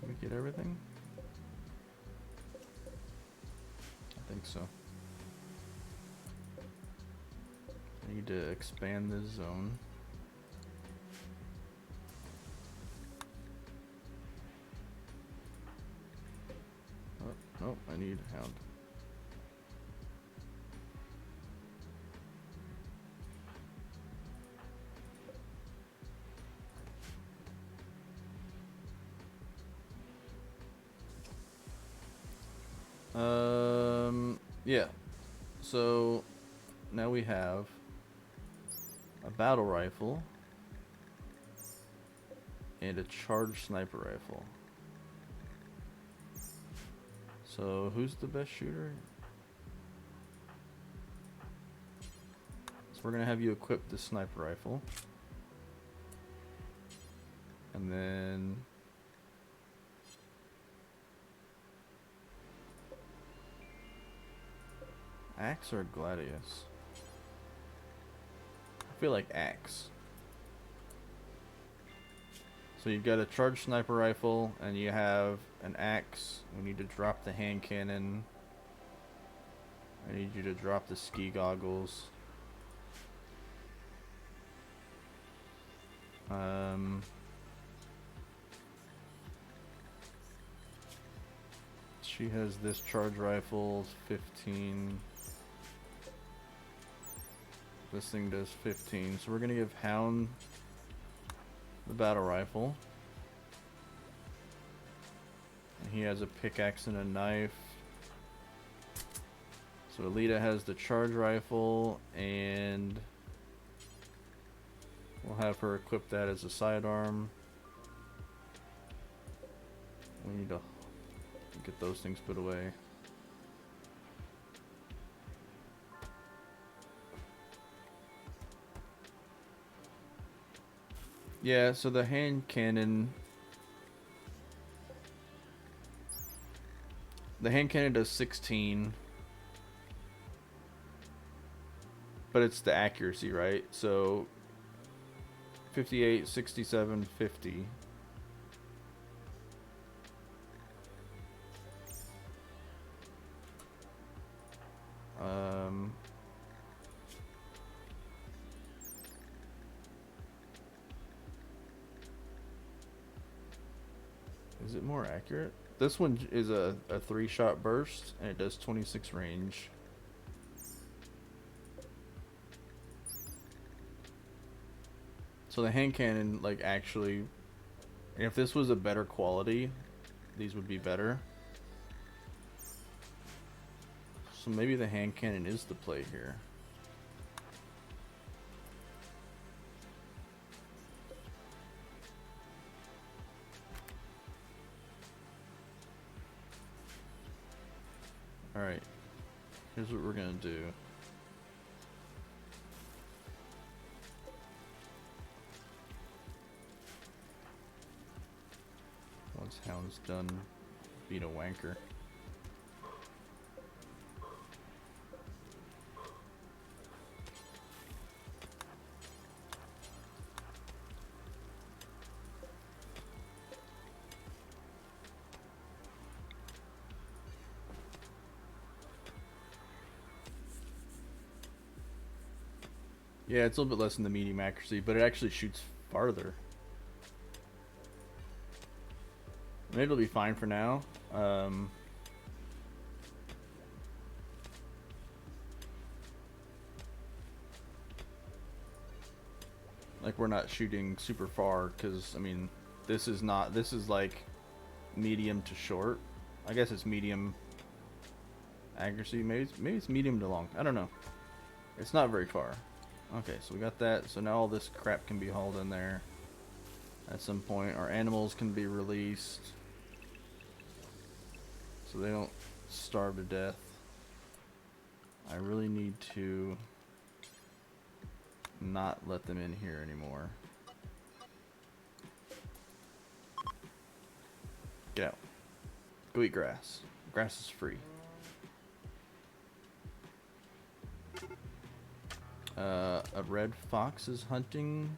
Did we get everything? I think so. I need to expand this zone. Oh, nope, I need hound. Yeah. So now we have a battle rifle and a charged sniper rifle. So who's the best shooter? So we're gonna have you equip the sniper rifle, and then axe or gladius? I feel like axe. So you've got a charged sniper rifle and you have an axe. We need to drop the hand cannon. I need you to drop the ski goggles. She has this charge rifle, 15. This thing does 15, so we're gonna give Hound the battle rifle. And he has a pickaxe and a knife. So Alita has the charge rifle, and we'll have her equip that as a sidearm. We need to get those things put away. Yeah, so the hand cannon... The hand cannon does 16. But it's the accuracy, right? So 58, 67, 50. Is it more accurate? This one is a 3-shot burst, and it does 26 range. So the hand cannon, like, actually, if this was a better quality, these would be better. So maybe the hand cannon is the play here. Alright, here's what we're gonna do. Once Hound's done being a wanker. Yeah, it's a little bit less than the medium accuracy, but it actually shoots farther. Maybe it'll be fine for now. Like, we're not shooting super far, because, I mean, this is like medium to short. I guess it's medium accuracy. Maybe it's medium to long. I don't know. It's not very far. Okay, so we got that. So now all this crap can be hauled in there. at some point. Our animals can be released so they don't starve to death. I really need to not let them in here anymore. Get out. Go eat grass. Grass is free. A red fox is hunting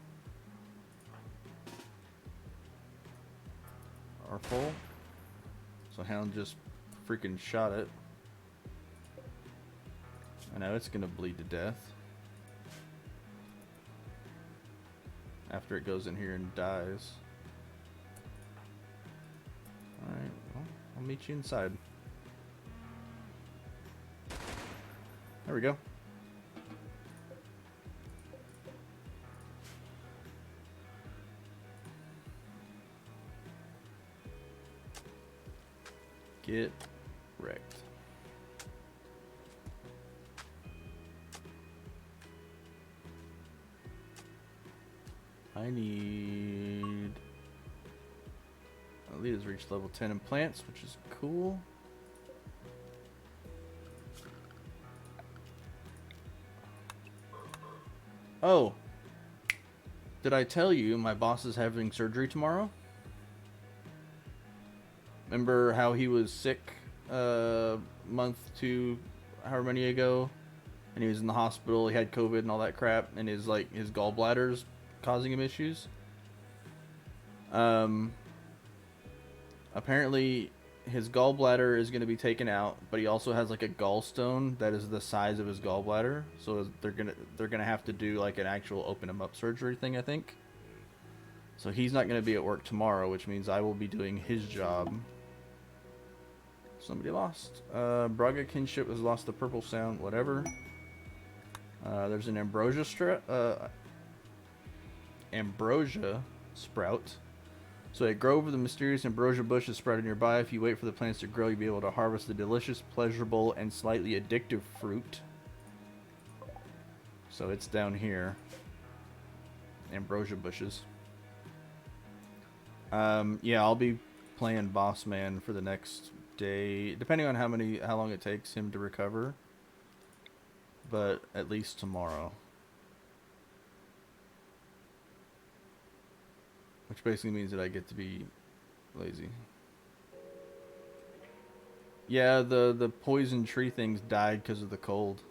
our foal. So Hound just freaking shot it. I know it's gonna bleed to death after it goes in here and dies. Alright, well, I'll meet you inside. There we go. Get wrecked. I need... Lead has reached level 10 in plants, which is cool. Oh! Did I tell you my boss is having surgery tomorrow? Remember how he was sick a month to however many ago, and he was in the hospital, he had COVID and all that crap, and his gallbladder's causing him issues? Apparently his gallbladder is going to be taken out, but he also has like a gallstone that is the size of his gallbladder, so they're gonna have to do like an actual open him up surgery thing, I think. So he's not going to be at work tomorrow, which means I will be doing his job. Somebody lost. Braga kinship has lost the purple sound, whatever. There's an ambrosia sprout. So a grove of the mysterious ambrosia bush is sprouted nearby. If you wait for the plants to grow, you'll be able to harvest the delicious, pleasurable, and slightly addictive fruit. So it's down here. Ambrosia bushes. Yeah, I'll be playing Boss Man for the next day, depending on how long it takes him to recover. But at least tomorrow. Which basically means that I get to be lazy. Yeah, the poison tree things died because of the cold.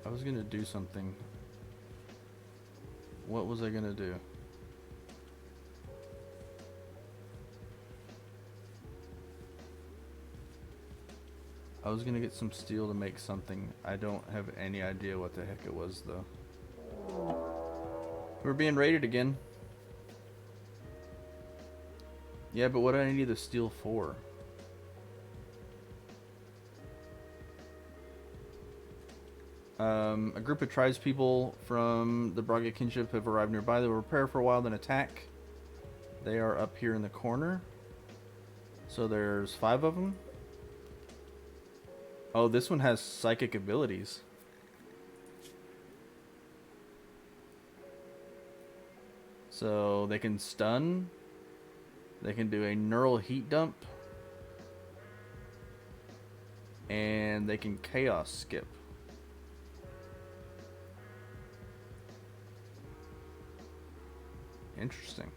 I was gonna do something. What was I gonna do? I was gonna get some steel to make something. I don't have any idea what the heck it was though. We're being raided again. Yeah, but what do I need the steel for? A group of tribespeople from the Braga kinship have arrived nearby. They will prepare for a while, then attack. They are up here in the corner. So there's 5 of them. Oh, this one has psychic abilities. So they can stun. They can do a neural heat dump. And they can chaos skip. Interesting.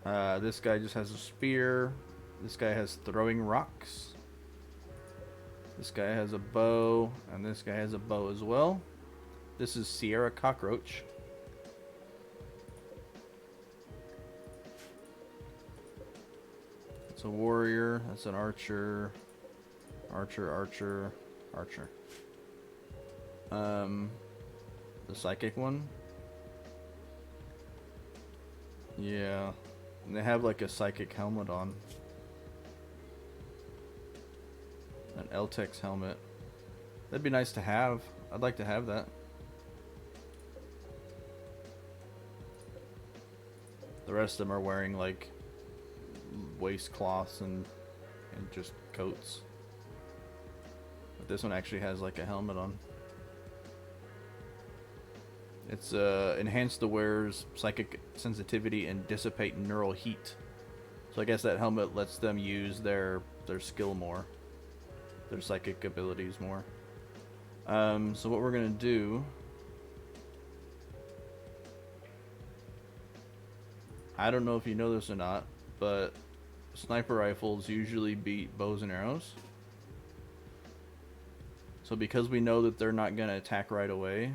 This guy just has a spear. This guy has throwing rocks. This guy has a bow. And this guy has a bow as well. This is Sierra Cockroach. It's a warrior. That's an archer. Archer. The psychic one. Yeah, and they have like a psychic helmet on. An Eltex helmet. That'd be nice to have. I'd like to have that. The rest of them are wearing like waistcloths and just coats. But this one actually has like a helmet on. It's enhance the wearer's psychic sensitivity and dissipate neural heat. So I guess that helmet lets them use their skill more, their psychic abilities more. So what we're gonna do, I don't know if you know this or not, but sniper rifles usually beat bows and arrows. So because we know that they're not gonna attack right away,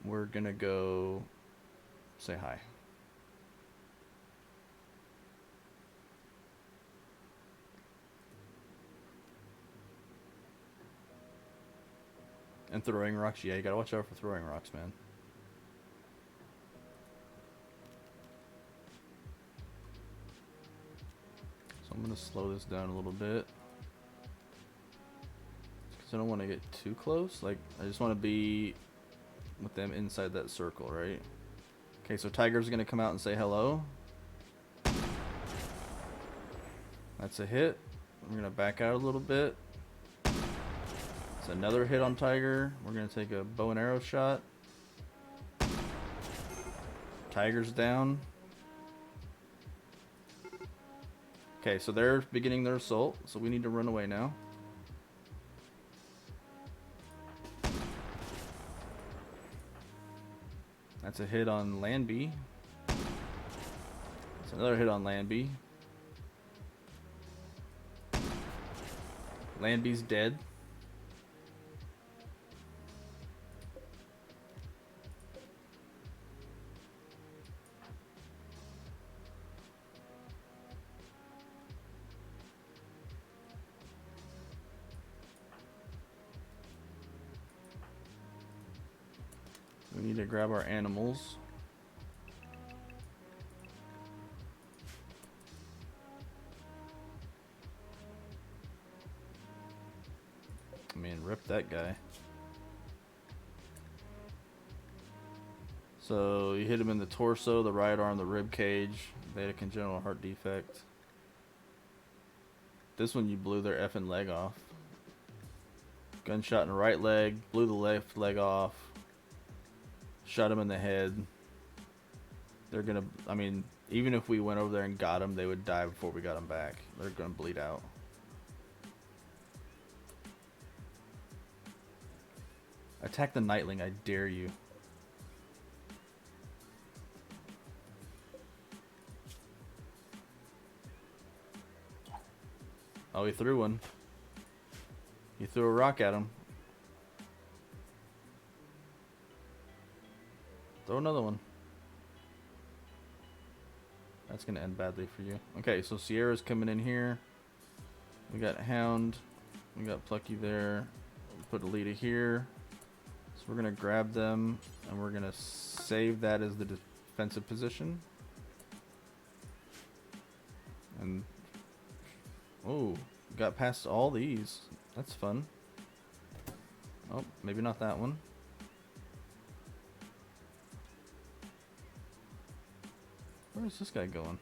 we're gonna go say hi. And throwing rocks, yeah, you gotta watch out for throwing rocks, man. So I'm gonna slow this down a little bit. Because I don't want to get too close. Like, I just want to be with them inside that circle, right? Okay, so Tiger's gonna come out and say hello. That's a hit. We're gonna back out a little bit. It's another hit on Tiger. We're gonna take a bow and arrow shot. Tiger's down. Okay, so they're beginning their assault, so we need to run away now. That's a hit on Landby. That's another hit on Landby. Landby's dead. We need to grab our animals. I mean, rip that guy. So you hit him in the torso, the right arm, the rib cage. They had a congenital heart defect. This one you blew their effing leg off. Gunshot in the right leg, blew the left leg off. Shot him in the head. They're gonna, I mean, even if we went over there and got him, they would die before we got him back. They're gonna bleed out. Attack the Nightling, I dare you. Oh, he threw one. He threw a rock at him. Throw another one. That's gonna end badly for you. Okay, so Sierra's coming in here. We got Hound. We got Plucky there. We'll put Alita here. So we're gonna grab them and we're gonna save that as the defensive position. And oh, got past all these. That's fun. Oh, maybe not that one. Where is this guy going?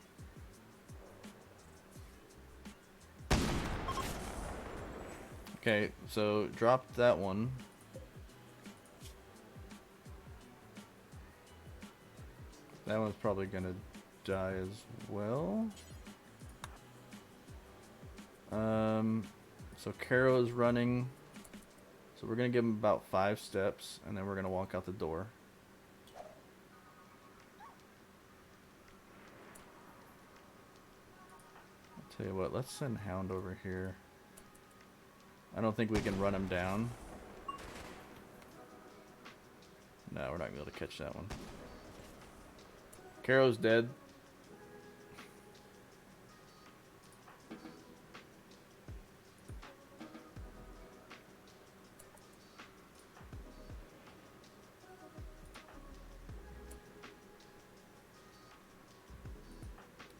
Okay, so drop that one. That one's probably gonna die as well. So Caro is running. So we're gonna give him about 5 steps, and then we're gonna walk out the door. I'll tell you what, let's send Hound over here. I don't think we can run him down. No, we're not gonna be able to catch that one. Caro's dead.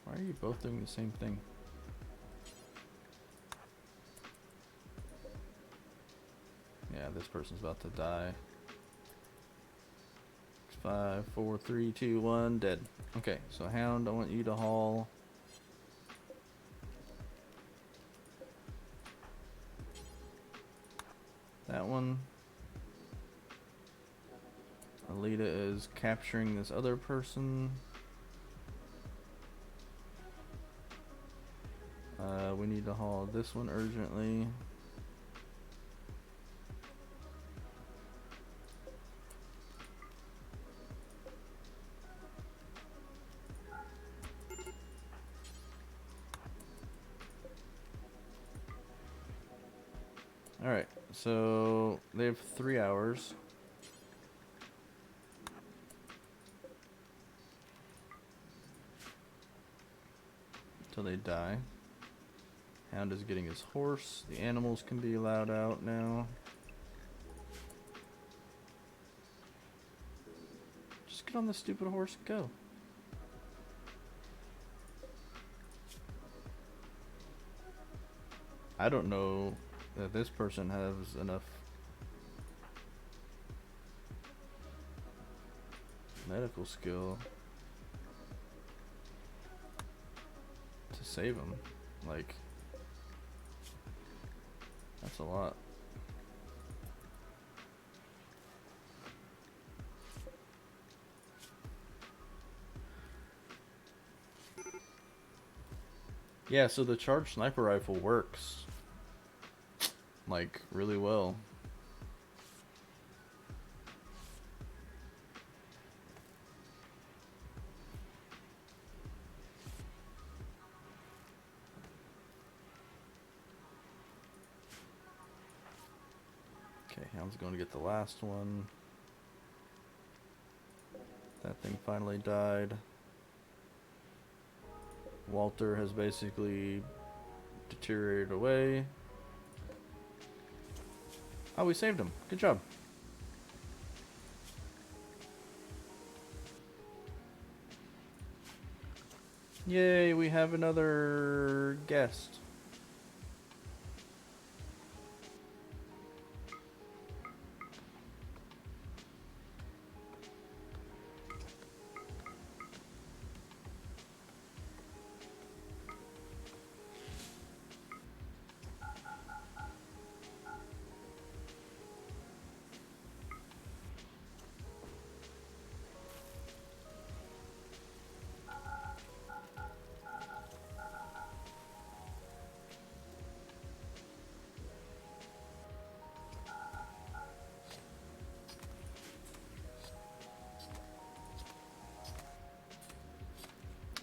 Why are you both doing the same thing? Yeah, this person's about to die. 5, 4, 3, 2, 1, dead. Okay, so Hound, I want you to haul. That one. Alita is capturing this other person. We need to haul this one urgently. Alright, so they have 3 hours. Until they die. Hound is getting his horse. The animals can be allowed out now. Just get on the stupid horse and go. I don't know that this person has enough medical skill to save him. Like, that's a lot. Yeah, so the charged sniper rifle works like really well. Okay, Hound's going to get the last one. That thing finally died. Walter has basically deteriorated away. Oh, we saved him. Good job. Yay, we have another guest.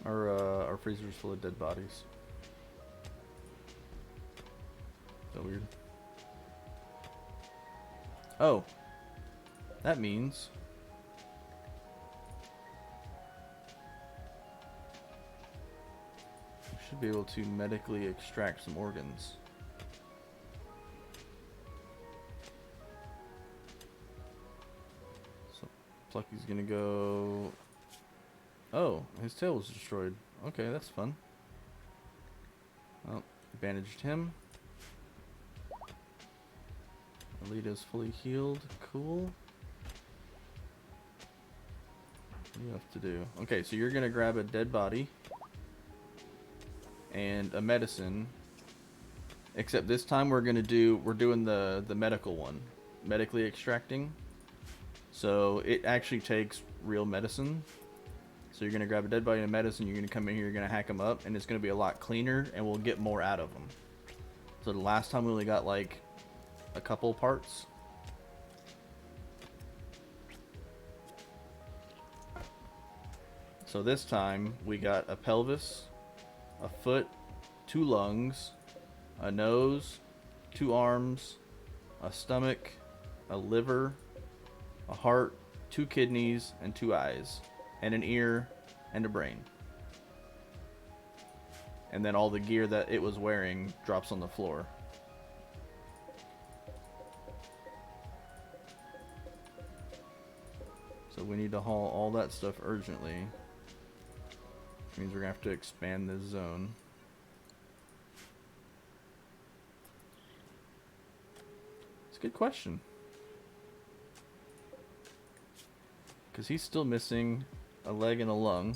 Our freezer's full of dead bodies. Is that weird? Oh, that means we should be able to medically extract some organs. So Plucky's gonna go. Oh, his tail was destroyed. Okay, that's fun. Well, bandaged him. Alita's fully healed. Cool. What do you have to do? Okay, so you're gonna grab a dead body and a medicine. Except this time we're doing the medical one, medically extracting. So it actually takes real medicine. So you're going to grab a dead body and a medicine, you're going to come in here, you're going to hack them up, and it's going to be a lot cleaner, and we'll get more out of them. So the last time we only got like a couple parts. So this time we got a pelvis, a foot, 2 lungs, a nose, 2 arms, a stomach, a liver, a heart, 2 kidneys, and 2 eyes. And an ear, and a brain. And then all the gear that it was wearing drops on the floor. So we need to haul all that stuff urgently. Which means we're going to have to expand this zone. It's a good question. Because he's still missing a leg and a lung.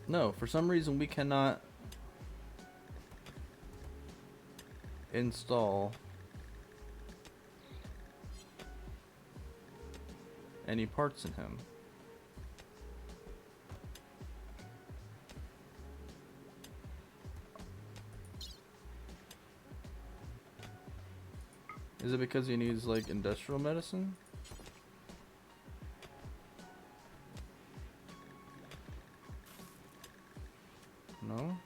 No, for some reason we cannot install any parts in him. Is it because he needs like industrial medicine? No?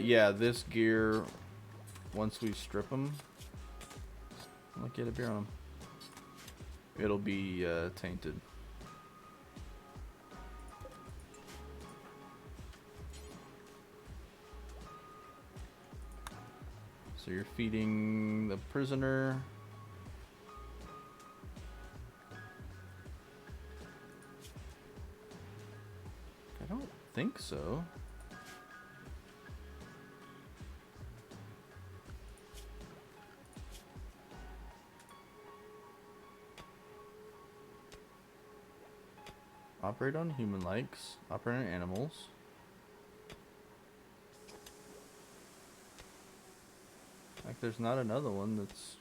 Yeah, this gear, once we strip him, I'll get a beer on him. It'll be tainted. So you're feeding the prisoner. I don't think so. Operate on human likes. Operate on animals. Like there's not another one that's...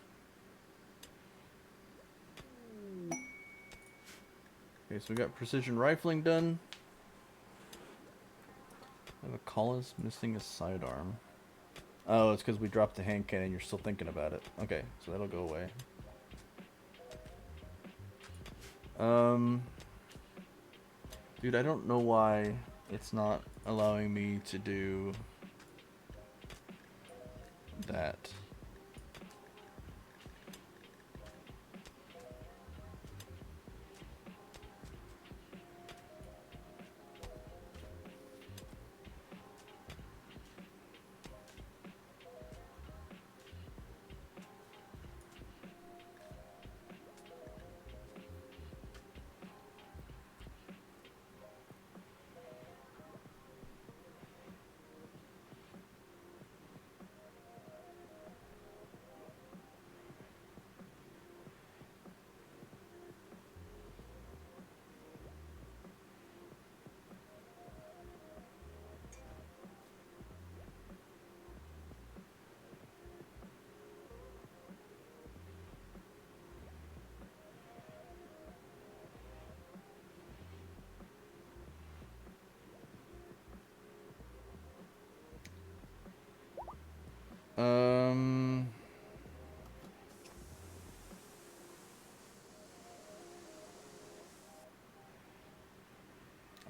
Okay, so we got precision rifling done. I have a collis missing a sidearm. Oh, it's because we dropped the hand cannon. You're still thinking about it. Okay, so that'll go away. Dude, I don't know why it's not allowing me to do that.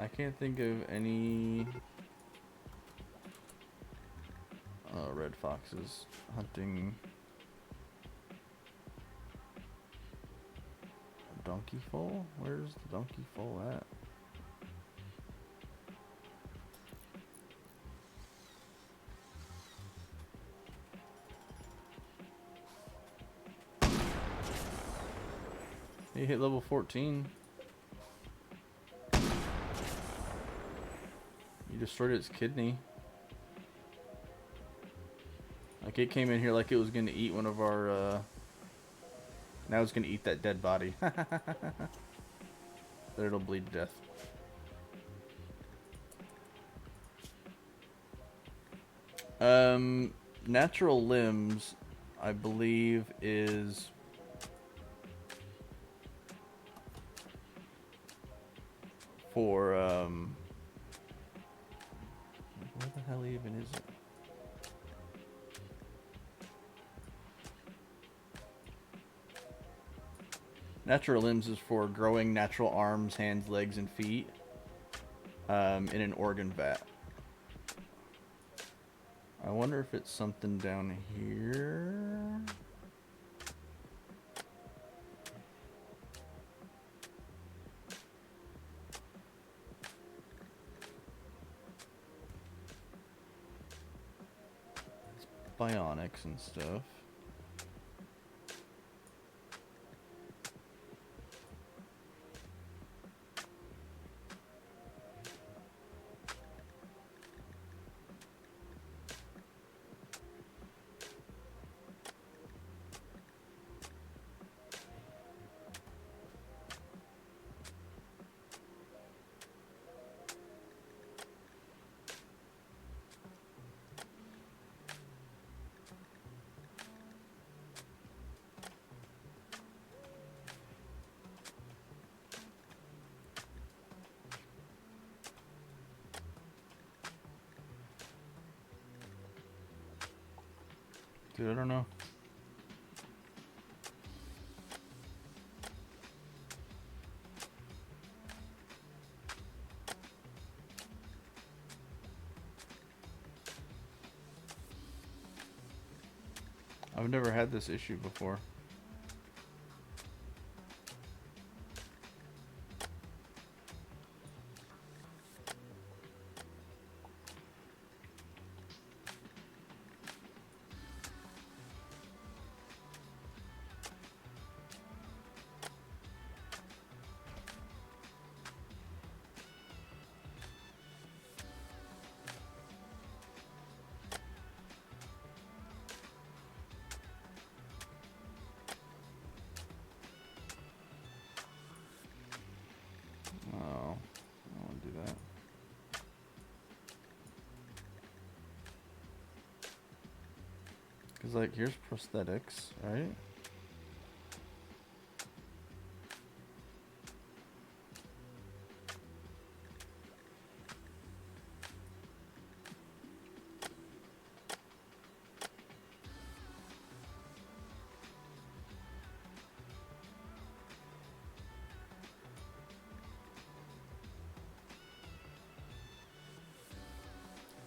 I can't think of any red foxes hunting a donkey foal. Where's the donkey foal at? He hit level 14. You destroyed its kidney. Like it came in here like it was gonna eat one of our now it's gonna eat that dead body. Then it'll bleed to death. Natural limbs, I believe, is for where the hell even is it? Natural limbs is for growing natural arms, hands, legs, and feet in an organ vat. I wonder if it's something down here. It's bionics and stuff. Dude, I don't know. I've never had this issue before. Cause like here's prosthetics, right?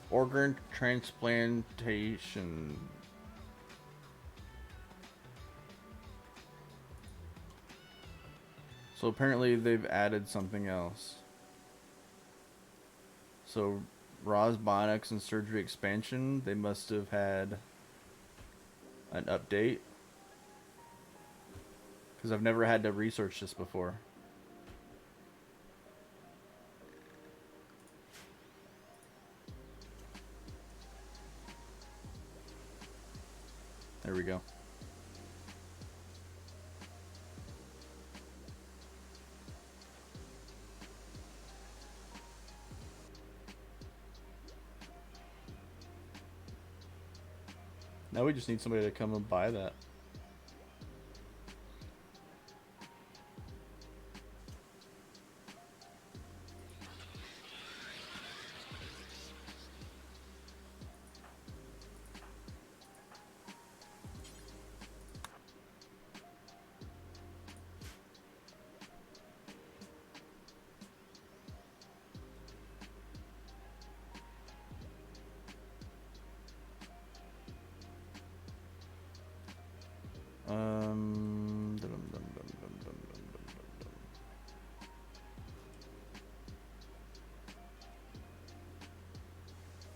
Organ transplantation. So apparently they've added something else. So Raws, Bionics, and Surgery Expansion, they must have had an update. Because I've never had to research this before. There we go. Now we just need somebody to come and buy that.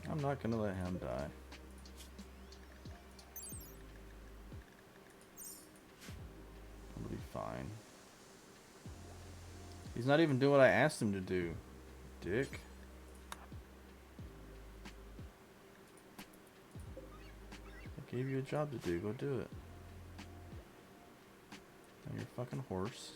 I'm not gonna let him die. It'll be fine. He's not even doing what I asked him to do, dick. I gave you a job to do, go do it. And your fucking horse.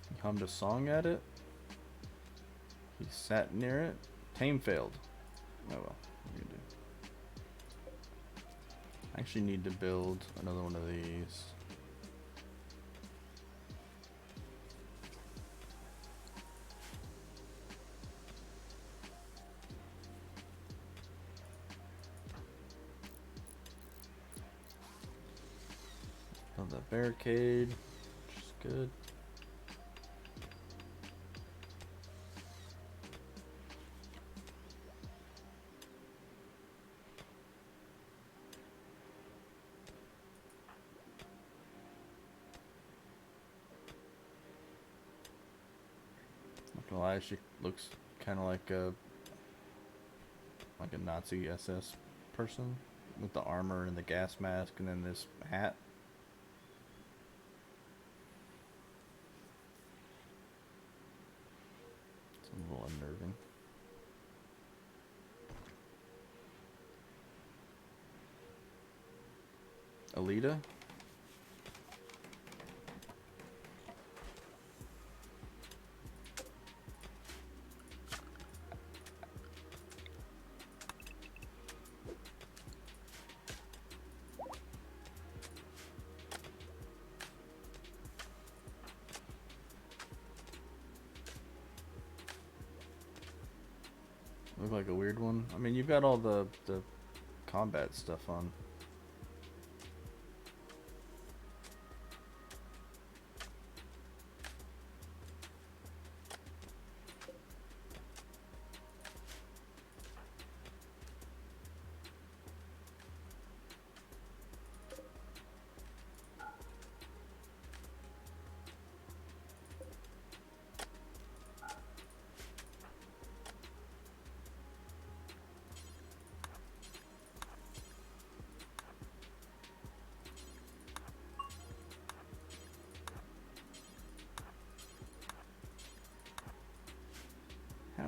He hummed a song at it. He sat near it. Tame failed. Oh well, what are you gonna do? I actually need to build another one of these. Build that barricade, which is good. Not gonna lie, she looks kind of like a Nazi SS person with the armor and the gas mask and then this hat. It's a little unnerving. Alita? Look like a weird one. I mean, you've got all the combat stuff on.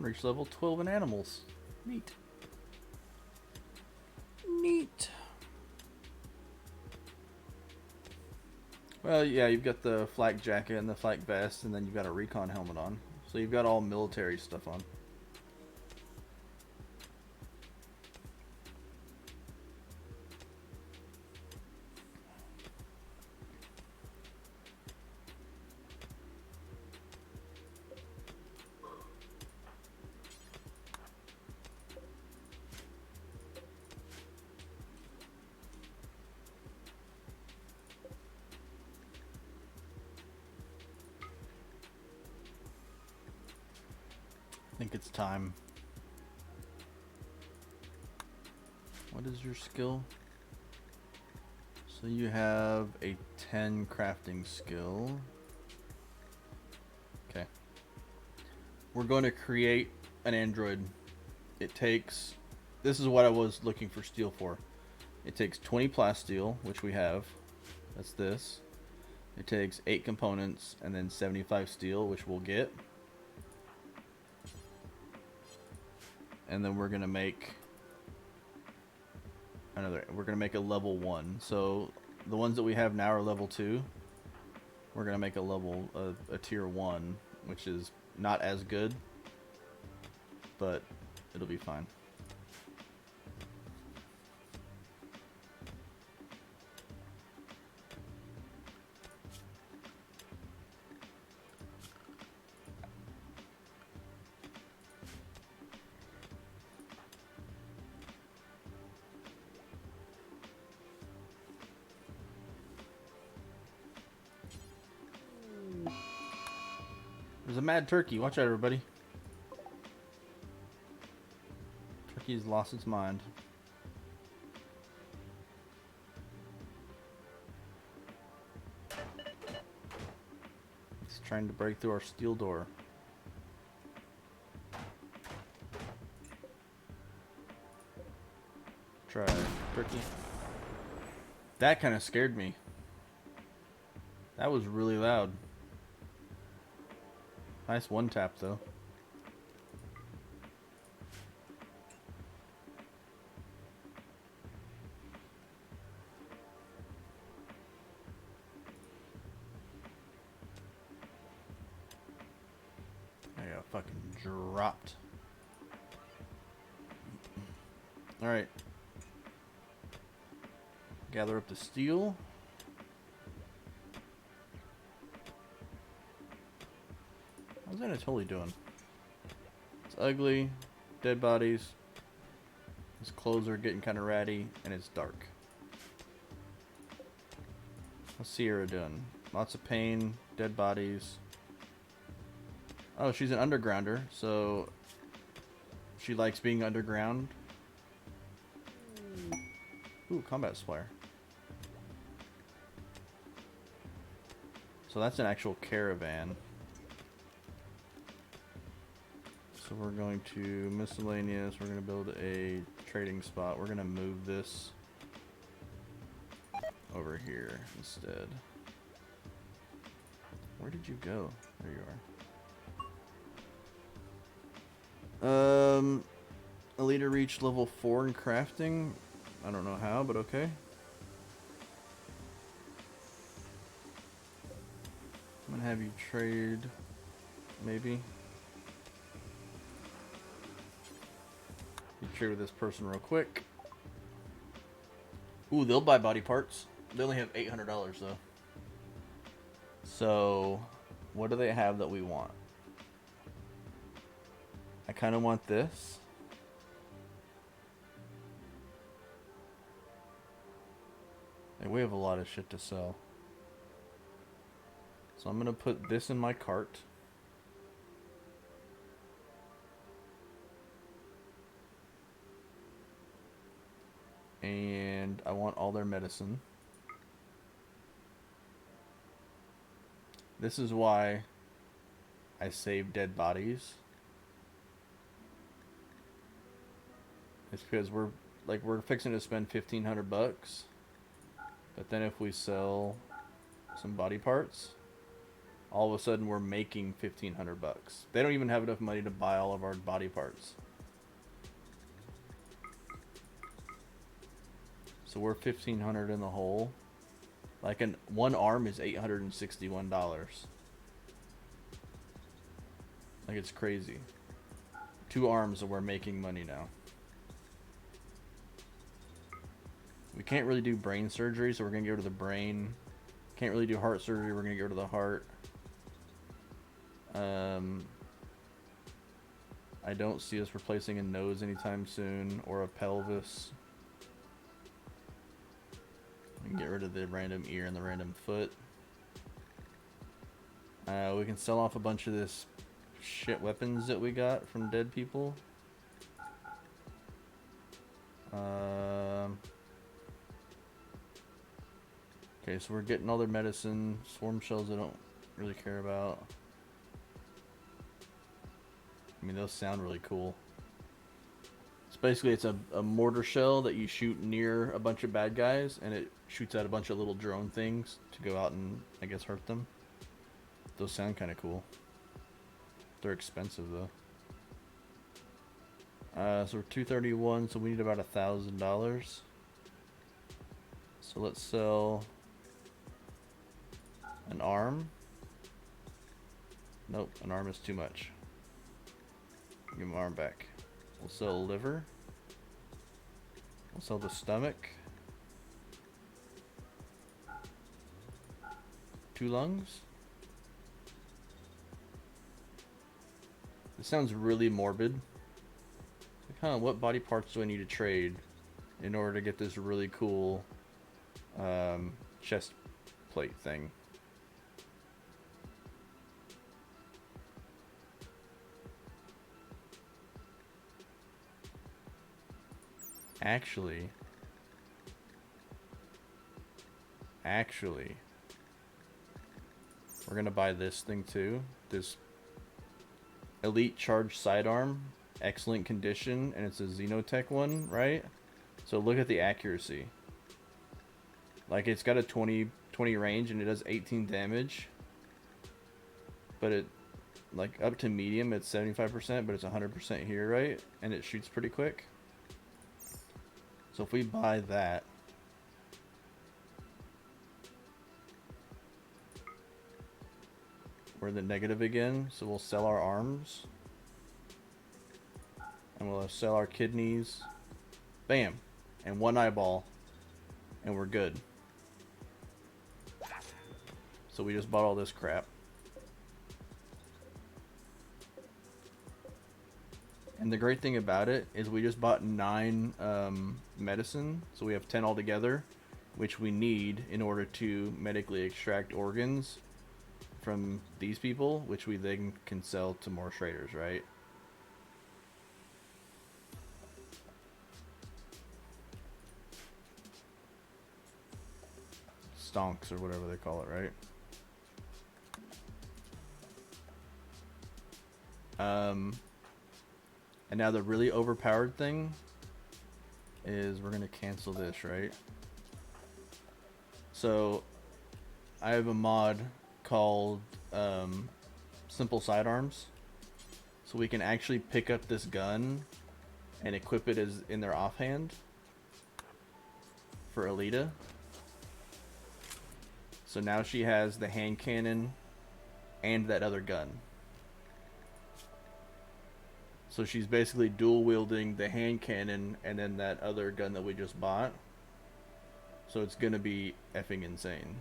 Reach level 12 in animals. Neat. Neat. Well, yeah, you've got the flak jacket and the flak vest, and then you've got a recon helmet on. So you've got all military stuff on. I think it's time. What is your skill? So you have a 10 crafting skill. Okay. We're going to create an android. It takes... This is what I was looking for steel for. It takes 20 plasteel, which we have. That's this. It takes 8 components and then 75 steel, which we'll get. And then we're gonna make another. We're gonna make a level 1. So the ones that we have now are level 2. We're gonna make a tier 1, which is not as good, but it'll be fine. There's a mad turkey. Watch out, everybody. Turkey's lost its mind. It's trying to break through our steel door. Try turkey. That kind of scared me. That was really loud. Nice one tap though. I got fucking dropped. Alright. Gather up the steel. How's Anatoly doing? It's ugly, dead bodies, his clothes are getting kind of ratty, and it's dark. How's Sierra doing? Lots of pain, dead bodies. Oh, she's an undergrounder, so she likes being underground. Ooh, combat supplier. So that's an actual caravan. So we're going to miscellaneous, we're going to build a trading spot. We're going to move this over here instead. Where did you go? There you are. A leader reached level 4 in crafting. I don't know how, but okay. I'm going to have you trade, maybe. Trade with this person real quick. Ooh, they'll buy body parts. They only have $800 though. So, what do they have that we want? I kind of want this. we have a lot of shit to sell. So I'm gonna put this in my cart. And I want all their medicine. This is why I save dead bodies. It's because we're fixing to spend 1,500 bucks. But then if we sell some body parts, all of a sudden we're making 1,500 bucks. They don't even have enough money to buy all of our body parts. So we're 1,500 in the hole. Like one arm is $861. Like, it's crazy. 2 arms and we're making money now. We can't really do brain surgery, so we're gonna go to the brain. Can't really do heart surgery, we're gonna go to the heart. I don't see us replacing a nose anytime soon, or a pelvis. We can get rid of the random ear and the random foot. We can sell off a bunch of this shit weapons that we got from dead people. Okay, so we're getting all their medicine. Swarm shells I don't really care about. I mean, those sound really cool. So basically it's a mortar shell that you shoot near a bunch of bad guys, and it shoots out a bunch of little drone things to go out and, I guess, hurt them. Those sound kind of cool. They're expensive though. So we're 231, so we need about $1,000. So let's sell an arm. Nope, an arm is too much. Give my arm back. We'll sell a liver. We'll sell the stomach. 2 lungs. This sounds really morbid. Like, huh, what body parts do I need to trade in order to get this really cool chest plate thing? Actually, we're gonna buy this thing too. This elite charge sidearm, excellent condition, and it's a Xenotech one, right? So look at the accuracy. Like, it's got a 20 range and it does 18 damage. But it, like, up to medium it's 75%, but it's 100% here, right? And it shoots pretty quick. So if we buy that, we're in the negative again, so we'll sell our arms. And we'll sell our kidneys. Bam. And 1 eyeball. And we're good. So we just bought all this crap. And the great thing about it is we just bought 9 medicine, so we have 10 altogether, which we need in order to medically extract organs from these people, which we then can sell to more traders, right? Stonks or whatever they call it, right? And now the really overpowered thing is we're gonna cancel this, right? So I have a mod called Simple Sidearms, so we can actually pick up this gun and equip it as in their offhand for Alita. So now she has the hand cannon and that other gun. So she's basically dual wielding the hand cannon and then that other gun that we just bought. So it's gonna be effing insane.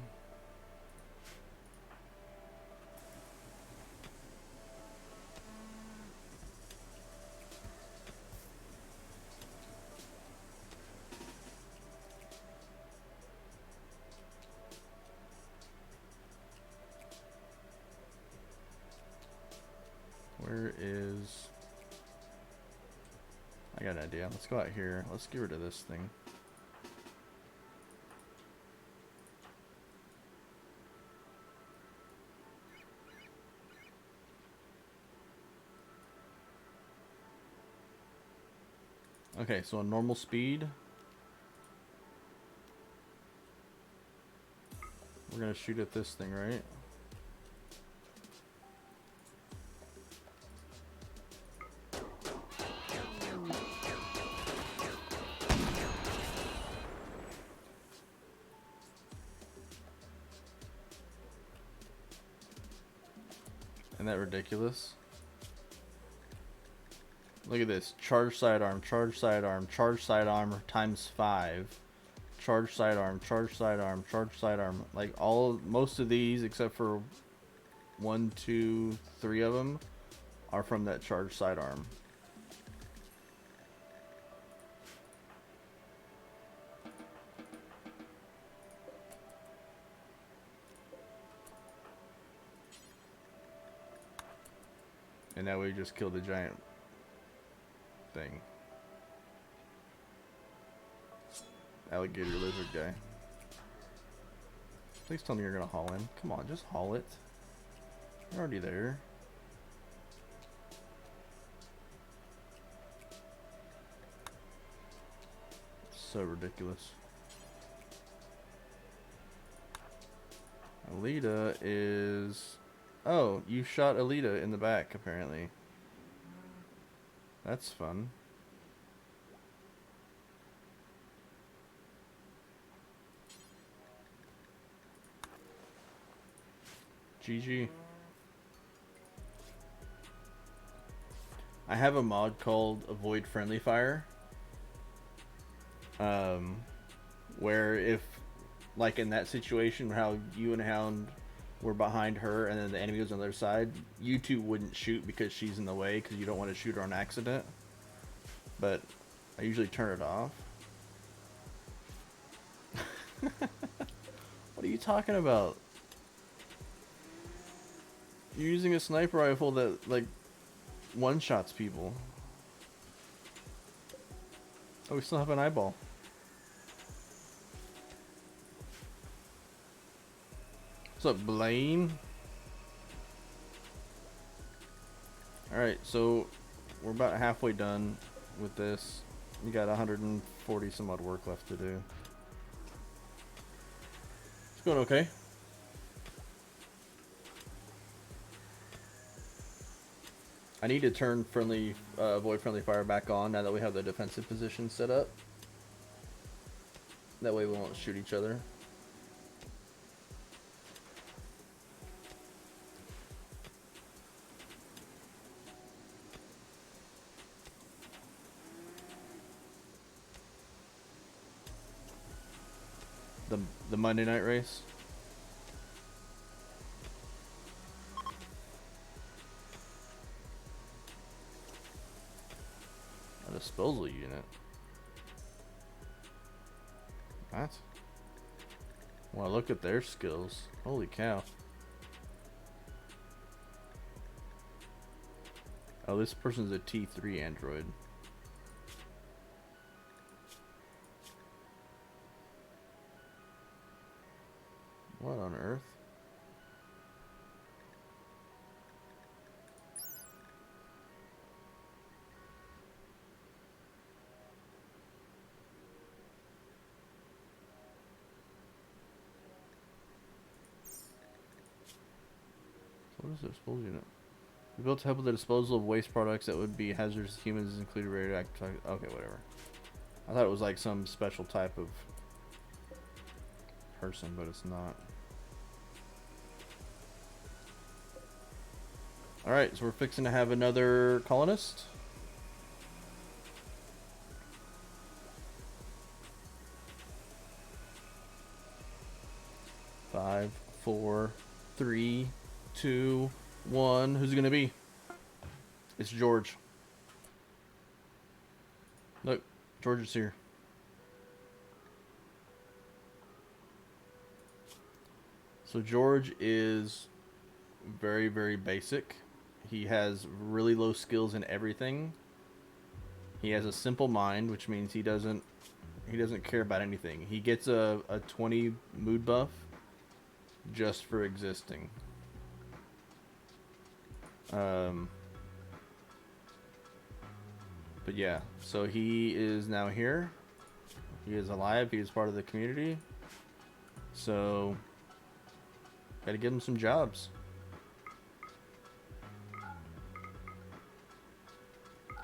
is... I got an idea. Let's go out here. Let's get rid of this thing. Okay, so on normal speed, we're gonna shoot at this thing, right? Isn't that ridiculous? Look at this. Charge sidearm, charge sidearm, charge sidearm times 5. Charge sidearm, charge sidearm, charge sidearm. Like most of these, except for 1, 2, 3 of them, are from that charge sidearm. And now we just killed the giant thing. Alligator lizard guy. Please tell me you're gonna haul in. Come on, just haul it. You're already there. So ridiculous. Alita is... Oh, you shot Alita in the back, apparently. That's fun. GG. I have a mod called Avoid Friendly Fire. Where if, like in that situation, how you and Hound were behind her and then the enemy was on the other side, you two wouldn't shoot because she's in the way because you don't want to shoot her on accident. But I usually turn it off. What are you talking about? You're using a sniper rifle that, like, one-shots people. Oh, we still have an eyeball. What's up, Blaine? Alright, so we're about halfway done with this. You got 140 some odd work left to do. It's going okay. I need to turn avoid friendly fire back on now that we have the defensive position set up. That way we won't shoot each other. The Monday night race. A disposal unit. What? Well, look at their skills. Holy cow. Oh, this person's a T3 android. What on earth? What is the disposal unit? We built to help with the disposal of waste products that would be hazardous to humans, including radioactive. Okay, whatever. I thought it was like some special type of person, but it's not. Alright, so we're fixing to have another colonist. Five, 4, 3, 2, 1. Who's it gonna be? It's George. Look, George is here. So George is very, very basic. He has really low skills in everything. He has a simple mind, which means he doesn't care about anything. He gets a 20 mood buff just for existing. But yeah, so he is now here. He is alive. He is part of the community. So, gotta give him some jobs.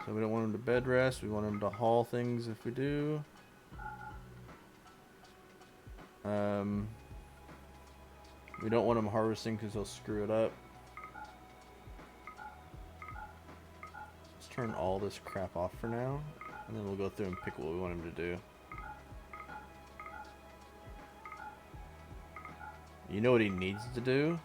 So we don't want him to bed rest. We want him to haul things if we do. We don't want him harvesting because he'll screw it up. Let's turn all this crap off for now, and then we'll go through and pick what we want him to do. You know what he needs to do?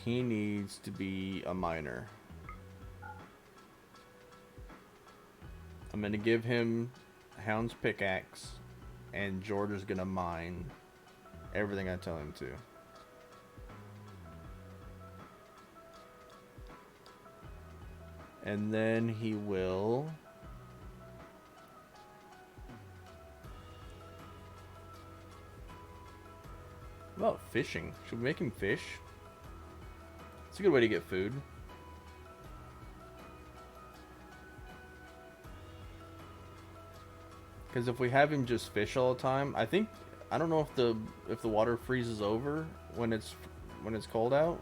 He needs to be a miner. I'm gonna give him Hound's pickaxe, and George is gonna mine everything I tell him to. And then he will... What about fishing? Should we make him fish? It's a good way to get food. Because if we have him just fish all the time, I don't know if the water freezes over when it's cold out.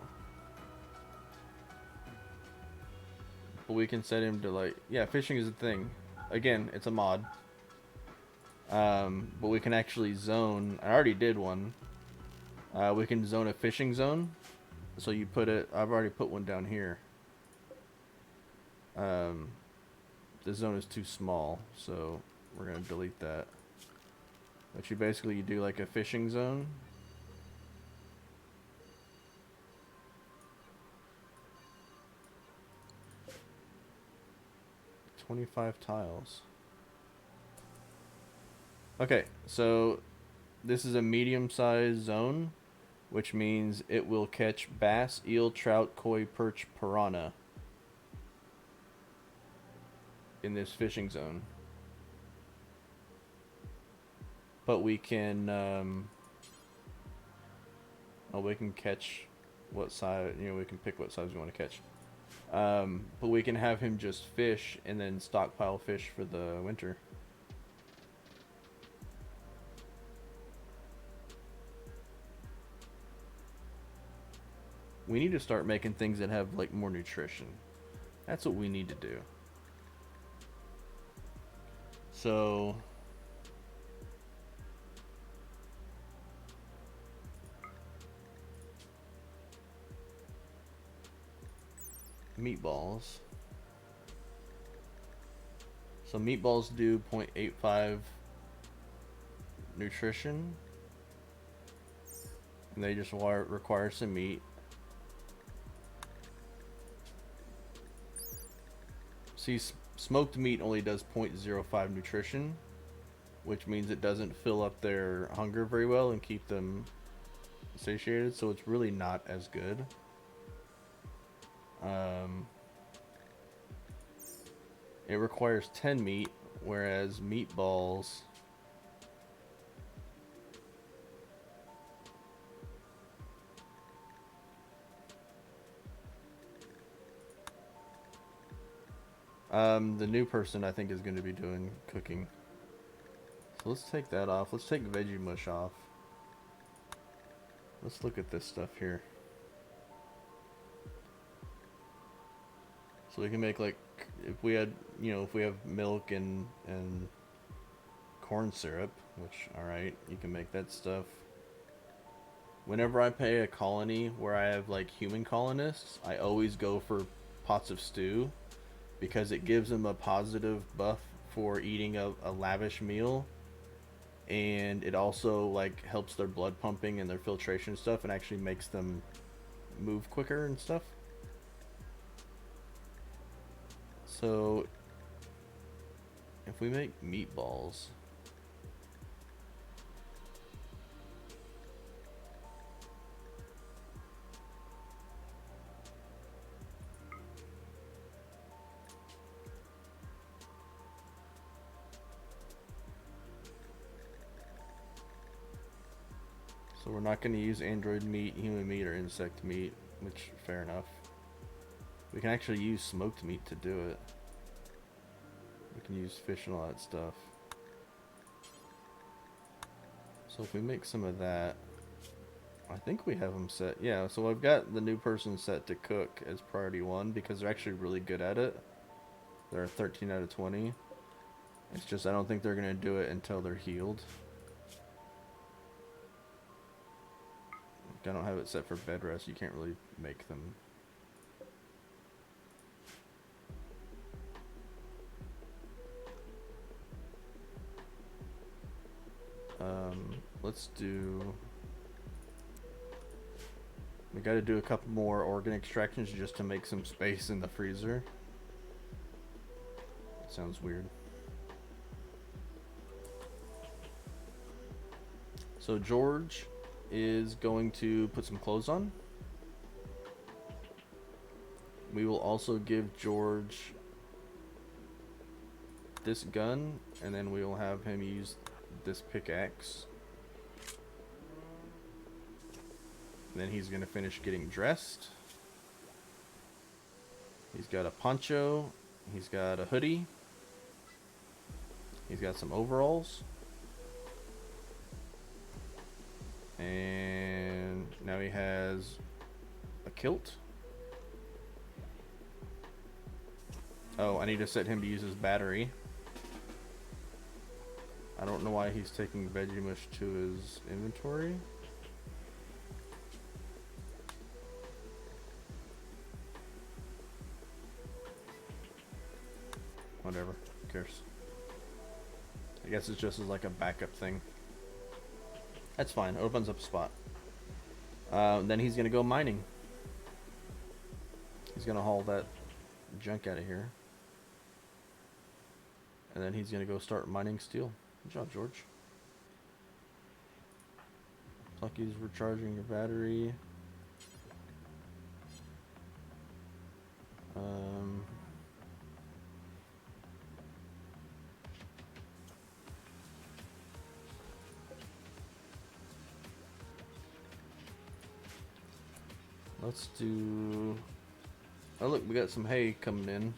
But we can set him to, like, yeah, fishing is a thing. Again, it's a mod. But we can actually zone. I already did one. We can zone a fishing zone. So you put it. I've already put one down here. The zone is too small, so we're gonna delete that. But you do like a fishing zone. $25 tiles. Okay, so this is a medium-sized zone, which means it will catch bass, eel, trout, koi, perch, piranha in this fishing zone. But we can, we can catch what size, we can pick what size we want to catch. But we can have him just fish and then stockpile fish for the winter. We need to start making things that have like more nutrition. That's what we need to do. So meatballs. So meatballs do 0.85 nutrition, and they just require some meat. See, smoked meat only does 0.05 nutrition, which means it doesn't fill up their hunger very well and keep them satiated, so it's really not as good. It requires 10 meat, whereas meatballs the new person I think is going to be doing cooking. So let's take that off. Let's take veggie mush off. Let's look at this stuff here. So we can make, like, if we had, if we have milk and corn syrup, which, alright, you can make that stuff. Whenever I pay a colony where I have, like, human colonists, I always go for pots of stew, because it gives them a positive buff for eating a lavish meal, and it also, like, helps their blood pumping and their filtration stuff, and actually makes them move quicker and stuff. So if we make meatballs, So we're not going to use android meat, human meat, or insect meat, which, fair enough. We can actually use smoked meat to do it. We can use fish and all that stuff. So if we make some of that, I think we have them set. Yeah, so I've got the new person set to cook as priority 1 because they're actually really good at it. They're 13 out of 20. It's just I don't think they're going to do it until they're healed. I don't have it set for bed rest. You can't really make them. Let's do... We gotta do a couple more organ extractions just to make some space in the freezer. That sounds weird. So George is going to put some clothes on. We will also give George this gun, and then we will have him use this pickaxe. Then he's going to finish getting dressed. He's got a poncho. He's got a hoodie. He's got some overalls. And now he has a kilt. Oh, I need to set him to use his battery. I don't know why he's taking veggie mush to his inventory. Whatever, who cares? I guess it's just as like a backup thing. That's fine, it opens up a spot. Then he's gonna go mining. He's gonna haul that junk out of here. And then he's gonna go start mining steel. Good job, George. Plucky's recharging your battery. Let's do... Oh look, we got some hay coming in.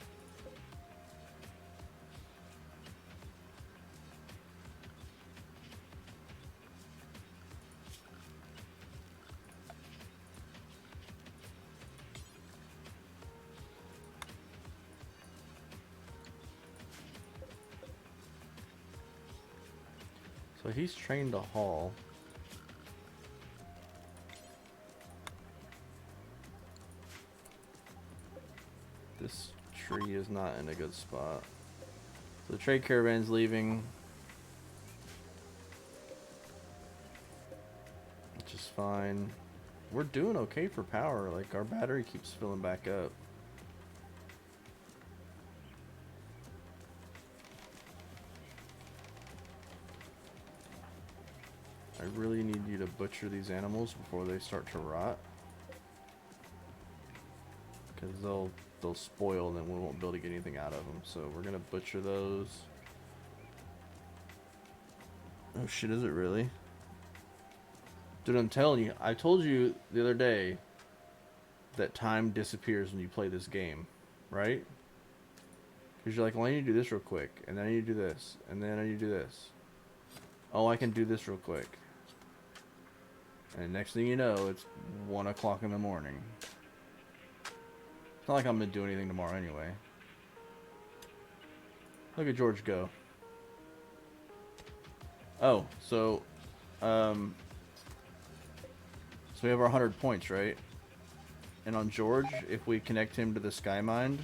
So he's trained to haul. This tree is not in a good spot. So the trade caravan's leaving, which is fine. We're doing okay for power. Like, our battery keeps filling back up. I really need you to butcher these animals before they start to rot, because they'll spoil and then we won't be able to get anything out of them. So we're gonna butcher those. Oh shit, is it really? Dude, I'm telling you, I told you the other day that time disappears when you play this game, right? Because you're like, well, I need to do this real quick, and then I need to do this, and then I need to do this. Oh, I can do this real quick. And next thing you know, it's 1 o'clock in the morning. It's not like I'm going to do anything tomorrow anyway. Look at George go. Oh, so we have our 100 points, right? And on George, if we connect him to the Skymind,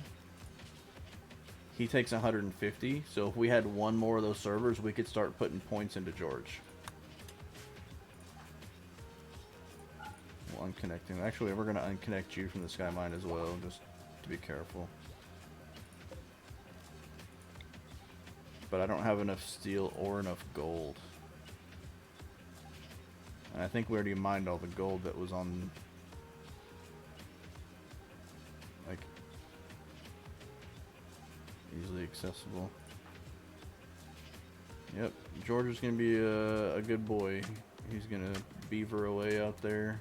he takes 150. So if we had one more of those servers, we could start putting points into George. We'll unconnect him. Actually, we're going to unconnect you from the Skymind as well, just to be careful. But I don't have enough steel or enough gold. And I think we already mined all the gold that was on, like, easily accessible. Yep, George is going to be a good boy. He's gonna beaver away out there.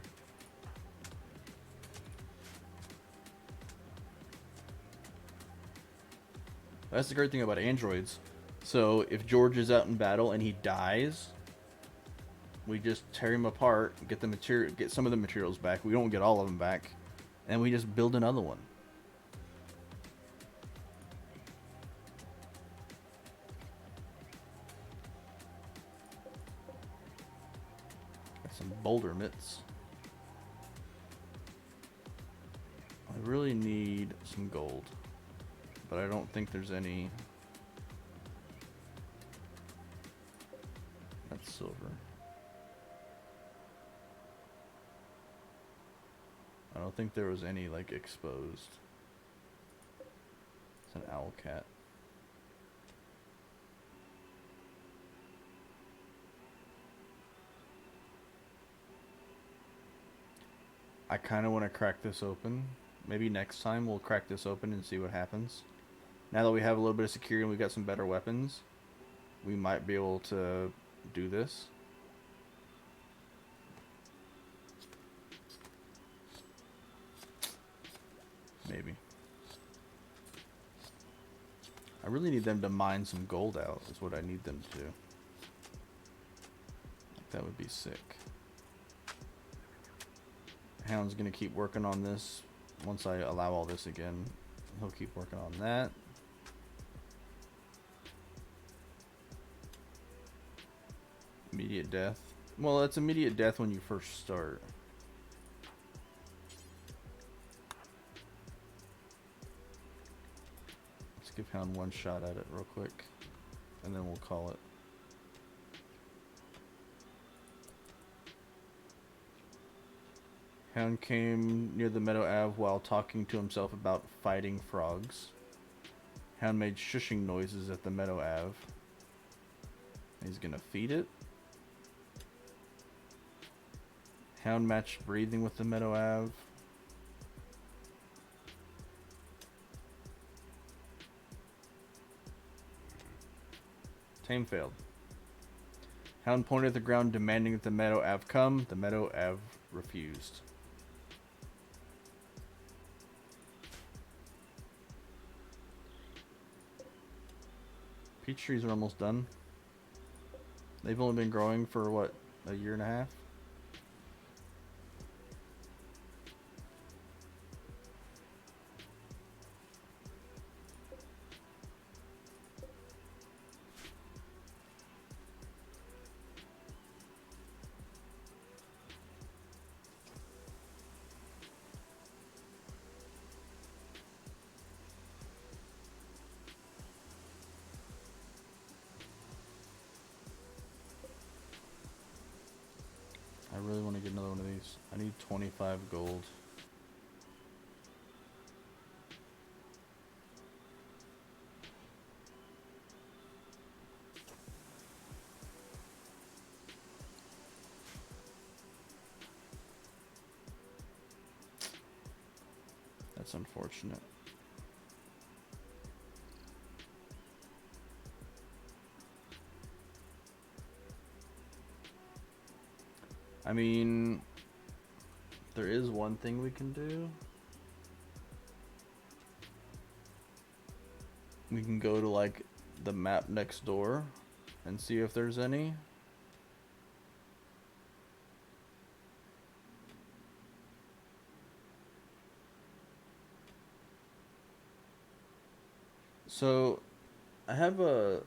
That's the great thing about androids. So if George is out in battle and he dies, we just tear him apart, get the material, get some of the materials back. We don't get all of them back, and we just build another one. Got some boulder mitts. I really need some gold, but I don't think there's any. That's silver. I don't think there was any like exposed. It's an owl cat. I kind of want to crack this open. Maybe next time we'll crack this open and see what happens. Now that we have a little bit of security and we got some better weapons, we might be able to do this. Maybe. I really need them to mine some gold out, is what I need them to do. That would be sick. Hound's gonna keep working on this. Once I allow all this again, he'll keep working on that. Immediate death. Well, it's immediate death when you first start. Let's give Hound one shot at it real quick, and then we'll call it. Hound came near the Meadow Ave while talking to himself about fighting frogs. Hound made shushing noises at the Meadow Ave. He's gonna feed it. Hound matched breathing with the Meadow Ave. Tame failed. Hound pointed at the ground, demanding that the Meadow Ave come. The Meadow Ave refused. Peach trees are almost done. They've only been growing for what, a year and a half? I really want to get another one of these. I need 25 gold. That's unfortunate. I mean, there is one thing we can do. We can go to like the map next door and see if there's any. So I have a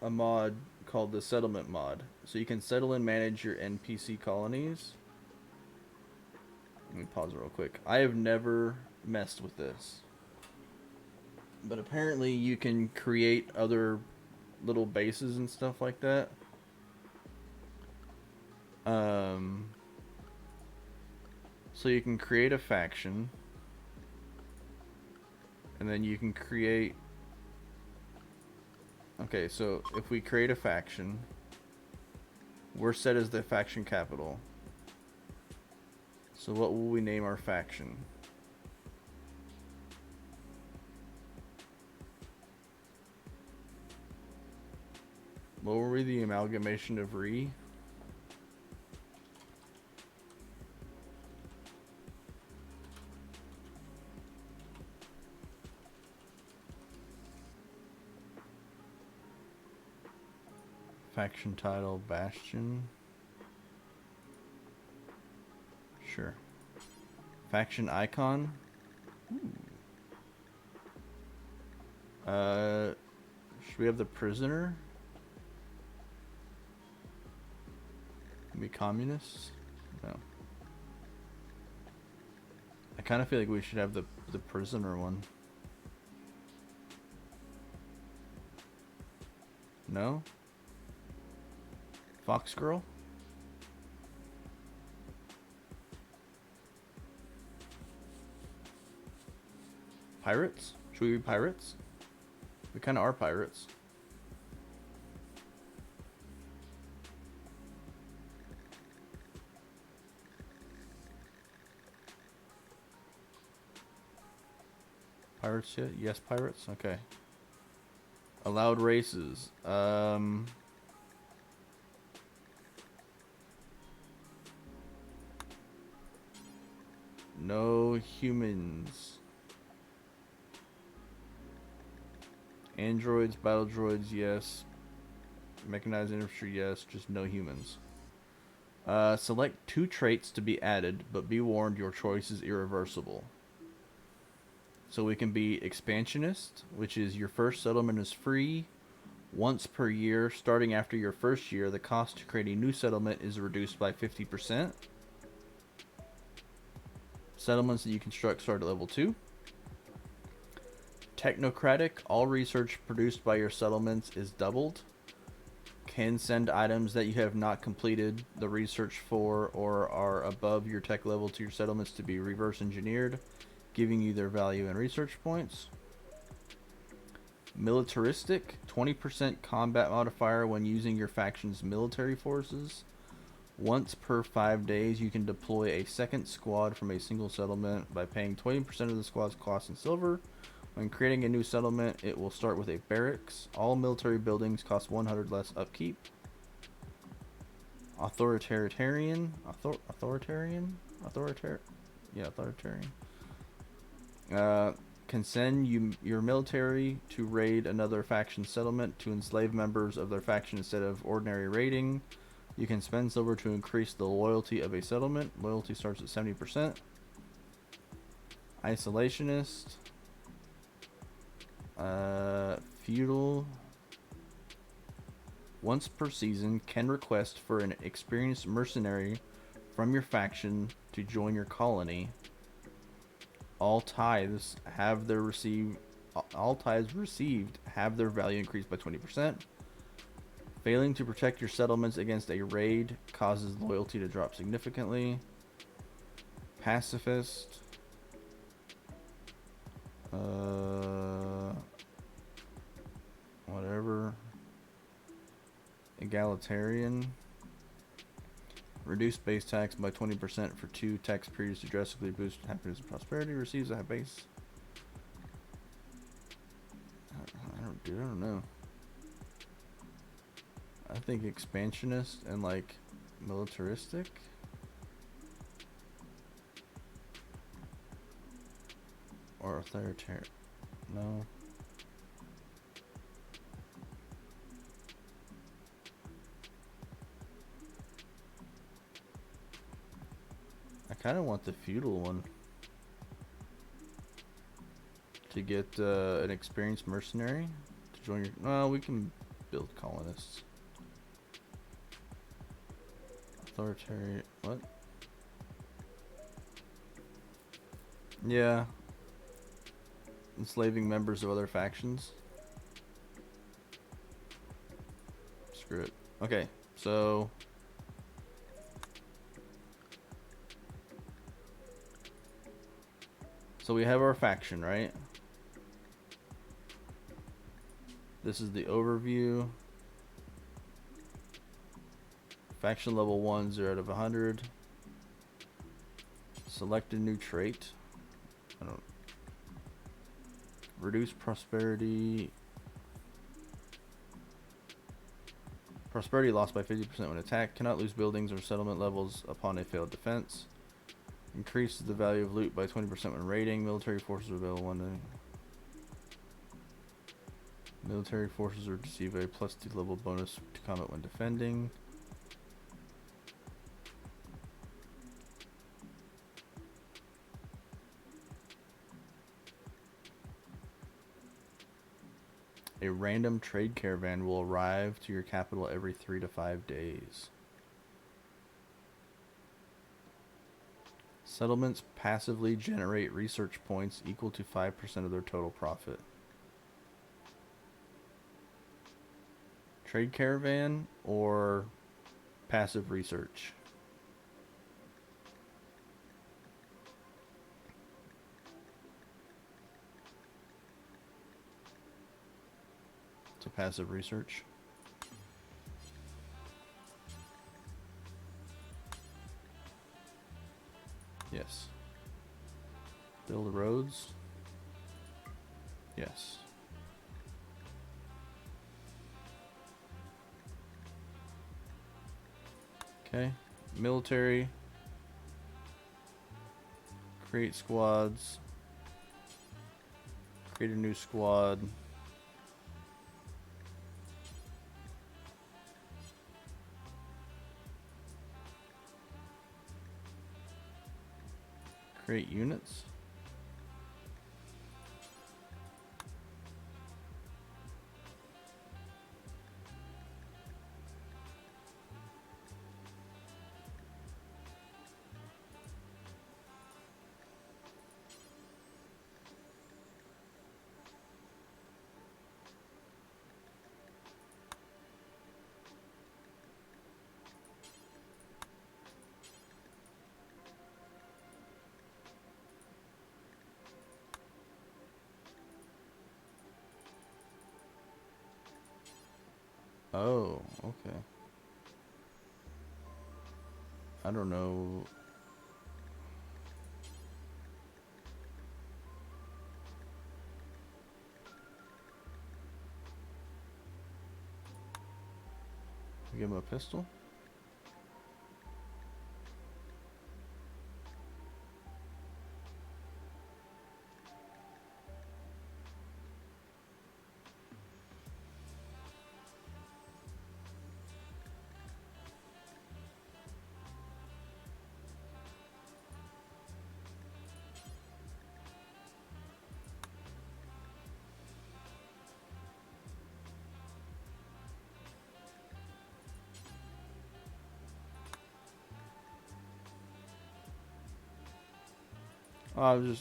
mod called the settlement mod. So you can settle and manage your NPC colonies. Let me pause real quick. I have never messed with this, but apparently you can create other little bases and stuff like that. So you can create a faction, and then you can create. Okay, so if we create a faction, we're set as the faction capital. So what will we name our faction? What were we? The amalgamation of Re? Faction title, Bastion. Sure. Faction icon. Should we have the prisoner? Be communists? No. I kind of feel like we should have the prisoner one. No? Fox girl? Pirates? Should we be pirates? We kind of are pirates. Pirates yet? Yes, pirates? Okay. Allowed races. No humans. Androids, battle droids, yes. Mechanized infantry, yes. Just no humans. Select 2 traits to be added, but be warned your choice is irreversible. So we can be expansionist, which is your first settlement is free. Once per year, starting after your first year, the cost to create a new settlement is reduced by 50%. Settlements that you construct start at level 2. Technocratic, all research produced by your settlements is doubled. Can send items that you have not completed the research for or are above your tech level to your settlements to be reverse engineered, giving you their value and research points. Militaristic, 20% combat modifier when using your faction's military forces. Once per 5 days, you can deploy a second squad from a single settlement by paying 20% of the squad's cost in silver. When creating a new settlement, it will start with a barracks. All military buildings cost 100 less upkeep. Authoritarian. Can send your military to raid another faction settlement to enslave members of their faction instead of ordinary raiding. You can spend silver to increase the loyalty of a settlement. Loyalty starts at 70%. Isolationist. Feudal. Once per season, can request for an experienced mercenary from your faction to join your colony. All tithes received have their value increased by 20%. Failing to protect your settlements against a raid causes loyalty to drop significantly. Pacifist. Whatever. Egalitarian. Reduce base tax by 20% for 2 tax periods to drastically boost happiness and prosperity. Receives a base. I don't know. I think expansionist and like militaristic. Or authoritarian. No. I kind of want the feudal one. To get an experienced mercenary to join your... Well, we can build colonists. Authoritarian... What? Yeah. Enslaving members of other factions. Screw it. Okay, so... So we have our faction, right? This is the overview. Faction level 1, 0 out of 100. Select a new trait. I don't... Reduce prosperity. Prosperity lost by 50% when attacked. Cannot lose buildings or settlement levels upon a failed defense. Increases the value of loot by 20% when raiding. Military forces available one day. Military forces receive a +2 level bonus to combat when defending. A random trade caravan will arrive to your capital every 3 to 5 days. Settlements passively generate research points equal to 5% of their total profit. Trade caravan or passive research? It's a passive research. Yes. Build roads. Yes. Okay. Military. Create squads. Create a new squad. Create units. Oh, okay. I don't know. Give him a pistol.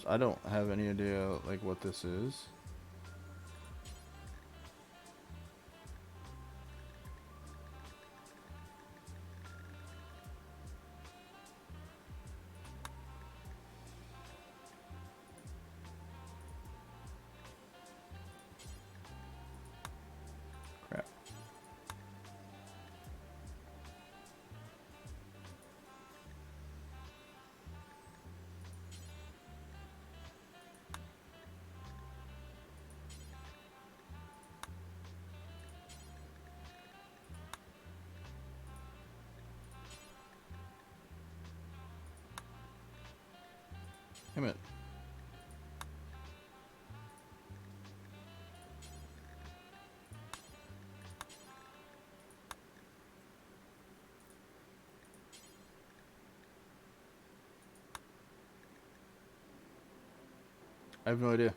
I don't have any idea like what this is. Crap. Damn it. I have no idea.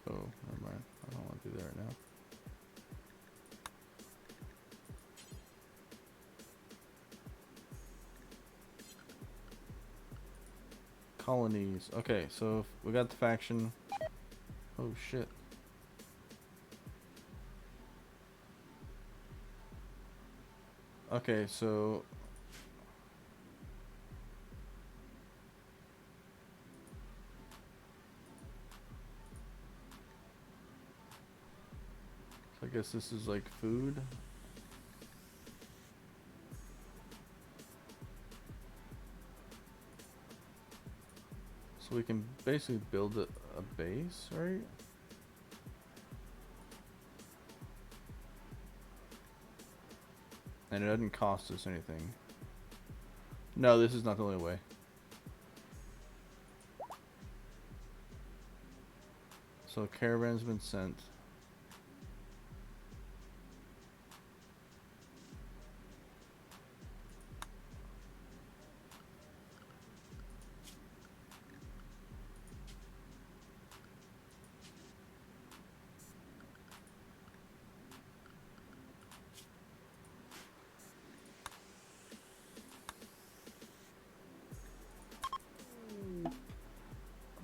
Oh, never mind. I don't want to do that right now. Colonies. Okay, so we got the faction. Oh shit. Okay, so I guess this is like food. So we can basically build a base, right? And it doesn't cost us anything. No, this is not the only way. So caravan's been sent.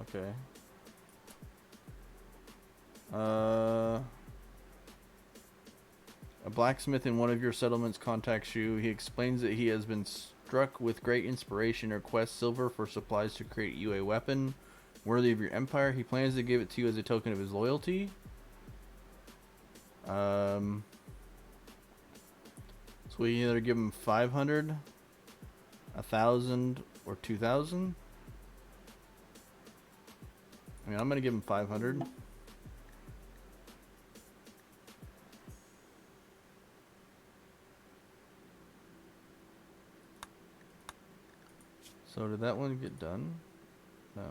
Okay. A blacksmith in one of your settlements contacts you. He explains that he has been struck with great inspiration and requests silver for supplies to create you a weapon worthy of your empire. He plans to give it to you as a token of his loyalty. So we either give him 500, 1,000, or 2,000. I mean, I'm gonna give him 500. So did that one get done? No.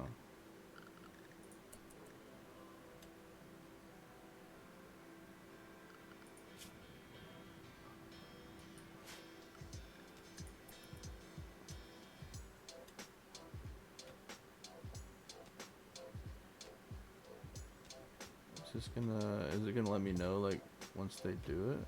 Is it gonna let me know like once they do it?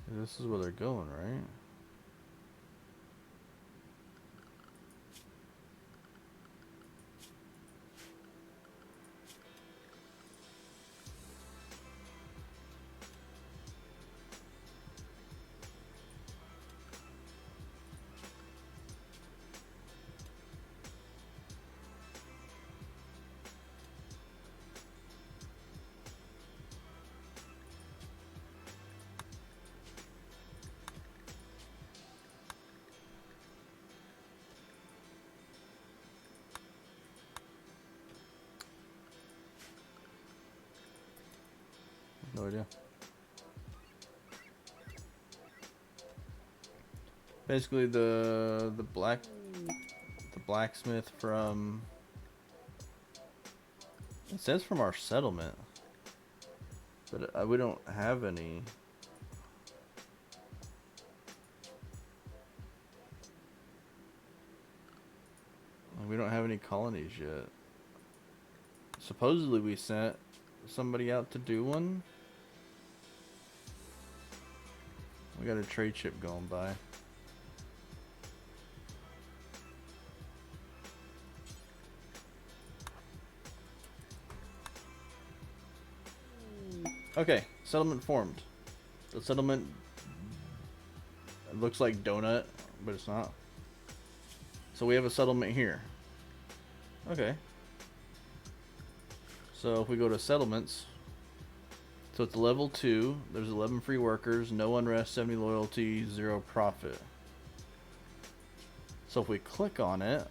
This is where they're going, right? No idea. Basically, the blacksmith from, it says from our settlement, but we don't have any. We don't have any colonies yet. Supposedly we sent somebody out to do one. We got a trade ship going by. Okay, settlement formed. The settlement looks like donut, but it's not. So we have a settlement here. Okay. So if we go to settlements, so it's level 2, there's 11 free workers, no unrest, 70 loyalty, 0 profit. So if we click on it,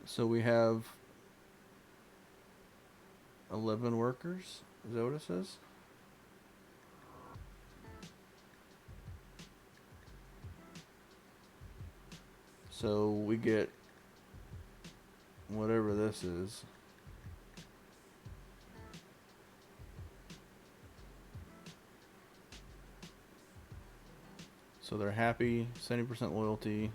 so we have 11 workers, is that what it says? So we get whatever this is. So they're happy, 70% loyalty,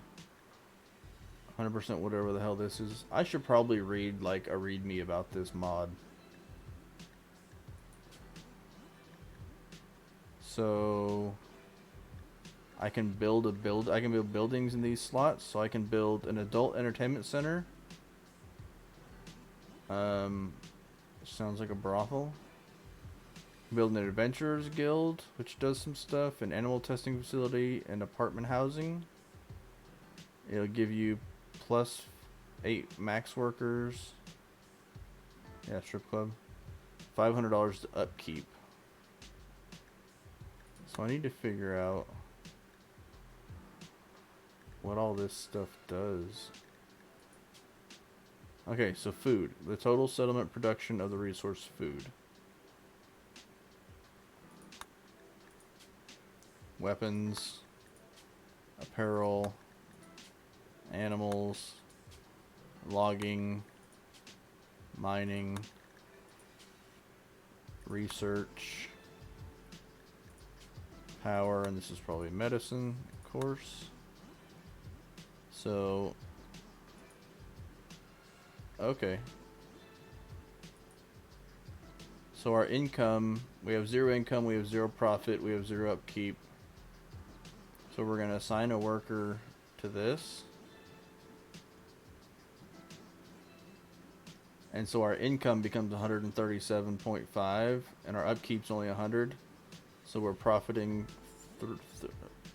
100% whatever the hell this is. I should probably read like a readme about this mod. So I can build I can build buildings in these slots. So I can build an adult entertainment center. Sounds like a brothel. Build an adventurers guild, which does some stuff. An animal testing facility and apartment housing. It'll give you +8 max workers. Yeah, strip club. $500 to upkeep. So I need to figure out what all this stuff does. Okay, so food. The total settlement production of the resource food. Weapons. Apparel. Animals. Logging. Mining. Research. Power, and this is probably medicine, of course. So, okay. So our income, we have 0 income, we have 0 profit, we have 0 upkeep. So we're gonna assign a worker to this. And so our income becomes 137.5 and our upkeep's only 100. So we're profiting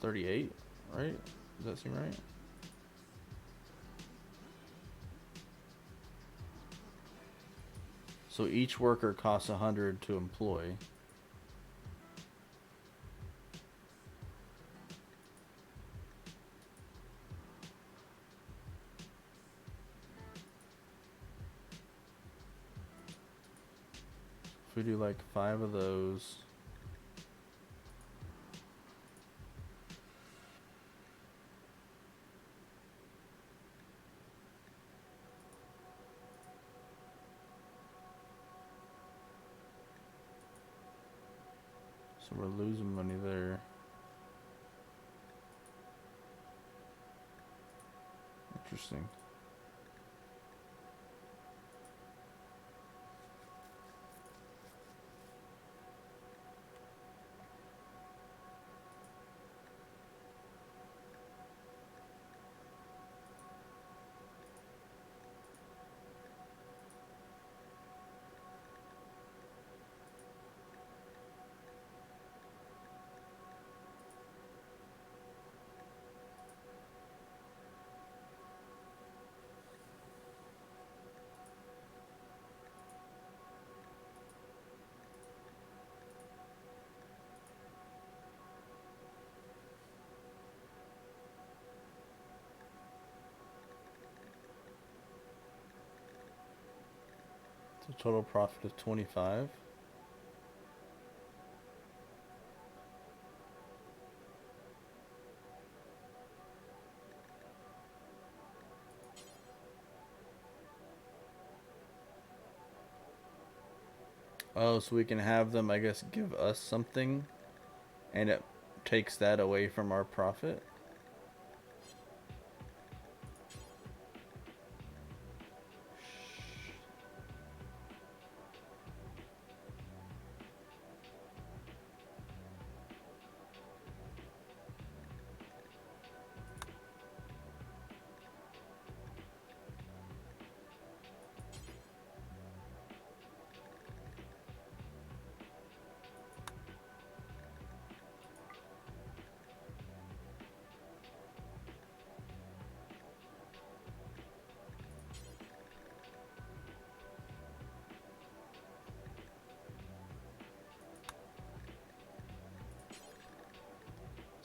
38, right? Does that seem right? So each worker costs 100 to employ. If we do like 5 of those. So we're losing money there. Interesting. So total profit of 25. Oh, so we can have them, I guess, give us something, and it takes that away from our profit.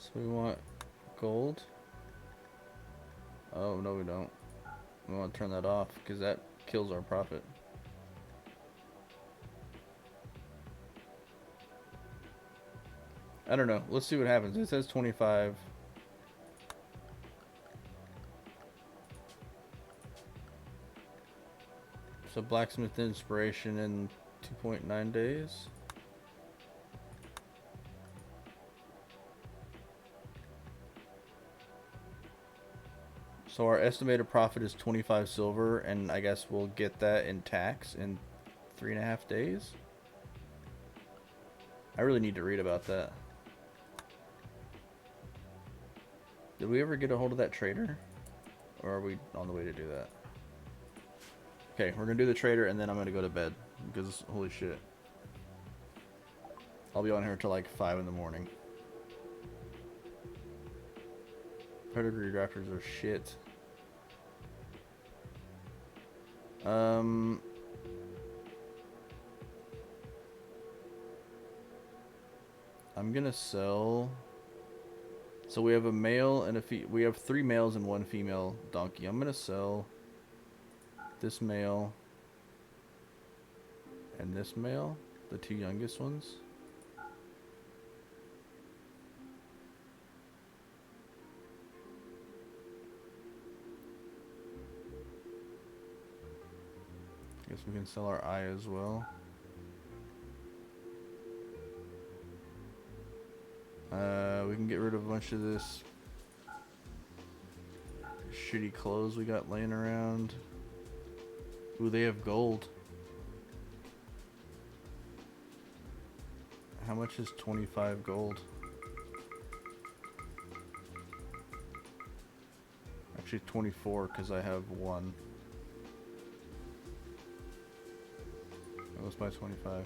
So we want gold. Oh, no we don't. We want to turn that off because that kills our profit. I don't know. Let's see what happens. It says 25. So blacksmith inspiration in 2.9 days. So our estimated profit is 25 silver, and I guess we'll get that in tax in 3.5 days. I really need to read about that. Did we ever get a hold of that trader? Or are we on the way to do that? Okay, we're gonna do the trader and then I'm gonna go to bed. Because, holy shit. I'll be on here till like 5 in the morning. Pedigree drafters are shit. I'm gonna sell. So we have a male and we have 3 males and 1 female donkey. I'm gonna sell this male and this male, the 2 youngest ones. Guess we can sell our eye as well. We can get rid of a bunch of this shitty clothes we got laying around. Ooh, they have gold. How much is 25 gold? Actually 24 because I have 1. Let's buy 25.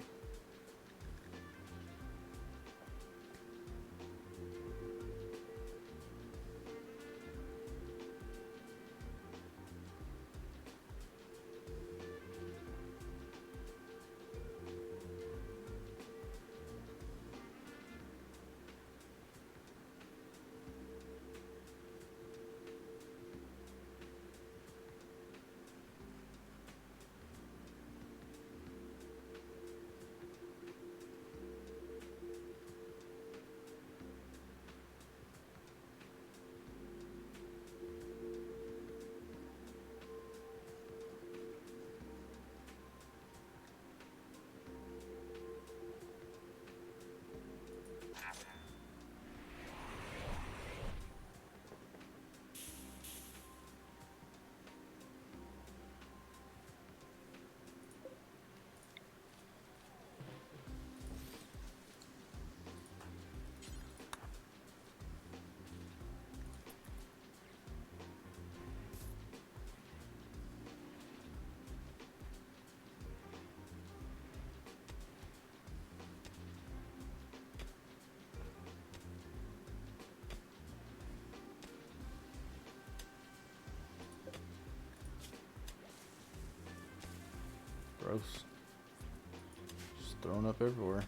Gross. Just thrown up everywhere.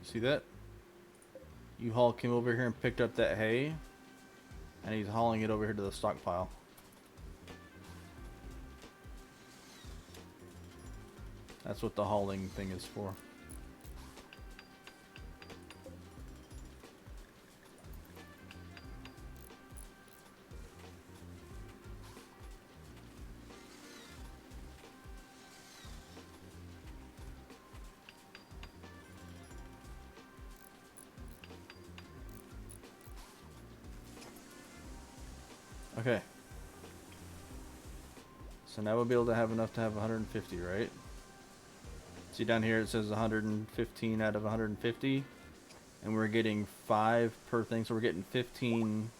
See that? U-Haul came over here and picked up that hay, and he's hauling it over here to the stockpile. That's what the hauling thing is for. Okay. So now we'll be able to have enough to have 150, right? See down here it says 115 out of 150. And we're getting 5 per thing, so we're getting 15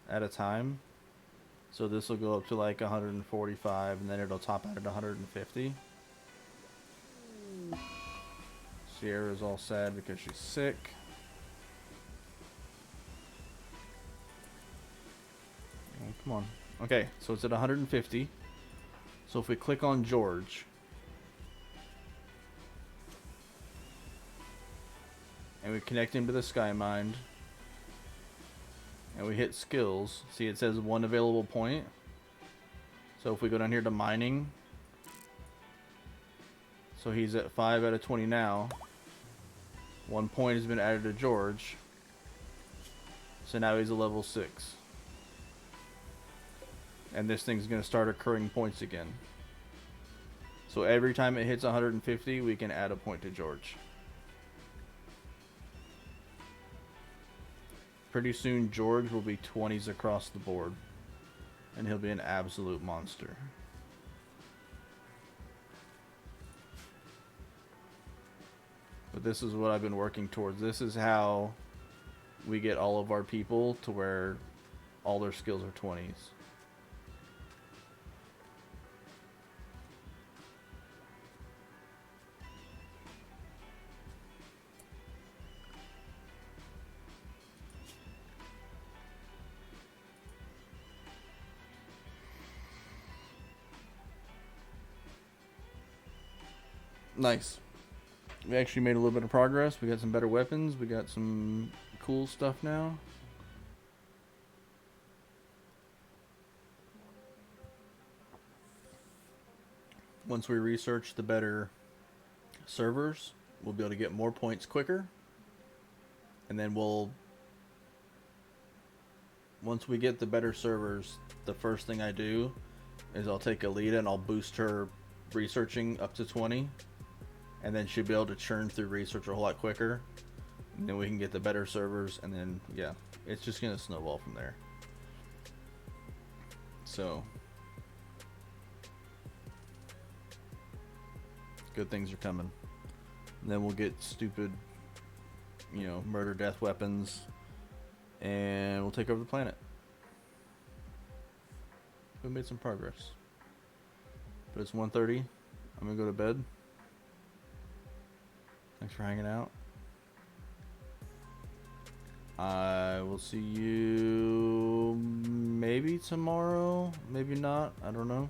at a time. So this will go up to like 145 and then it'll top out at 150. Sierra's all sad because she's sick. Oh, come on. Okay, so it's at 150. So if we click on George, and we connect him to the Skymind, and we hit skills, see it says 1 available point. So if we go down here to mining, so he's at 5 out of 20 now. 1 point has been added to George. So now he's a level 6. And this thing's going to start accruing points again. So every time it hits 150, we can add a point to George. Pretty soon, George will be 20s across the board. And he'll be an absolute monster. But this is what I've been working towards. This is how we get all of our people to where all their skills are 20s. Nice. We actually made a little bit of progress. We got some better weapons. We got some cool stuff now. Once we research the better servers, we'll be able to get more points quicker. And then once we get the better servers, the first thing I do is I'll take Alita and I'll boost her researching up to 20. And then she'll be able to churn through research a whole lot quicker. And then we can get the better servers. And then, yeah, it's just going to snowball from there. So, good things are coming. And then we'll get stupid, you know, murder death weapons. And we'll take over the planet. We made some progress. But it's 1:30. I'm going to go to bed. Thanks for hanging out. I will see you maybe tomorrow, maybe not. I don't know.